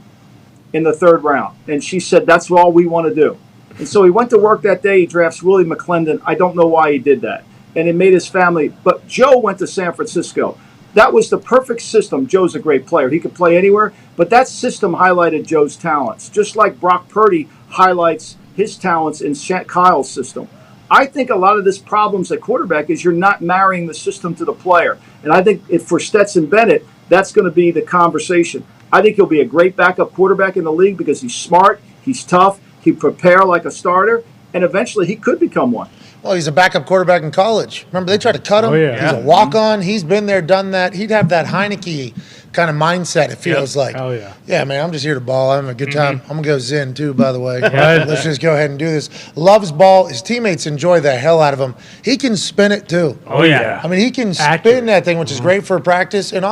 in the 3rd round. And she said, that's all we want to do. And so he went to work that day. He drafts Willie McClendon. I don't know why he did that. And it made his family. But Joe went to San Francisco. That was the perfect system. Joe's a great player. He could play anywhere. But that system highlighted Joe's talents, just like Brock Purdy highlights his talents in Kyle's system. I think a lot of this problems at quarterback is you're not marrying the system to the player. And I think for Stetson Bennett, that's going to be the conversation. I think he'll be a great backup quarterback in the league because he's smart, he's tough, he prepare like a starter, and eventually he could become one. Well, he's a backup quarterback in college. Remember, they tried to cut him. Oh, yeah. He's a walk-on. He's been there, done that. He'd have that Heineke kind of mindset, it feels like. Oh, yeah. Yeah, man, I'm just here to ball. I'm having a good time. I'm going to go Zen, too, by the way. Yeah. Let's just go ahead and do this. Loves ball. His teammates enjoy the hell out of him. He can spin it, too. Oh, yeah. I mean, he can spin that thing, which is great for practice. And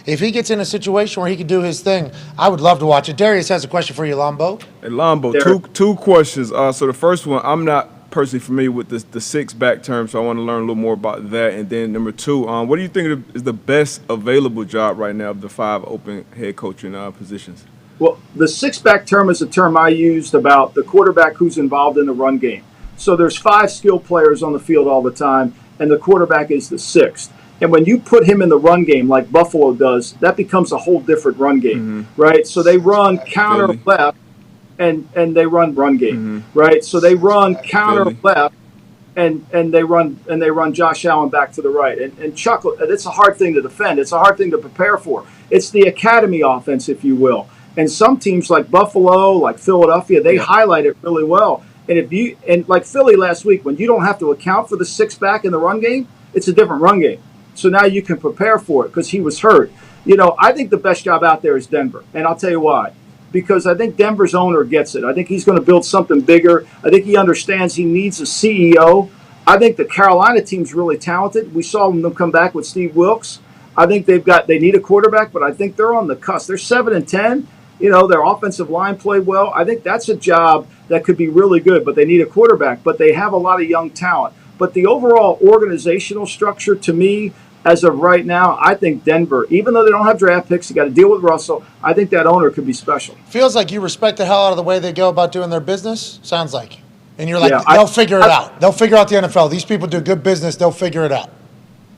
if he gets in a situation where he can do his thing, I would love to watch it. Darius has a question for you, Lombo. Hey, Lombo, two questions. So the first one, I'm not personally familiar with the 6-back term, so I want to learn a little more about that. And then number 2, what do you think is the best available job right now of the 5 open head coaching positions? Well, the 6-back term is a term I used about the quarterback who's involved in the run game. So there's 5 skilled players on the field all the time, and the quarterback is the 6th. And when you put him in the run game like Buffalo does, that becomes a whole different run game, right? So they run counter left, and they run game, right? So they run counter left, and they run Josh Allen back to the right. And Chuck, it's a hard thing to defend. It's a hard thing to prepare for. It's the academy offense, if you will. And some teams like Buffalo, like Philadelphia, they highlight it really well. And like Philly last week, when you don't have to account for the 6-back in the run game, it's a different run game. So now you can prepare for it because he was hurt. I think the best job out there is Denver, and I'll tell you why. Because I think Denver's owner gets it. I think he's going to build something bigger. I think he understands he needs a CEO. I think the Carolina team's really talented. We saw them come back with Steve Wilkes. I think they need a quarterback, but I think they're on the cusp. They're 7-10. Their offensive line played well. I think that's a job that could be really good, but they need a quarterback. But they have a lot of young talent. But the overall organizational structure, to me, as of right now, I think Denver, even though they don't have draft picks, you got to deal with Russell. I think that owner could be special. Feels like you respect the hell out of the way they go about doing their business. Sounds like. And you're like, they'll figure it out. They'll figure out the NFL. These people do good business. They'll figure it out.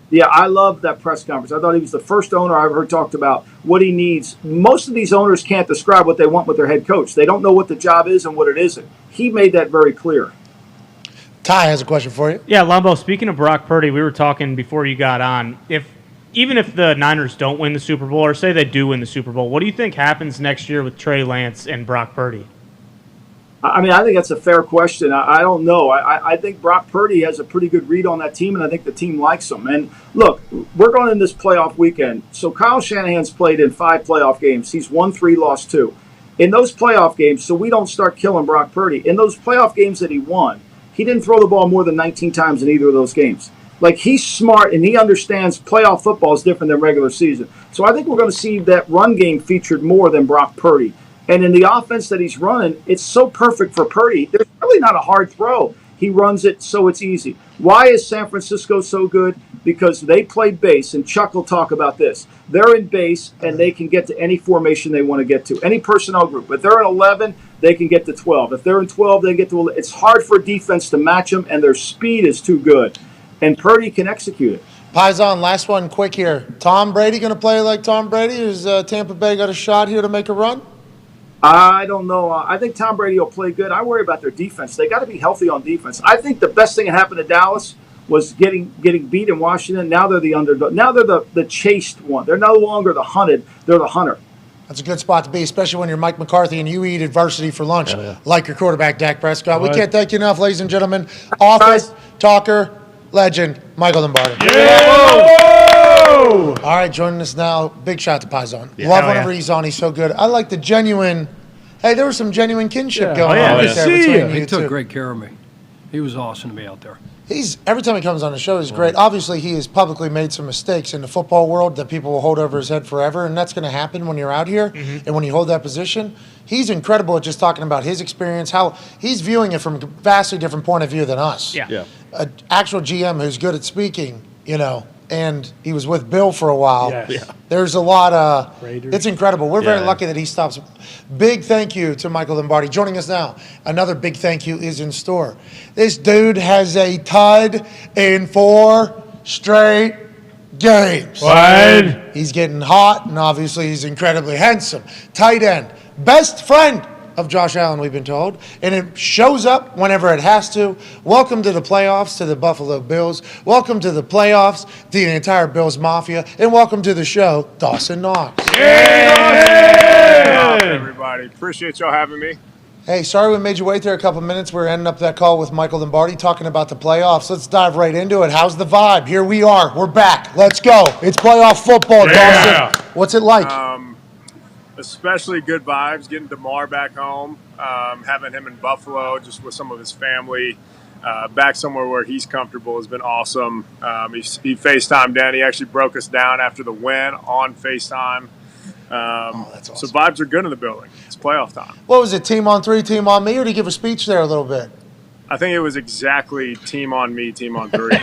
Yeah, I love that press conference. I thought he was the first owner I've heard talked about what he needs. Most of these owners can't describe what they want with their head coach. They don't know what the job is and what it isn't. He made that very clear. Ty has a question for you. Yeah, Lombo, speaking of Brock Purdy, we were talking before you got on. Even if the Niners don't win the Super Bowl, or say they do win the Super Bowl, what do you think happens next year with Trey Lance and Brock Purdy? I mean, I think that's a fair question. I don't know. I think Brock Purdy has a pretty good read on that team, and I think the team likes him. And look, we're going in this playoff weekend. So Kyle Shanahan's played in 5 playoff games. He's won 3, lost 2. In those playoff games, so we don't start killing Brock Purdy, in those playoff games that he won, he didn't throw the ball more than 19 times in either of those games. Like, he's smart, and he understands playoff football is different than regular season. So I think we're going to see that run game featured more than Brock Purdy. And in the offense that he's running, it's so perfect for Purdy. There's really not a hard throw. He runs it so it's easy. Why is San Francisco so good? Because they play base, and Chuck will talk about this. They're in base, and they can get to any formation they want to get to, any personnel group. If they're in 11, they can get to 12. If they're in 12, they get to 11. It's hard for defense to match them, and their speed is too good. And Purdy can execute it. Paisan, last one quick here. Tom Brady going to play like Tom Brady? Is Tampa Bay got a shot here to make a run? I don't know. I think Tom Brady will play good. I worry about their defense. They got to be healthy on defense. I think the best thing that happened to Dallas was getting beat in Washington. Now they're the underdog. Now they're the chased one. They're no longer the hunted. They're the hunter. That's a good spot to be, especially when you're Mike McCarthy and you eat adversity for lunch, like your quarterback, Dak Prescott. We can't thank you enough, ladies and gentlemen. Author, talker, legend, Michael Lombardi. All right, joining us now, big shout to Paisan. Love whenever he's on. He's so good. I like the genuine, hey, there was some genuine kinship going on right there between you He took two. great care of me. He was awesome to be out there. Every time he comes on the show, he's great. Obviously, he has publicly made some mistakes in the football world that people will hold over his head forever, and that's going to happen when you're out here and when you hold that position. He's incredible at just talking about his experience, how he's viewing it from a vastly different point of view than us. An actual GM who's good at speaking, and he was with Bill for a while. There's a lot of it's incredible. We're very lucky that he stops. Big thank you to Michael Lombardi. Joining us now, another big thank you is in store. This dude has a tud in 4 straight games. What? He's getting hot, and obviously he's incredibly handsome. Tight end, best friend of Josh Allen, we've been told, and it shows up whenever it has to. Welcome to the playoffs to the Buffalo Bills. Welcome to the playoffs to the entire Bills Mafia, and welcome to the show, Dawson Knox. Hey, everybody. Appreciate y'all having me. Hey, sorry we made you wait there a couple minutes. We're ending up that call with Michael Lombardi talking about the playoffs. Let's dive right into it. How's the vibe? Here we are. We're back. Let's go. It's playoff football, Dawson. What's it like? Especially good vibes, getting DeMar back home, having him in Buffalo just with some of his family, back somewhere where he's comfortable has been awesome. He FaceTimed Dan. He actually broke us down after the win on FaceTime. That's awesome. So vibes are good in the building. It's playoff time. What was it, team on 3, team on me, or did he give a speech there a little bit? I think it was exactly team on me, team on 3.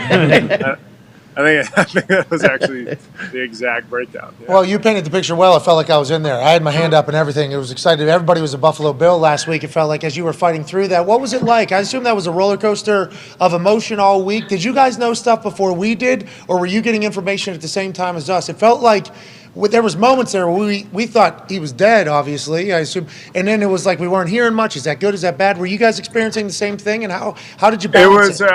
I think that was actually the exact breakdown. Yeah. Well, you painted the picture well. It felt like I was in there. I had my hand up and everything. It was excited. Everybody was a Buffalo Bill last week. It felt like as you were fighting through that. What was it like? I assume that was a roller coaster of emotion all week. Did you guys know stuff before we did, or were you getting information at the same time as us? It felt like there was moments there where we thought he was dead, obviously, I assume. And then it was like we weren't hearing much. Is that good? Is that bad? Were you guys experiencing the same thing? And how did you balance it?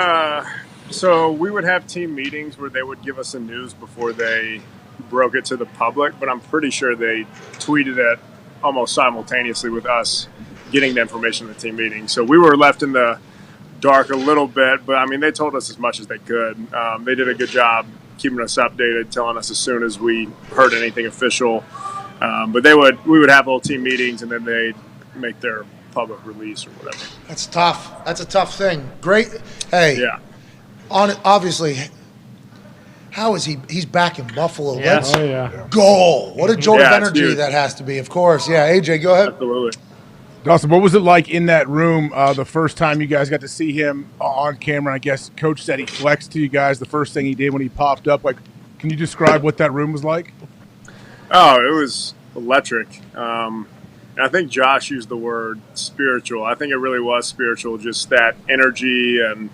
So we would have team meetings where they would give us the news before they broke it to the public, but I'm pretty sure they tweeted it almost simultaneously with us getting the information in the team meeting. So we were left in the dark a little bit, but I mean, they told us as much as they could. They did a good job keeping us updated, telling us as soon as we heard anything official. But we would have little team meetings, and then they'd make their public release or whatever. That's tough. That's a tough thing. Great. Hey. Yeah. Obviously, how is he? He's back in Buffalo. Yeah. Let's Oh, go. What a jolt of Yeah, it's energy huge. that has to be, of course. Yeah, AJ, go ahead. Absolutely. Dawson, what was it like in that room the first time you guys got to see him on camera? I guess Coach said he flexed to you guys the first thing he did when he popped up. Like, can you describe what that room was like? Oh, it was electric. And I think Josh used the word spiritual. I think it really was spiritual, just that energy, and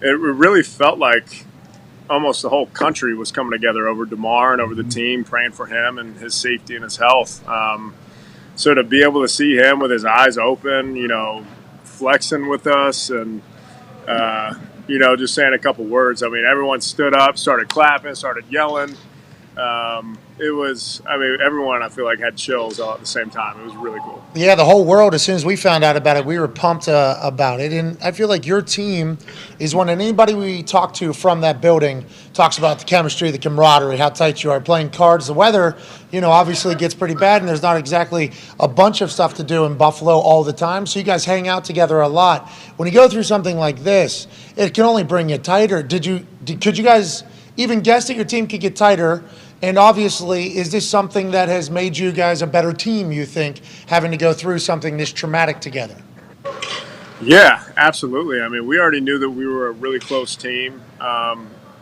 it really felt like almost the whole country was coming together over DeMar and over the team, praying for him and his safety and his health. So to be able to see him with his eyes open, flexing with us and, just saying a couple words. I mean, everyone stood up, started clapping, started yelling. Everyone I feel like had chills all at the same time. It was really cool. Yeah, the whole world, as soon as we found out about it, we were pumped about it. And I feel like your team is one, and anybody we talk to from that building talks about the chemistry, the camaraderie, how tight you are, playing cards. The weather, obviously gets pretty bad, and there's not exactly a bunch of stuff to do in Buffalo all the time. So you guys hang out together a lot. When you go through something like this, it can only bring you tighter. Could you guys even guess that your team could get tighter? And obviously, is this something that has made you guys a better team, you think, having to go through something this traumatic together? Yeah, absolutely. I mean, we already knew that we were a really close team.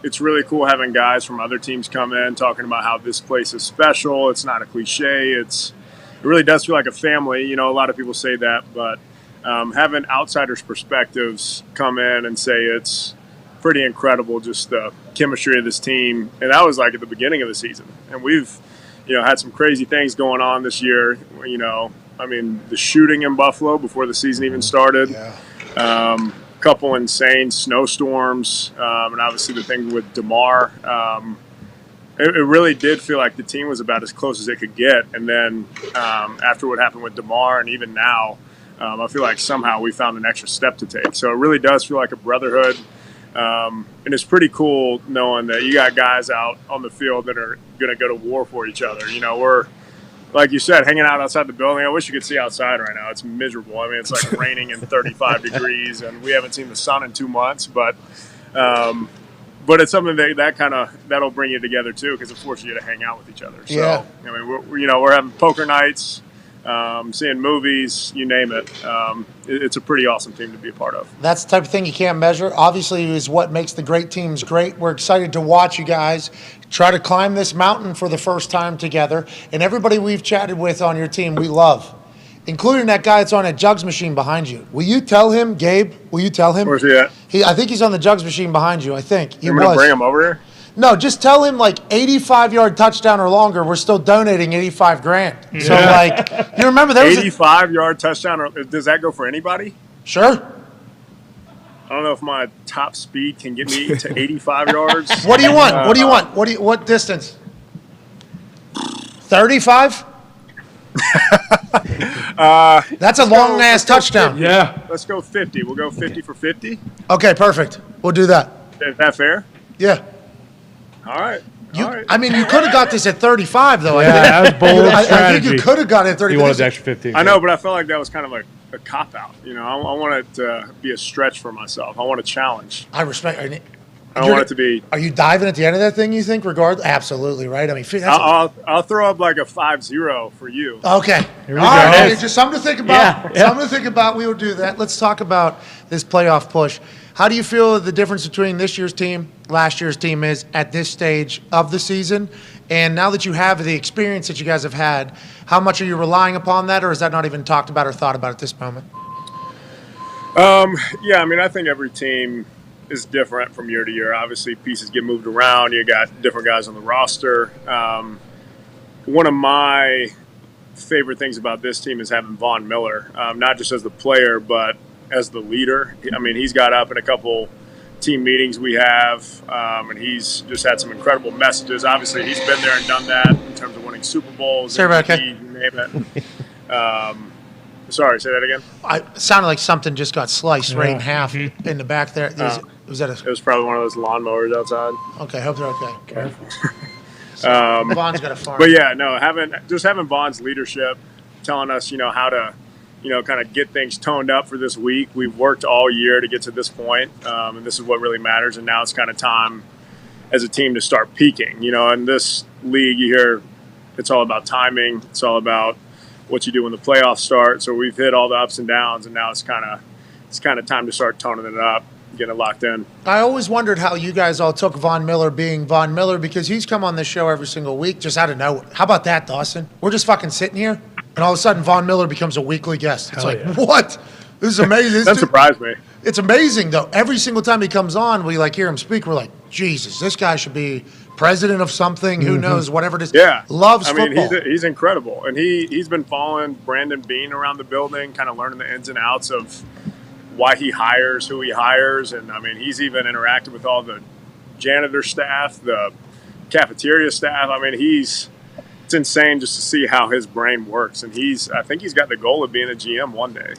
It's really cool having guys from other teams come in talking about how this place is special. It's not a cliche. It really does feel like a family. A lot of people say that, but having outsiders' perspectives come in and say it's pretty incredible, just the chemistry of this team. And that was like at the beginning of the season. And we've, had some crazy things going on this year, the shooting in Buffalo before the season even started. Couple insane snowstorms, and obviously the thing with DeMar. It really did feel like the team was about as close as it could get. And then after what happened with DeMar, and even now, I feel like somehow we found an extra step to take. So it really does feel like a brotherhood. And it's pretty cool knowing that you got guys out on the field that are going to go to war for each other. We're, like you said, hanging out outside the building. I wish you could see outside right now. It's miserable. I mean, it's like raining and 35 degrees, and we haven't seen the sun in 2 months. But it's something that'll bring you together too, because it forces you to hang out with each other. So Yeah. I mean, we're having poker nights, seeing movies, you name it. It's a pretty awesome team to be a part of. That's the type of thing you can't measure. Obviously, is what makes the great teams great. We're excited to watch you guys try to climb this mountain for the first time together. And everybody we've chatted with on your team, we love, including that guy that's on a jugs machine behind you. Will you tell him, Gabe? Will you tell him? Where's he at? I think he's on the jugs machine behind you. I think he You're was. going to bring him over here? No, just tell him 85-yard touchdown or longer. We're still donating $85,000. So you remember there was 85-yard touchdown. Does that go for anybody? Sure. I don't know if my top speed can get me to 85 yards. What do you want? What do you want? What distance? 35? That's a long ass touchdown. Yeah. Let's go 50. We'll go 50 for 50. Okay, perfect. We'll do that. Is that fair? Yeah. All right. I mean, you could have got this at 35, though. Yeah, that was bold I think strategy. you could have got it at 35. He wanted the extra 15. I know, but I felt like that was kind of like a cop-out. I want it to be a stretch for myself. I want a challenge. I respect. I don't want it to be. Are you diving at the end of that thing? You think? Absolutely, right? I mean, I'll throw up like a 5-0 for you. Okay. Here we All go. right. Hey, just something to think about. Yeah. Something to think about. We will do that. Let's talk about this playoff push. How do you feel the difference between this year's team, last year's team is at this stage of the season? And now that you have the experience that you guys have had, how much are you relying upon that, or is that not even talked about or thought about at this moment? Yeah, I mean, I think every team is different from year to year. Obviously, pieces get moved around. You got different guys on the roster. One of my favorite things about this team is having Von Miller, not just as the player, but as the leader. I mean, he's got up in a couple team meetings we have, and he's just had some incredible messages. Obviously, he's been there and done that in terms of winning Super Bowls. Okay. You name it. Sorry, say that again. It sounded like something just got sliced right in half in the back there. Was that It was probably one of those lawnmowers outside. Okay, hope they're okay. Careful. Vaughn's got a farm. But yeah, no, having Vaughn's leadership, telling us, how to, kind of get things toned up for this week. We've worked all year to get to this point, and this is what really matters. And now it's kind of time as a team to start peaking. In this league, you hear it's all about timing. It's all about what you do when the playoffs start. So we've hit all the ups and downs, and now it's kind of time to start toning it up, getting it locked in. I always wondered how you guys all took Von Miller being Von Miller, because he's come on this show every single week just out of nowhere. How about that, Dawson? We're just fucking sitting here, and all of a sudden Von Miller becomes a weekly guest. It's what? This is amazing. That surprised me. It's amazing, though. Every single time he comes on, we hear him speak. We're like, Jesus, this guy should be president of something. Who knows? Whatever it is. Yeah, loves football. football. He's incredible, and he's been following Brandon Beane around the building, kind of learning the ins and outs of why he hires, who he hires, and I mean, he's even interacted with all the janitor staff, the cafeteria staff. I mean, it's insane just to see how his brain works, and I think he's got the goal of being a GM one day.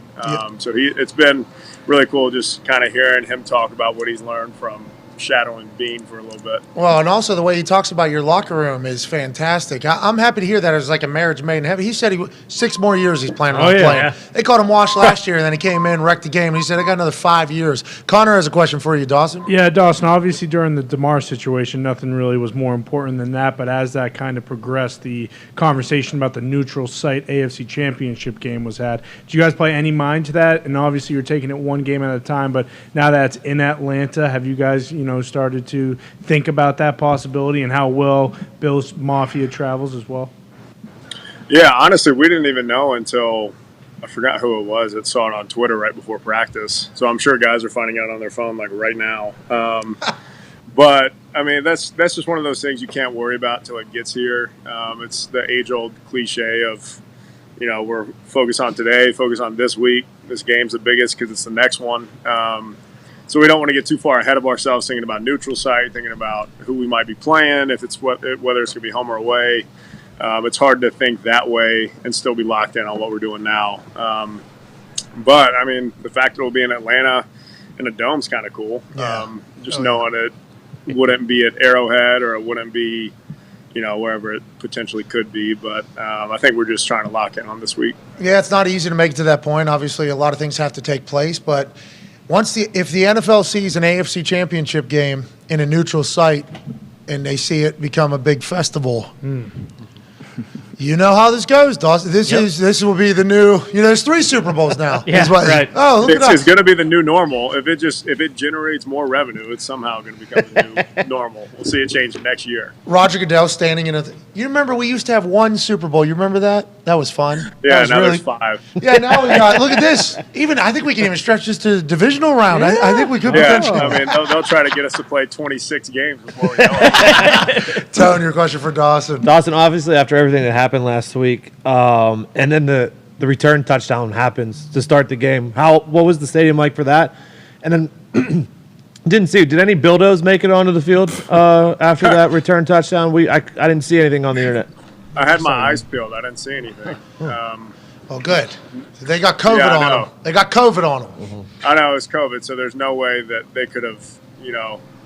So it's been really cool just kind of hearing him talk about what he's learned from shadowing Bean for a little bit. Well, and also the way he talks about your locker room is fantastic. I'm happy to hear that as like a marriage made in heaven. He said 6 more years he's planning on playing. Yeah. They caught him washed last year, and then he came in, wrecked the game, and he said, I got another 5 years. Connor has a question for you, Dawson. Yeah, Dawson, obviously during the DeMar situation, nothing really was more important than that, but as that kind of progressed, the conversation about the neutral site AFC Championship game was had. Did you guys play any mind to that? And obviously you're taking it one game at a time, but now that it's in Atlanta, have you guys, started to think about that possibility and how well Bill's Mafia travels as well? Yeah, honestly, we didn't even know until I forgot who it was that saw it on Twitter right before practice. So I'm sure guys are finding out on their phone like right now. But I mean, that's just one of those things you can't worry about until it gets here. It's the age-old cliche of, we're focused on today, focused on this week. This game's the biggest because it's the next one. So we don't want to get too far ahead of ourselves thinking about neutral site, thinking about who we might be playing, if it's whether it's going to be home or away. It's hard to think that way and still be locked in on what we're doing now. But, the fact that we'll be in Atlanta in a dome's kind of cool. Yeah. Knowing it wouldn't be at Arrowhead or it wouldn't be, wherever it potentially could be. But I think we're just trying to lock in on this week. Yeah, it's not easy to make it to that point. Obviously, a lot of things have to take place. But if the NFL sees an AFC Championship game in a neutral site and they see it become a big festival, you know how this goes, Dawson. This will be the new. There's 3 Super Bowls now. Right. Oh, look at us. It's going to be the new normal. If it generates more revenue, it's somehow going to become the new normal. We'll see it change next year. Roger Goodell standing in you remember we used to have 1 Super Bowl. You remember that? That was fun. Yeah, now there's 5. Yeah, now we got. Look at this. I think we can even stretch this to the divisional round. Yeah. I think we could potentially. They'll try to get us to play 26 games before we know it. Tone, your question for Dawson. Dawson, obviously, after everything that happened last week, and then the return touchdown happens to start the game. What was the stadium like for that? And then didn't see. Did any Bulldogs make it onto the field after that return touchdown? I didn't see anything on the internet. I had my eyes peeled. I didn't see anything. Oh, good. They got COVID on them. They got COVID on them. Mm-hmm. I know it's COVID, so there's no way that they could have,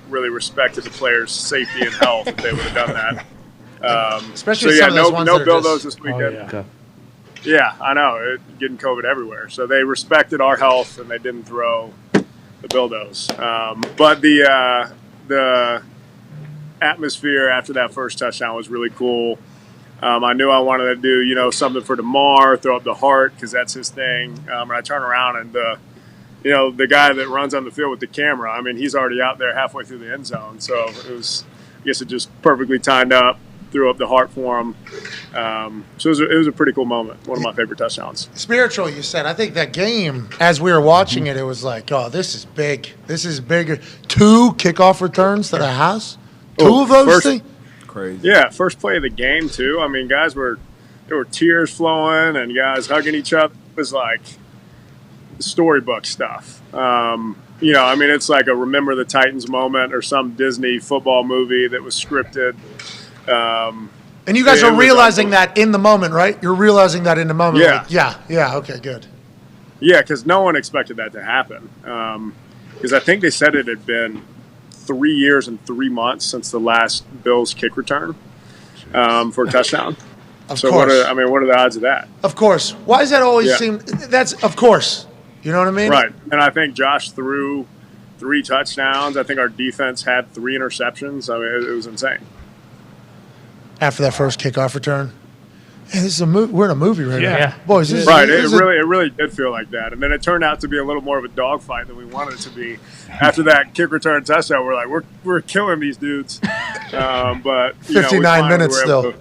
really respected the players' safety and health if they would have done that. Especially some of those ones no that are Bulldogs just- this weekend. Oh, yeah. Yeah, I know. Getting COVID everywhere. So they respected our health and they didn't throw the Bulldogs. But the atmosphere after that first touchdown was really cool. I knew I wanted to do, something for DeMar, throw up the heart because that's his thing. And I turn around and the guy that runs on the field with the camera, he's already out there halfway through the end zone. So it just perfectly timed up. Threw up the heart for him. So it was a pretty cool moment. One of my favorite touchdowns. Spiritual, you said. I think that game, as we were watching it, it was like, oh, this is big. This is bigger. 2 kickoff returns that it has. 2 of those things. Crazy. Yeah, first play of the game too. Guys there were tears flowing and guys hugging each other. It was like storybook stuff. It's like a Remember the Titans moment or some Disney football movie that was scripted. And you guys are realizing that in the moment, right? You're realizing that in the moment. Yeah. Yeah. Okay, good. Yeah, because no one expected that to happen. Because I think they said it had been 3 years and 3 months since the last Bills kick return for a touchdown. Of course. What are the odds of that? Of course. Why does that always seem? That's of course. You know what I mean? Right. And I think Josh threw 3 touchdowns. I think our defense had 3 interceptions. It was insane. After that first kickoff return. Yeah, this is we're in a movie right now. Yeah. Boys, this right. is It really did feel like that. And then it turned out to be a little more of a dogfight than we wanted it to be. After that kick return touchdown, we're like, we're killing these dudes. But 59 minutes still.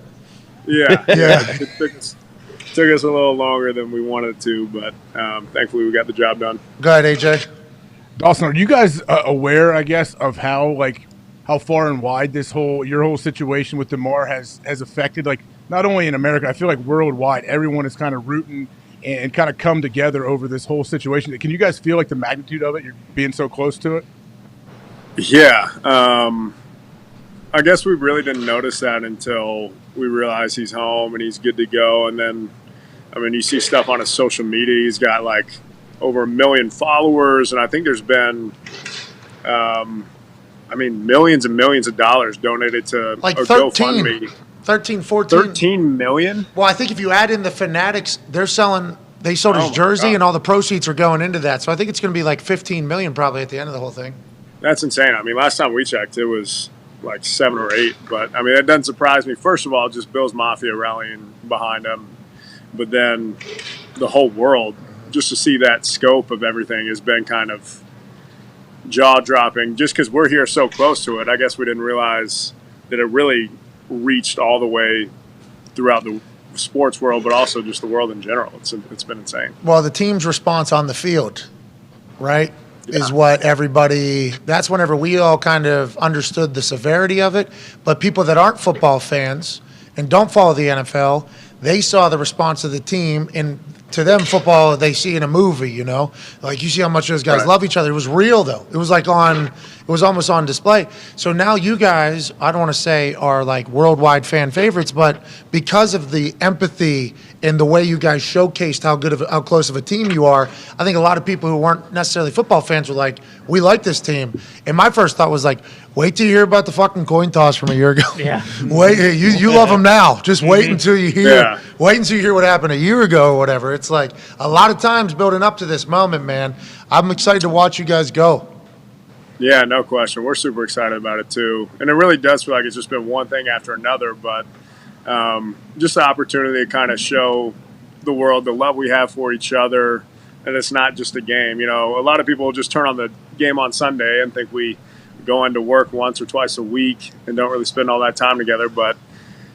Yeah. Yeah. It took us a little longer than we wanted to, but thankfully we got the job done. Go ahead, AJ. Dawson, are you guys aware, I guess, of how far and wide your whole situation with DeMar has affected, not only in America, I feel like worldwide, everyone is kind of rooting and kind of come together over this whole situation. Can you guys feel the magnitude of it? You're being so close to it? Yeah. I guess we really didn't notice that until we realized he's home and he's good to go. And then, you see stuff on his social media. He's got over 1 million followers. And I think there's been, millions and millions of dollars donated to a GoFundMe. 13, 14. 13 million? Well, I think if you add in the Fanatics, they sold his jersey and all the proceeds are going into that. So I think it's going to be 15 million probably at the end of the whole thing. That's insane. Last time we checked, it was 7 or 8. But, that doesn't surprise me. First of all, just Bill's Mafia rallying behind him. But then the whole world, just to see that scope of everything has been kind of jaw-dropping. Just because we're here so close to it, I guess we didn't realize that it really reached all the way throughout the sports world, but also just the world in general. It's been insane. Well, the team's response on the field, right, is what that's whenever we all kind of understood the severity of it. But people that aren't football fans and don't follow the NFL, they saw the response of the team, and to them, football they see in a movie. You know, like you see how much those guys love each other. It was real though. It was like it was almost on display. So now you guys, I don't want to say are like worldwide fan favorites, but because of the empathy and the way you guys showcased how close of a team you are, I think a lot of people who weren't necessarily football fans were like, we like this team. And my first thought was like, wait till you hear about the fucking coin toss from a year ago. Yeah. Wait, you love them now. Just wait until you hear. Yeah. Wait until you hear what happened a year ago or whatever. It's like a lot of times building up to this moment, man. I'm excited to watch you guys go. Yeah, no question. We're super excited about it too. And it really does feel like it's just been one thing after another, but just the opportunity to kind of show the world the love we have for each other. And it's not just a game. You know, a lot of people just turn on the game on Sunday and think we go into work once or twice a week and don't really spend all that time together. But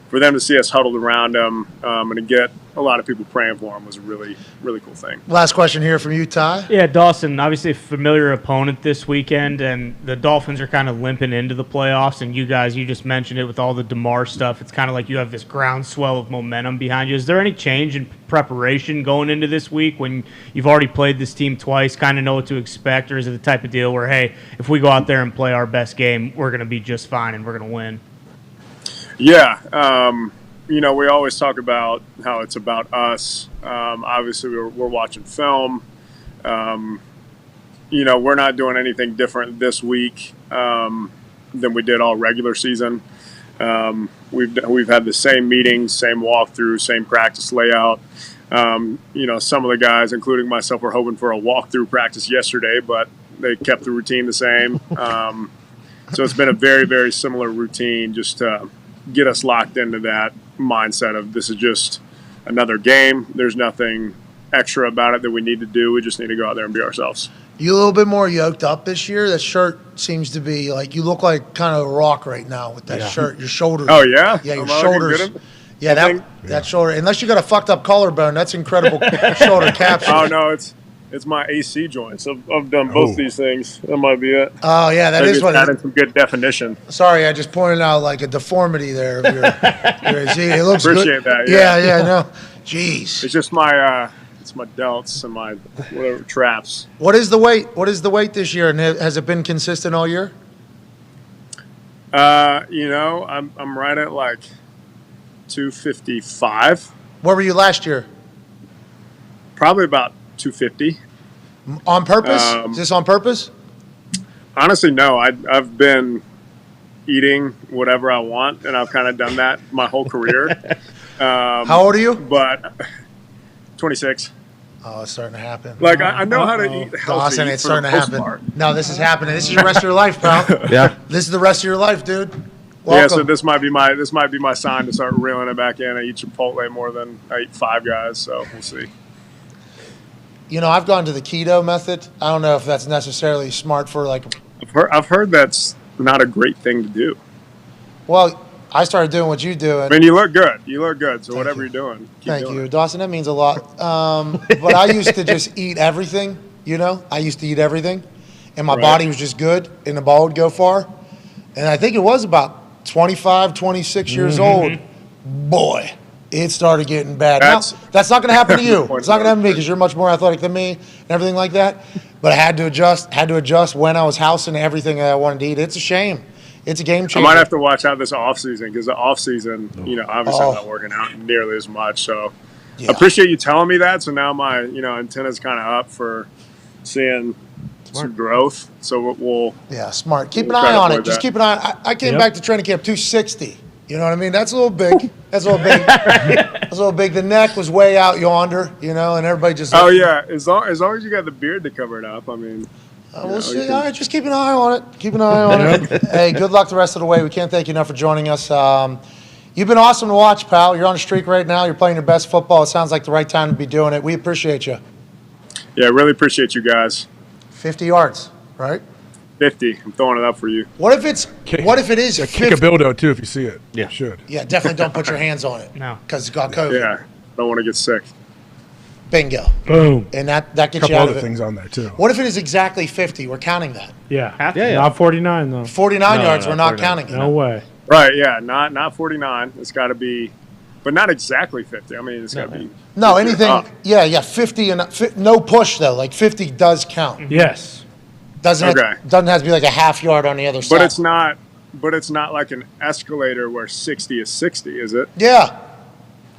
for them to see us huddled around them and to get a lot of people praying for them was a really, really cool thing. Last question here from you, Ty. Yeah, Dawson, obviously a familiar opponent this weekend, and the Dolphins are kind of limping into the playoffs, and you guys, you just mentioned it with all the DeMar stuff. It's kind of like you have this groundswell of momentum behind you. Is there any change in preparation going into this week when you've already played this team twice, kind of know what to expect, or is it the type of deal where, hey, if we go out there and play our best game, we're going to be just fine and we're going to win? Yeah, you know, we always talk about how it's about us. Obviously, we're watching film. You know, we're not doing anything different this week than we did all regular season. We've had the same meetings, same walkthrough, same practice layout. You know, some of the guys, including myself, were hoping for a walkthrough practice yesterday, but they kept the routine the same. So it's been a very, very similar routine just to get us locked into that mindset of this is just another game. There's nothing extra about it that we need to do. We just need to go out there and be ourselves. You a little bit more yoked up this year. That shirt seems to be like you look like kind of a rock right now with that shirt. Your shoulders. Oh yeah, yeah, your shoulders. Yeah, that shoulder. Unless you got a fucked up collarbone, that's incredible shoulder capture. Oh no, it's my AC joints. I've done both these things. That might be it. Oh yeah, that is what. Adding some good definition. Sorry, I just pointed out like a deformity there of your AC. It looks Appreciate good. that. Yeah, no. Jeez. It's just my delts and my whatever traps. What is the weight? What is the weight this year? And has it been consistent all year? You know, I'm right at like 255. Where were you last year? Probably about 250. On purpose? Is this on purpose? Honestly, no. I've been eating whatever I want, and I've kind of done that my whole career. How old are you? But 26. Oh, it's starting to happen. Like, I know how to eat healthy. Dawson, it's for starting the to most happen. part. No, this is happening. This is the rest of your life, pal. Yeah. This is the rest of your life, dude. Welcome. Yeah, so this might be my sign to start reeling it back in. I eat Chipotle more than I eat Five Guys, so we'll see. You know, I've gone to the keto method. I don't know if that's necessarily smart for like. I've heard that's not a great thing to do. Well, I started doing what you do. I mean, you look good. You look good. So whatever you're doing, keep Thank doing you, it. Dawson. That means a lot. But I used to just eat everything. You know, I used to eat everything, and my body was just good, and the ball would go far. And I think it was about 25, 26 years old. Boy, it started getting bad. That's not going to happen to you. It's not going to happen to me because you're much more athletic than me and everything like that. But I had to adjust when I was housing everything that I wanted to eat. It's a shame. It's a game changer. I might have to watch out this offseason because the offseason, you know, obviously I'm not working out nearly as much. So I appreciate you telling me that. So now my, you know, antenna's kind of up for seeing some growth. So we'll smart. Keep an eye on it. Just keep an eye. I came back to training camp 260. You know what I mean? That's a little big. That's a little big. That's a little big. The neck was way out yonder, you know, and everybody just. Oh yeah, as long as you got the beard to cover it up. I mean. We'll see. All right, just keep an eye on it. Keep an eye on it. Hey, good luck the rest of the way. We can't thank you enough for joining us. You've been awesome to watch, pal. You're on a streak right now. You're playing your best football. It sounds like the right time to be doing it. We appreciate you. Yeah, really appreciate you guys. 50 yards, right? 50. I'm throwing it up for you. What if it is 50? Kick a Bildo, too, if you see it. Yeah. Should. Yeah, definitely don't put your hands on it. No. Because it's got COVID. Yeah, don't want to get sick. Bingo. Boom. And that gets couple you out other of it. things on there, too. What if it is exactly 50? We're counting that. Yeah. Yeah. Not 49, though. 49 yards, we're not counting it. No way. Right, yeah, not 49. It's got to be but not exactly 50. I mean, it's got to be. No, anything. up. Yeah, 50 and no push though. Like 50 does count. Yes. Doesn't have to be like a half yard on the other side. But it's not. But it's not like an escalator where 60 is 60, is it? Yeah,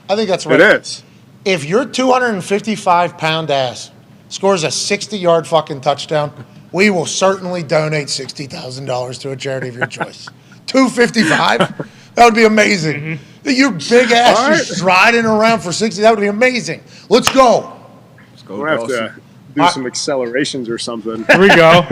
I think that's right. It is. If your 255-pound ass scores a 60-yard fucking touchdown, we will certainly donate $60,000 to a charity of your choice. 255? That would be amazing. Your big ass just riding around for 60, that would be amazing. Let's go. We'll have to do some accelerations or something. Here we go.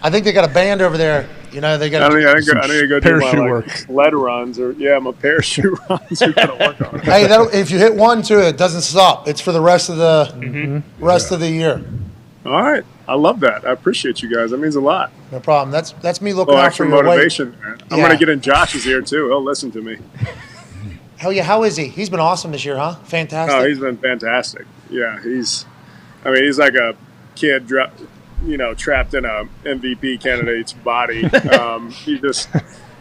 I think they got a band over there. You know, they got I need to go do my work. sled runs or my parachute runs. We gotta work on it. Hey, if you hit one, too, it doesn't stop. It's for the rest of the of the year. All right, I love that. I appreciate you guys. That means a lot. No problem. That's me looking out for extra your motivation. weight. Man. I'm gonna get in Josh's ear too. He'll listen to me. Hell yeah! How is he? He's been awesome this year, huh? Fantastic. Oh, he's been fantastic. Yeah, he's like a kid trapped in a MVP candidate's body. He's just,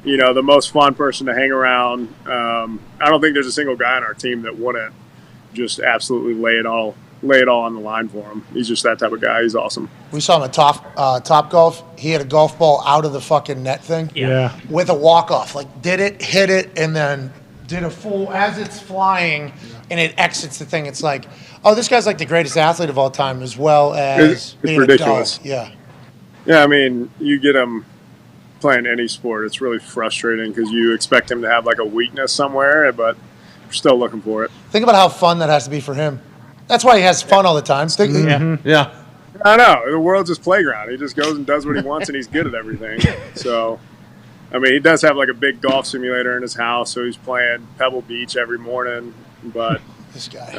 the most fun person to hang around. I don't think there's a single guy on our team that wouldn't just absolutely lay it all on the line for him. He's just that type of guy. He's awesome. We saw him at Top Golf. He had a golf ball out of the fucking net thing. Yeah. With a walk-off. Like, did it, hit it, and then did a full, as it's flying, and it exits the thing. It's like, oh, this guy's like the greatest athlete of all time, as well as it's being ridiculous. a dog. Yeah. Yeah, I mean, you get him playing any sport, it's really frustrating because you expect him to have like a weakness somewhere, but we're still looking for it. Think about how fun that has to be for him. That's why he has fun all the time. Yeah. I know. The world's his playground. He just goes and does what he wants, and he's good at everything. So, I mean, he does have like a big golf simulator in his house, so he's playing Pebble Beach every morning. But this guy,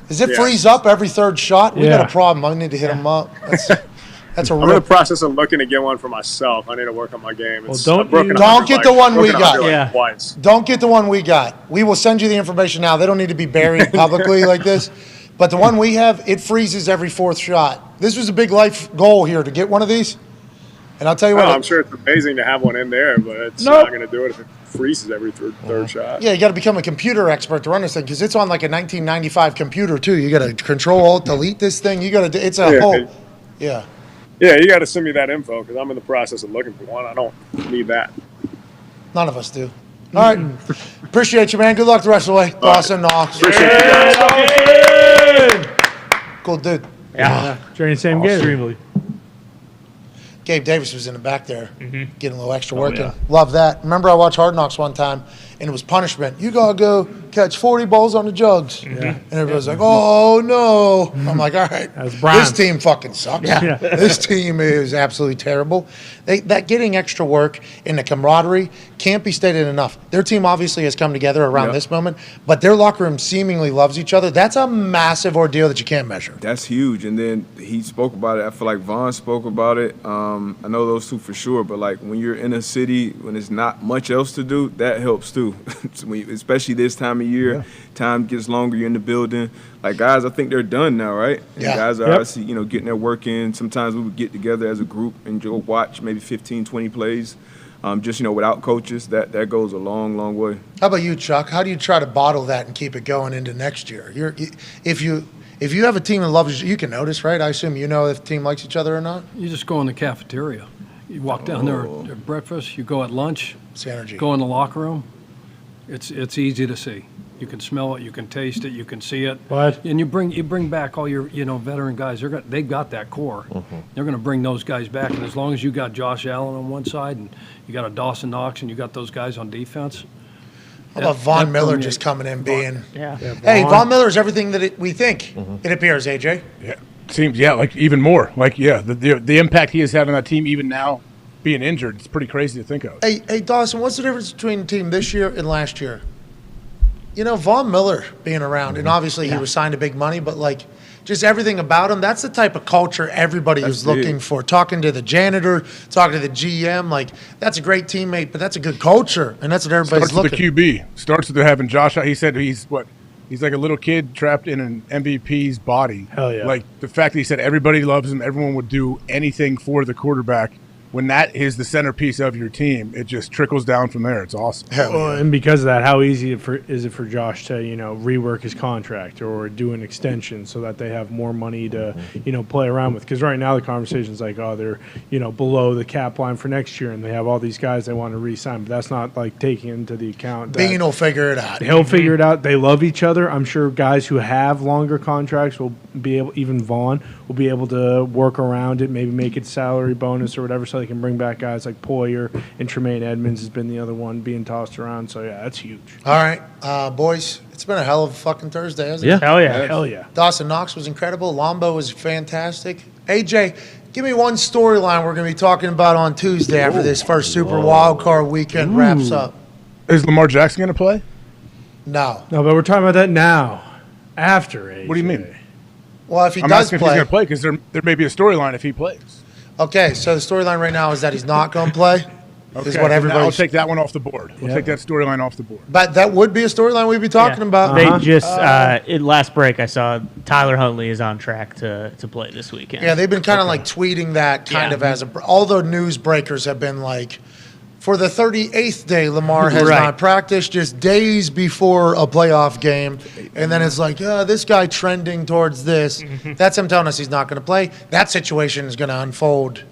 does it yeah. freeze up every third shot? We Yeah. got a problem. I need to hit him up. That's a I'm in the process of looking to get one for myself. I need to work on my game. don't broken get the one we got. Twice. Don't get the one we got. We will send you the information now. They don't need to be buried publicly like this. But the one we have, it freezes every fourth shot. This was a big life goal here to get one of these. And I'll tell you what. I'm sure it's amazing to have one in there, but it's not going to do it if it freezes every third shot. Yeah, you got to become a computer expert to run this thing because it's on like a 1995 computer too. You got to control alt delete this thing. You got to. It's a whole. Yeah. Yeah, you got to send me that info because I'm in the process of looking for one. I don't need that. None of us do. All right. Appreciate you, man. Good luck the rest of the way. Dawson Knox. Appreciate it. Cool dude. Yeah. During the same game. Extremely. Gabe Davis was in the back there getting a little extra work in. yeah. Love that. Remember I watched Hard Knocks one time, and it was punishment. You got to go catch 40 balls on the jugs. And everybody's like, oh, no. I'm like, all right. This team fucking sucks. Yeah. This team is absolutely terrible. That getting extra work and the camaraderie can't be stated enough. Their team obviously has come together around this moment, but their locker room seemingly loves each other. That's a massive ordeal that you can't measure. That's huge. And then he spoke about it. I feel like Vaughn spoke about it. I know those two for sure, but like when you're in a city when there's not much else to do, that helps too. Especially this time of year, time gets longer. You're in the building. Like guys, I think they're done now, right? And guys are obviously, getting their work in. Sometimes we would get together as a group and go watch maybe 15, 20 plays. Just without coaches, that goes a long, long way. How about you, Chuck? How do you try to bottle that and keep it going into next year? If you have a team that loves you, you can notice, right? I assume you know if the team likes each other or not. You just go in the cafeteria. You walk down there at breakfast. You go at lunch. It's energy. Go in the locker room. It's easy to see. You can smell it. You can taste it. You can see it. What? And you bring back all your veteran guys. They've got that core. They're going to bring those guys back. And as long as you got Josh Allen on one side and you got a Dawson Knox and you got those guys on defense. How about Von Miller just coming in being? Yeah. Hey, Von Miller is everything that we think. It appears, AJ. Yeah, seems like even more. Like the impact he has had on that team, even now being injured, it's pretty crazy to think of. Hey, Dawson, what's the difference between the team this year and last year? Von Miller being around, and obviously he was signed to big money, but like just everything about him, that's the type of culture everybody is looking for. Talking to the janitor, talking to the GM, like that's a great teammate, but that's a good culture, and that's what everybody's Starts looking. with the QB. Starts with having Josh. He said he's like a little kid trapped in an MVP's body. Hell yeah. Like the fact that he said everybody loves him, everyone would do anything for the quarterback. when that is the centerpiece of your team, it just trickles down from there. It's awesome. Well, and because of that, how easy is it for Josh to, rework his contract or do an extension so that they have more money to, play around with? Because right now the conversation's like, oh, they're, below the cap line for next year, and they have all these guys they want to re-sign. But that's not like taking into the account that Bean will figure it out. he'll figure it out. They love each other. I'm sure guys who have longer contracts will be able, even Vaughn, will be able to work around it, maybe make it salary bonus or whatever, so they can bring back guys like Poyer, and Tremaine Edmonds has been the other one being tossed around. So, yeah, that's huge. All right, boys, it's been a hell of a fucking Thursday, hasn't it? Hell yeah. Hell yeah. Dawson Knox was incredible. Lombo was fantastic. AJ, give me one storyline we're going to be talking about on Tuesday after this first Super Wild Card weekend wraps up. Is Lamar Jackson going to play? No. No, but we're talking about that now, after AJ. What do you mean? Well, if he I'm does asking play. if he's going to play because there may be a storyline if he plays. Okay, so the storyline right now is that he's not going to play. Okay, Is what everybody's. I'll take that one off the board. We'll take that storyline off the board. But that would be a storyline we'd be talking about. They just in last break I saw Tyler Huntley is on track to play this weekend. Yeah, they've been kind of like tweeting that kind of as all the news breakers have been like, for the 38th day, Lamar has not practiced, just days before a playoff game. And then it's like, this guy trending towards this. That's him telling us he's not going to play. That situation is going to unfold.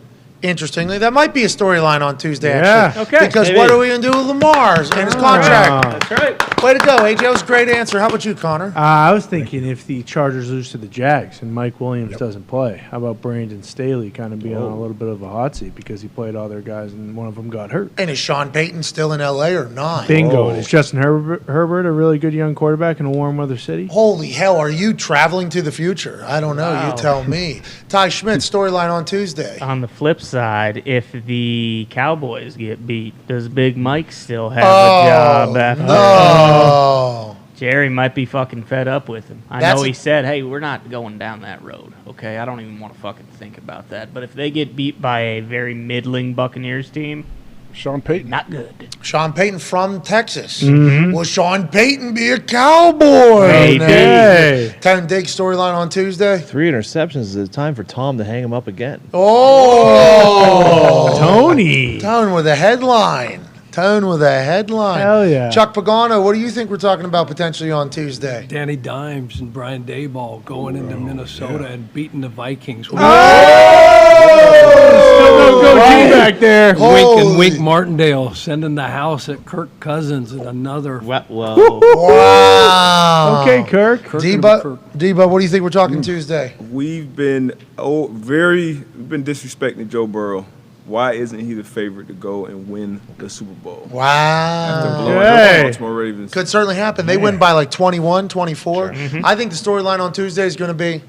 Interestingly, that might be a storyline on Tuesday, actually. Okay. Because Maybe. what are we going to do with Lamar's and his contract? That's right. Way to go, AJ. That was a great answer. How about you, Connor? I was thinking if the Chargers lose to the Jags and Mike Williams doesn't play, how about Brandon Staley kind of being on a little bit of a hot seat because he played all their guys and one of them got hurt? And is Sean Payton still in L.A. or not? Bingo. And is Justin Herbert a really good young quarterback in a warm weather city? Holy hell, are you traveling to the future? I don't know. Wow. You tell me. Ty Schmidt, storyline on Tuesday. On the flip side, if the Cowboys get beat, does Big Mike still have a job after No. Jerry might be fucking fed up with him. I That's know he said, hey, we're not going down that road, okay? I don't even want to fucking think about that. But if they get beat by a very middling Buccaneers team, Sean Payton. not good. Sean Payton from Texas. Mm-hmm. Will Sean Payton be a Cowboy? Maybe. Hey. Ten Dig storyline on Tuesday. 3 interceptions. It's time for Tom to hang him up again. Oh. Tony. Tone with a headline. Hell yeah. Chuck Pagano, what do you think we're talking about potentially on Tuesday? Danny Dimes and Brian Daboll going into Minnesota and beating the Vikings. Still no goatee back there. Wink and Wink Martindale sending the house at Kirk Cousins and another. Whoa. Wow. Okay, Kirk. Debo, what do you think we're talking Tuesday? We've been disrespecting Joe Burrow. Why isn't he the favorite to go and win the Super Bowl? Wow. After blowing the Baltimore Ravens. Could certainly happen. They win by like 21, 24. I think the storyline on Tuesday is going to be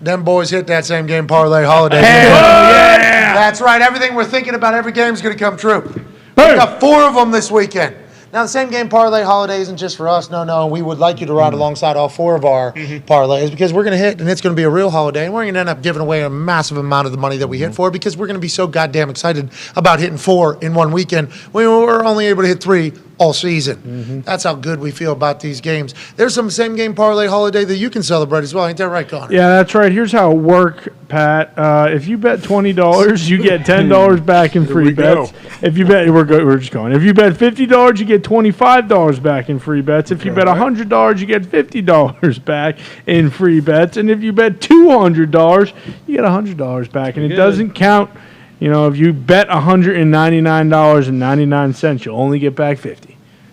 them boys hit that same game parlay holiday. That's right. Everything we're thinking about every game is going to come true. We got 4 of them this weekend. Now, the same game parlay holiday isn't just for us. No. We would like you to ride alongside all 4 of our parlays because we're going to hit, and it's going to be a real holiday, and we're going to end up giving away a massive amount of the money that we hit for because we're going to be so goddamn excited about hitting 4 in one weekend when we're only able to hit 3 all season. That's how good we feel about these games. There's some same game parlay holiday that you can celebrate as well. Ain't that right, Connor? Yeah, that's right. Here's how it works, Pat. If you bet $20, you get $10 back in free bets. If you bet, we're just going. If you bet $50, you get $25 back in free bets. If you bet $100, you get $50 back in free bets. And if you bet $200, you get $100 back. And it doesn't count. If you bet $199.99, you'll only get back $50.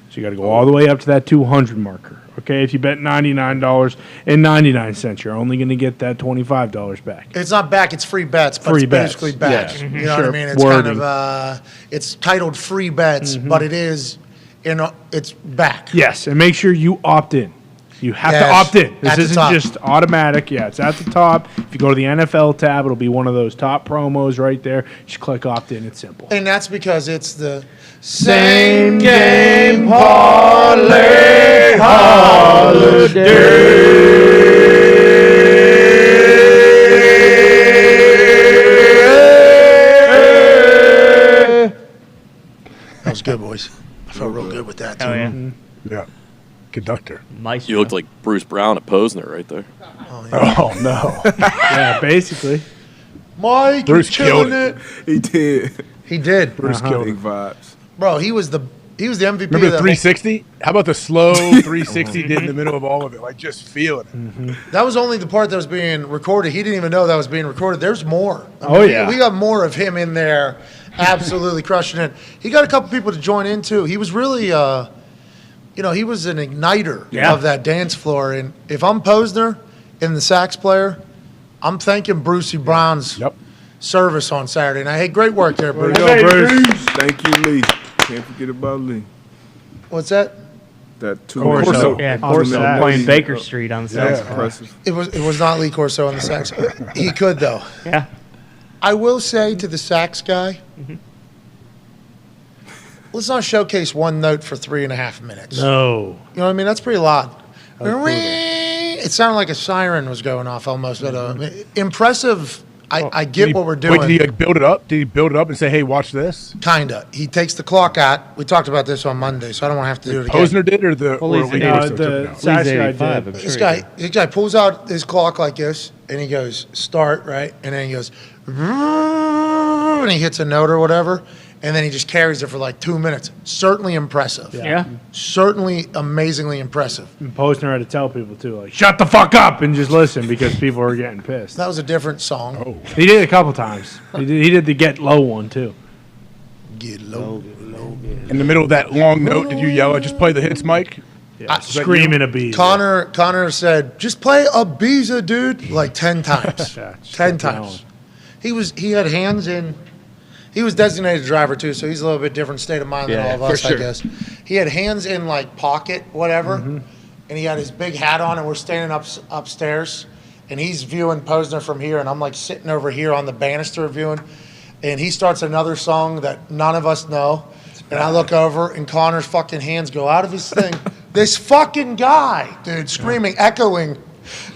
So you got to go all the way up to that 200 marker. Okay, if you bet $99.99, you're only going to get that $25 back. It's not back; it's free bets, but Free it's bets. basically bets. Yeah. You know what I mean? It's Wording. kind of it's titled free bets, but it is it's back. Yes, and make sure you opt in. You have to Yes, opt in. This at the isn't top. just automatic. Yeah, it's at the top. If you go to the NFL tab, it'll be one of those top promos right there. Just click opt in. It's simple. And that's because it's the Same game parlay holiday. That was good, boys. I felt real good with that too. Oh, yeah. Yeah. Conductor. Maestro. You looked like Bruce Brown at Posner right there. Oh, no. Yeah, basically. Mike, Bruce you're killing killed it. He did. He did. Bruce killed Big him. vibes. Bro, he was the MVP. Remember of the that whole- 360? How about the slow 360 did in the middle of all of it? Like just feeling it. That was only the part that was being recorded. He didn't even know that was being recorded. There's more. We got more of him in there, absolutely crushing it. He got a couple people to join in too. He was really, he was an igniter of that dance floor. And if I'm Posner and the sax player, I'm thanking Brucey Brown's service on Saturday night. Hey, great work there, Bruce. Thank you, Lee. Can't forget about Lee. What's that? That two Corso. Yeah, Corso playing Baker Street on the sax. Impressive. It was not Lee Corso on the sax. He could though. Yeah. I will say to the sax guy, let's not showcase one note for 3.5 minutes. No. You know what I mean? That's pretty loud. It sounded like a siren was going off almost. But impressive. I get what we're doing. Wait, did he build it up? Did he build it up and say, "Hey, watch this"? Kinda. He takes the clock out. We talked about this on Monday, so I don't want to have to do it again. Posner did, or the sax guy did. This guy pulls out his clock like this, and he goes start right, and then he goes, and he hits a note or whatever, and then he just carries it for like 2 minutes. Certainly impressive. Yeah. Certainly amazingly impressive. And Posner had to tell people too, like, shut the fuck up and just listen because people were getting pissed. That was a different song. Oh. He did it a couple times. He did the get low one too. Get low. In the middle of that long note, did you yell at just play the hits, Mike? Yeah, screaming Ibiza. Connor said, just play Ibiza, dude, like 10 times. 10 times. He had hands in. He was designated driver too, so he's a little bit different state of mind than all of us, I guess. He had hands in like pocket, whatever, and he had his big hat on, and we're standing upstairs, and he's viewing Posner from here, and I'm like sitting over here on the banister viewing, and he starts another song that none of us know, and I look over, and Connor's fucking hands go out of his thing. This fucking guy, dude, screaming, echoing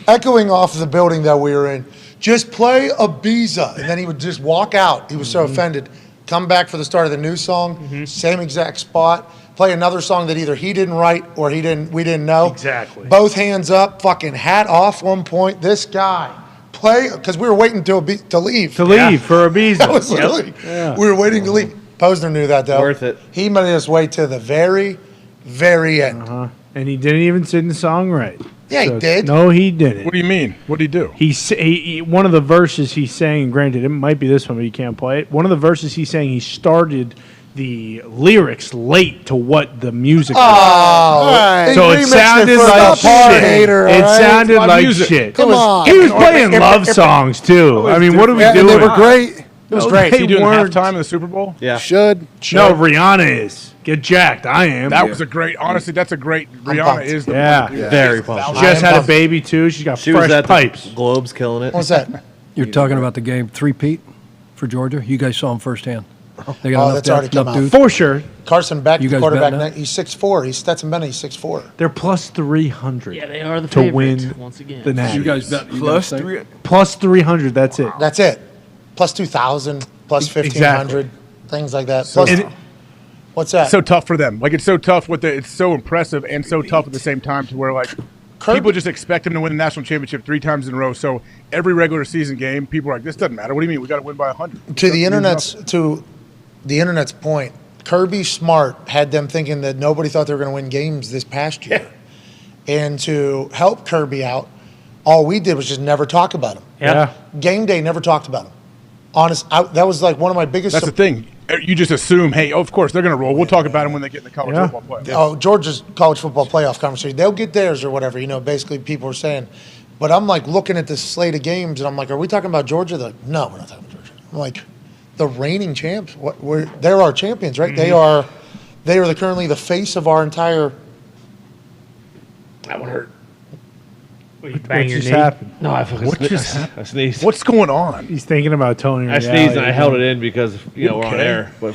off the building that we were in. Just play Ibiza. And then he would just walk out. He was so offended. Come back for the start of the new song, same exact spot. Play another song that either he didn't write or we didn't know. Exactly. Both hands up, fucking hat off 1 point. This guy. Play, because we were waiting to leave. To leave for Ibiza. That was literally, we were waiting to leave. Posner knew that though. Worth it. He made us wait to the very, very end. And he didn't even sing the song right. Yeah, he did. No, he didn't. What do you mean? What did he do? He one of the verses he sang, granted, it might be this one, but you can't play it. One of the verses he sang, he started the lyrics late to what the music was. So it sounded like shit. It sounded like shit. Come on. He was playing love songs, too. I mean, what are we doing? They were great. It was great. Is he doing halftime of the Super Bowl? Yeah. Should. No, Rihanna is. Get jacked. I am. That was a great. Honestly, that's a great. Rihanna is the very pumped. She just had a baby too. She's got fresh pipes. Globes killing it. What's that? You're talking about the game 3-peat for Georgia. You guys saw them firsthand. They got enough that's already come out. For sure. Carson Beck, You the guys quarterback, betting that? he's 6'4". He's Stetson Bennett, he's 6'4". They're plus 300. Yeah, they are the to favorites win once again. the Natty. You guys bet Plus 3. Plus 300. That's it. That's it. Plus 2,000, plus 1,500, things like that. So- Plus, what's that? So tough for them. Like it's so tough it's so impressive and so tough at the same time to where like people just expect them to win the national championship 3 times in a row. So every regular season game, people are like, this doesn't matter. What do you mean? We got to win by 100. To the internet's point, Kirby Smart had them thinking that nobody thought they were going to win games this past year. And to help Kirby out, all we did was just never talk about him. Yeah. Game day, never talked about him. Honest, that was like one of my biggest. That's the thing. You just assume, hey, of course they're going to roll. We'll talk about them when they get in the college football playoff. Oh, Georgia's college football playoff conversation. They'll get theirs or whatever. Basically people are saying. But I'm like looking at this slate of games and I'm like, are we talking about Georgia? They're like, no, we're not talking about Georgia. I'm like, the reigning champs. They're our champions, right? Mm-hmm. They are currently the face of our entire. That one hurt. Bang your just knee? happened? No, I fucking What just sneezed. happened? I sneezed. What's going on? He's thinking about Tony. I sneezed and I held it in because we're on Okay. air. But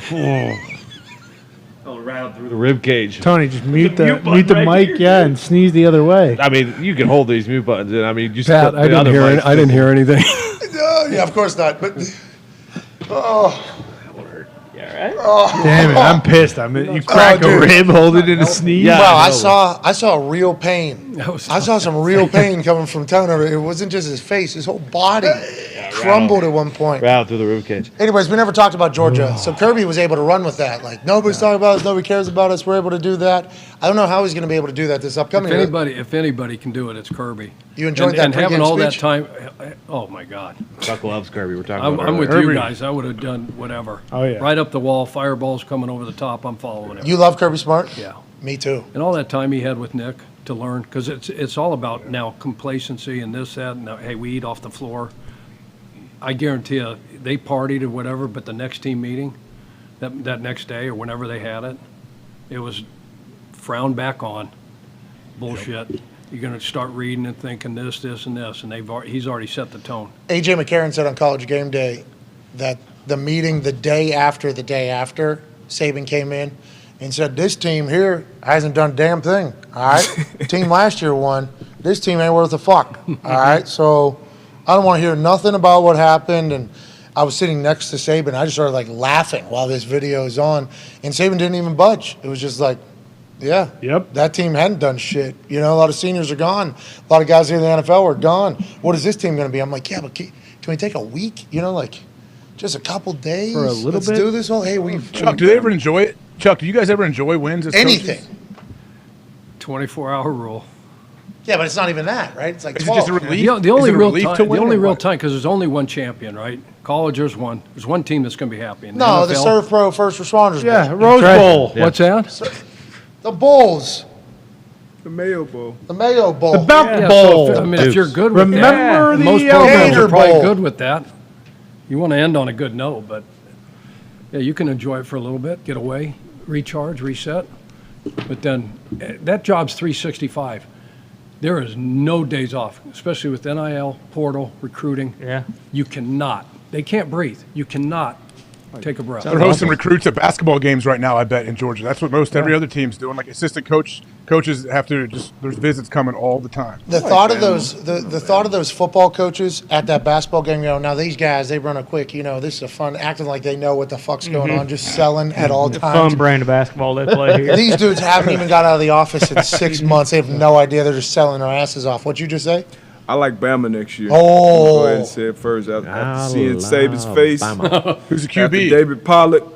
right through the rib cage. Tony, just mute the button right mic, here. and sneeze the other way. I mean, you can hold these mute buttons in. I mean, just Pat, I didn't hear it. I didn't hear anything. Yeah, of course not. But Yeah, right? Damn it, I'm pissed. You crack a dude. rib, hold it in a sneeze. Yeah. wow, I saw real pain. I saw some real pain coming from Tony. It wasn't just his face; his whole body crumbled at one point. Right out through the ribcage. Anyways, we never talked about Georgia. So Kirby was able to run with that. Like, nobody's talking about us, nobody cares about us. We're able to do that. I don't know how he's going to be able to do that this upcoming year. If anybody can do it, it's Kirby. You enjoyed that and having pregame all that speech? time. Oh my God! Chuck loves Kirby. We're talking about I'm with earlier. you guys. I would have done whatever. Oh, yeah. Right up the wall, fireballs coming over the top. I'm following it. You love Kirby Smart? Yeah. Me too. And all that time he had with Nick to learn, because it's all about now complacency and this, that, and hey, we eat off the floor. I guarantee you, they partied or whatever, but the next team meeting, that next day or whenever they had it, it was frowned back on. Bullshit. Yep. You're going to start reading and thinking this, and this, and he's already set the tone. A.J. McCarron said on College Game Day that the meeting the day after Saban came in and said, this team here hasn't done a damn thing, all right? Team last year won. This team ain't worth a fuck, all right? So I don't want to hear nothing about what happened. And I was sitting next to Saban. I just started, like, laughing while this video is on. And Saban didn't even budge. It was just like, yeah, yep. That team hadn't done shit. You know, a lot of seniors are gone. A lot of guys here in the NFL are gone. What is this team going to be? I'm like, yeah, but can we take a week? You know, like, just a couple days? For a little Let's bit? do this. Well, hey, Chuck, do they ever enjoy it? Chuck, do you guys ever enjoy wins as anything? coaches? 24-hour rule. Yeah, but it's not even that, right? It's like Is it 12. just a relief? The only Is it a real relief time, to win or what? because there's only one champion, right? College, there's one. There's one team that's going to be happy. In No, the NFL, Serve Pro First Responders. Yeah, Bowl. Rose Bowl. What's that? The Bulls. The Mayo Bowl. The Mayo Bowl. The Belt Yeah, Bowl. so if you're good with Remember that, the most programs Gator are probably Bowl. good with that. You want to end on a good note, but yeah, you can enjoy it for a little bit, get away, recharge, reset. But then that job's 365. There is no days off, especially with NIL, portal, recruiting. Yeah. You cannot. They can't breathe. You cannot take a breath. They're hosting recruits at basketball games right now, I bet, in Georgia. That's what every other team's doing. Like assistant coaches have to there's visits coming all the time. The thought of those, the thought of those football coaches at that basketball game, now these guys, they run a quick, this is a fun, acting like they know what the fuck's going on, just selling at all The times. fun brand of basketball they play here. These dudes haven't even got out of the office in 6 months. They have no idea. They're just selling their asses off. What'd you just say? I like Bama next year. Oh. Go ahead and say it first. After seeing Saban's face. Who's the QB? After David Pollock.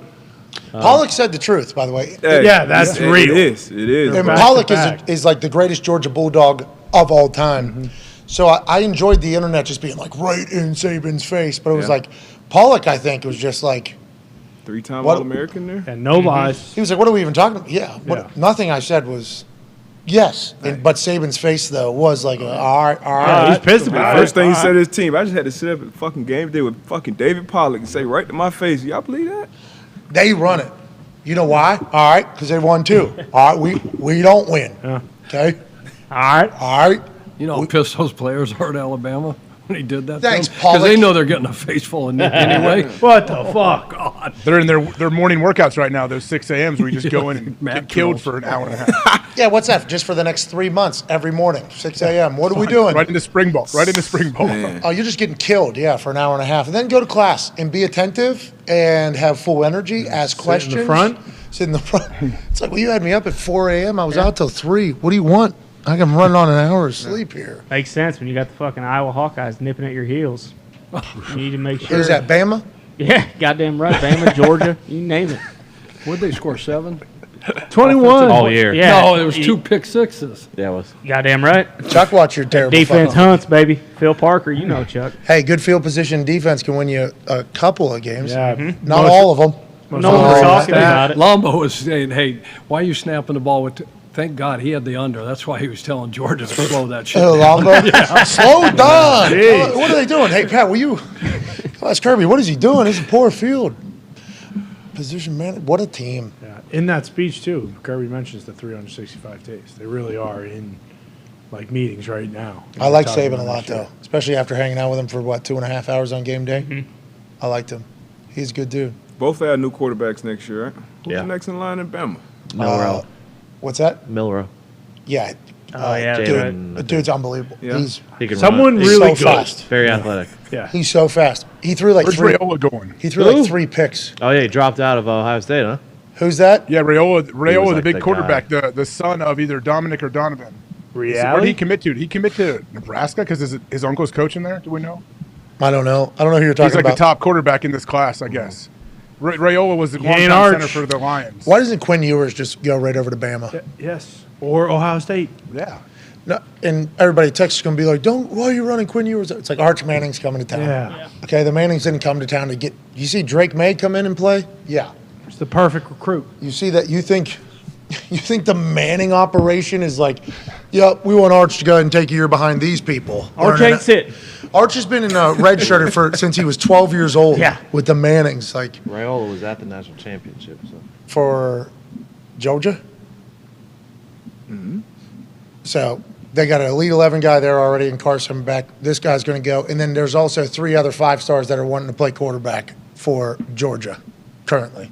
Pollock said the truth, by the way. Hey, Yeah, that's real. It is. It is. And back Pollock to back. is like the greatest Georgia Bulldog of all time. So I enjoyed the internet just being like right in Saban's face. But it was like, Pollock, I think, was just like, 3-time What- All-American there. And no lies. he was like, what are we even talking about? Yeah. Yeah. Nothing I said was yes. But Saban's face, though, was like, all right, all Yeah, right. he's pissed about it. First thing he said to his team, I just had to sit up at the fucking game day with fucking David Pollock and say right to my face, y'all believe that? They run it. You know why? All right, because they won too. All right, we don't win. Yeah. Okay? All right. All right. You know how pissed those players are at Alabama when he did that? Thanks, Because they Pollock. know they're getting a face full of Nick anyway. What the fuck? God. They're in their morning workouts right now, those 6 a.m.s where you just go in and Mat get killed drills. for an hour and a half. Yeah, what's that? Just for the next 3 months, every morning, 6 a.m. What are we doing? Right into spring ball. Right into spring ball. Oh, you're just getting killed, yeah, for an hour and a half. And then go to class and be attentive and have full energy, ask questions. in the front. Sit in the front. It's like, well, you had me up at 4 a.m. I was out till 3. What do you want? I can run on an hour of sleep here. Makes sense when you got the fucking Iowa Hawkeyes nipping at your heels. You need to make sure. Who's that, Bama? Yeah, goddamn right. Bama, Georgia, you name it. What'd they score, 7? 21. All year. Yeah. No, there was 2 pick sixes. Yeah, it was. Goddamn right. Chuck, watch your terrible Defense fucking- hunts, baby. Phil Parker, you know Chuck. Hey, good field position defense can win you a couple of games. Yeah. Not all of them. No one's talking about it. Lombo was saying, hey, why are you snapping the ball with thank God he had the under. That's why he was telling Georgia to slow that shit down. Lombo? Slow down. What are they doing? Hey, Pat, will you ask Kirby, what is he doing? It's a poor field. Position man, what a team. Yeah. In that speech, too, Kirby mentions the 365 days. They really are in, like, meetings right now. I like Saban a lot, though, especially after hanging out with him for, 2.5 hours on game day. Mm-hmm. I liked him. He's a good dude. Both have new quarterbacks next year, right? Who's Yeah. next in line in Bama? Milrow. What's that? Milrow. Yeah. Oh, yeah. Dude, the dude's unbelievable. Yeah. He can Someone run. He's really so good. fast. Very athletic. Yeah. He's so fast. He threw like Where's three. Raiola going? He threw like 3 picks. Oh, yeah, he dropped out of Ohio State, huh? Who's that? Yeah, Raiola, the like big the quarterback, the son of either Dominic or Donovan. Where did he commit to? Did he commit to Nebraska because his uncle's coaching there? Do we know? I don't know. I don't know who you're talking He's like about. the top quarterback in this class, I guess. Rayola was the ain't longtime Arch. center for the Lions. Why doesn't Quinn Ewers just go right over to Bama? Yes. Or Ohio State. Yeah. No, and everybody at Texas is going to be like, why are you running Quinn Ewers? It's like Arch Manning's coming to town. Yeah. Okay, the Mannings didn't come to town to get. You see Drake May come in and play? Yeah. It's the perfect recruit. You see that? You think the Manning operation is like, yeah, we want Arch to go ahead and take a year behind these people. Arch ain't sit. Arch has been in a red shirted since he was 12 years old. Yeah. With the Mannings, like Raiola was at the national championship. So. for Georgia. Mm-hmm. So they got an Elite 11 guy there already, and Carson back. This guy's going to go, and then there's also 3 other 5-stars that are wanting to play quarterback for Georgia currently.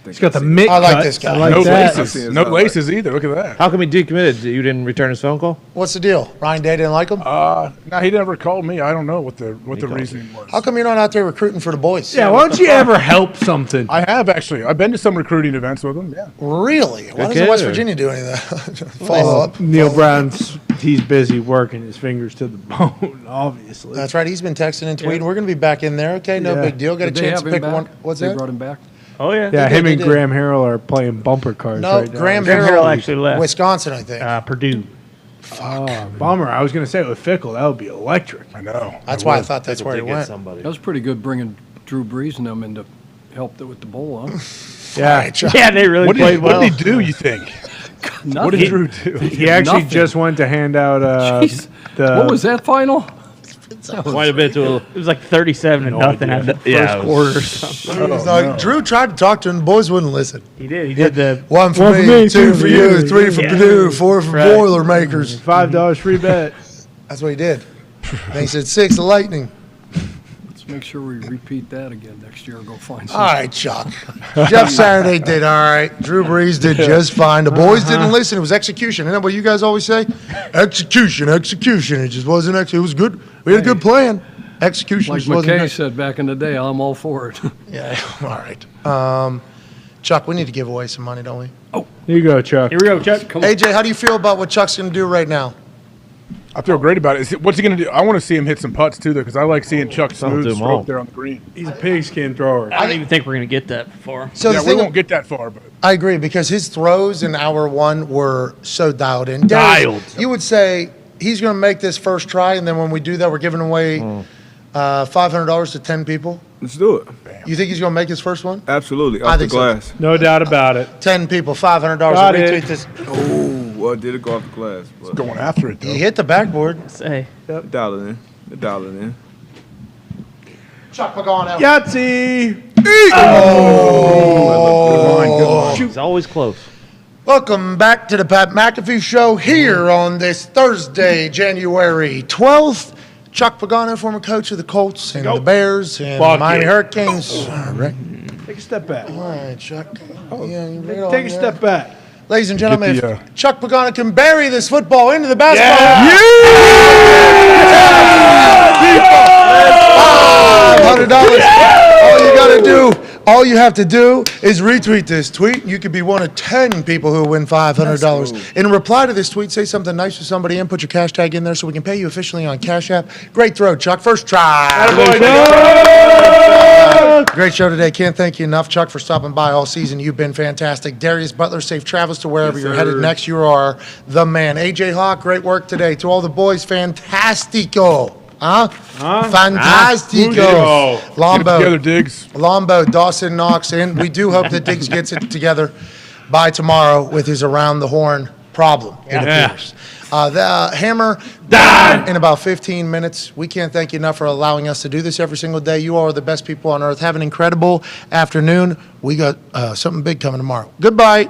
He's got the mitt. I like cut. this guy. I like no that. laces. No laces either. Look at that. How come he decommitted? You didn't return his phone call? What's the deal? Ryan Day didn't like him? No, he never called me. I don't know what the reasoning was. How come you're not out there recruiting for the boys? Yeah, why don't you ever help something? I have actually. I've been to some recruiting events with him. Yeah. Really? Why doesn't West Virginia do any of that? Follow up. Neil Brown's, he's busy working his fingers to the bone, obviously. That's right. He's been texting and tweeting. We're going to be back in there. Okay, no Yeah. big deal. Got a Did they chance have to him pick back? one. What's They that? brought him back? Oh, yeah. Yeah, They him did, and they did. Graham Harrell are playing bumper cars No, right now. Graham Graham Harrell Harrell actually left. Wisconsin, I think. Purdue. Oh, bummer. I was going to say with Fickle, that would be electric. I know. That's why I thought that's where he went. Somebody. That was pretty good bringing Drew Brees and them in to help with the bowl, huh? Yeah. Yeah, they really played well. What did he do, you think? What did Drew do? He actually Nothing. just went to hand out What was that final? Quite a bit to It was like 37-0 at the first quarter or something. It's like, Drew tried to talk to him. The boys wouldn't listen. He did. He did the 1 for me, 2 for you, 3 for Yeah. Purdue, 4 for Right. Boilermakers. $5 free bet. That's what he did. And he said 6 the Lightning. Let's make sure we repeat that again next year. Go find All right, Chuck. Jeff Saturday did all right. Drew Brees did just fine. The boys didn't listen. It was execution. Isn't that what you guys always say? Execution, execution. It just wasn't It was good. We had a good plan. Execution Like just wasn't McKay said back in the day, I'm all for it. Yeah, all right. Chuck, we need to give away some money, don't we? Here you go, Chuck. Here we go, Chuck. AJ, how do you feel about what Chuck's going to do right now? I feel great about it. What's he going to do? I want to see him hit some putts too, though, because I like seeing Chuck Something smooth to 'em all. stroke there on the green. He's a pigskin thrower. I don't even think we're going to get that far. So Yeah, the we thing, won't get that far, but I agree, because his throws in hour 1 were so dialed in. Dialed. You would say he's going to make this first try, and then when we do that, we're giving away $500 to 10 people. Let's do it. You think he's going to make his first one? Absolutely. I Off the think so. glass. No doubt about it. 10 people, $500. Got Retweet it. this. Oh, well, did it go off the glass? But going after it, though. He hit the backboard. Say. dial it in. Dial it in. Chuck Pagano. Yahtzee! Oh. It's always close. Welcome back to the Pat McAfee Show here on this Thursday, January 12th. Chuck Pagano, former coach of the Colts and the Bears and the Miami Hurricanes. All right. Take a step back. All right, Chuck. Take a step back. Ladies and gentlemen, Get the, if Chuck Pagano can bury this football into the basketball. $500. All you have to do is retweet this tweet. You could be one of 10 people who win $500. In reply to this tweet, say something nice to somebody and put your cash tag in there so we can pay you officially on Cash App. Great throw, Chuck. First try. Great show today. Can't thank you enough, Chuck, for stopping by all season. You've been fantastic. Darius Butler, safe travels to wherever you're headed next. You are the man. AJ Hawk, great work today. To all the boys, fantastico. Fantastico. Get it together, Diggs. Lombo, Dawson Knox in. We do hope that Diggs gets it together by tomorrow with his around the horn problem, it appears. The Hammer in about 15 minutes. We can't thank you enough for allowing us to do this every single day. You are the best people on earth. Have an incredible afternoon. We got something big coming tomorrow. Goodbye.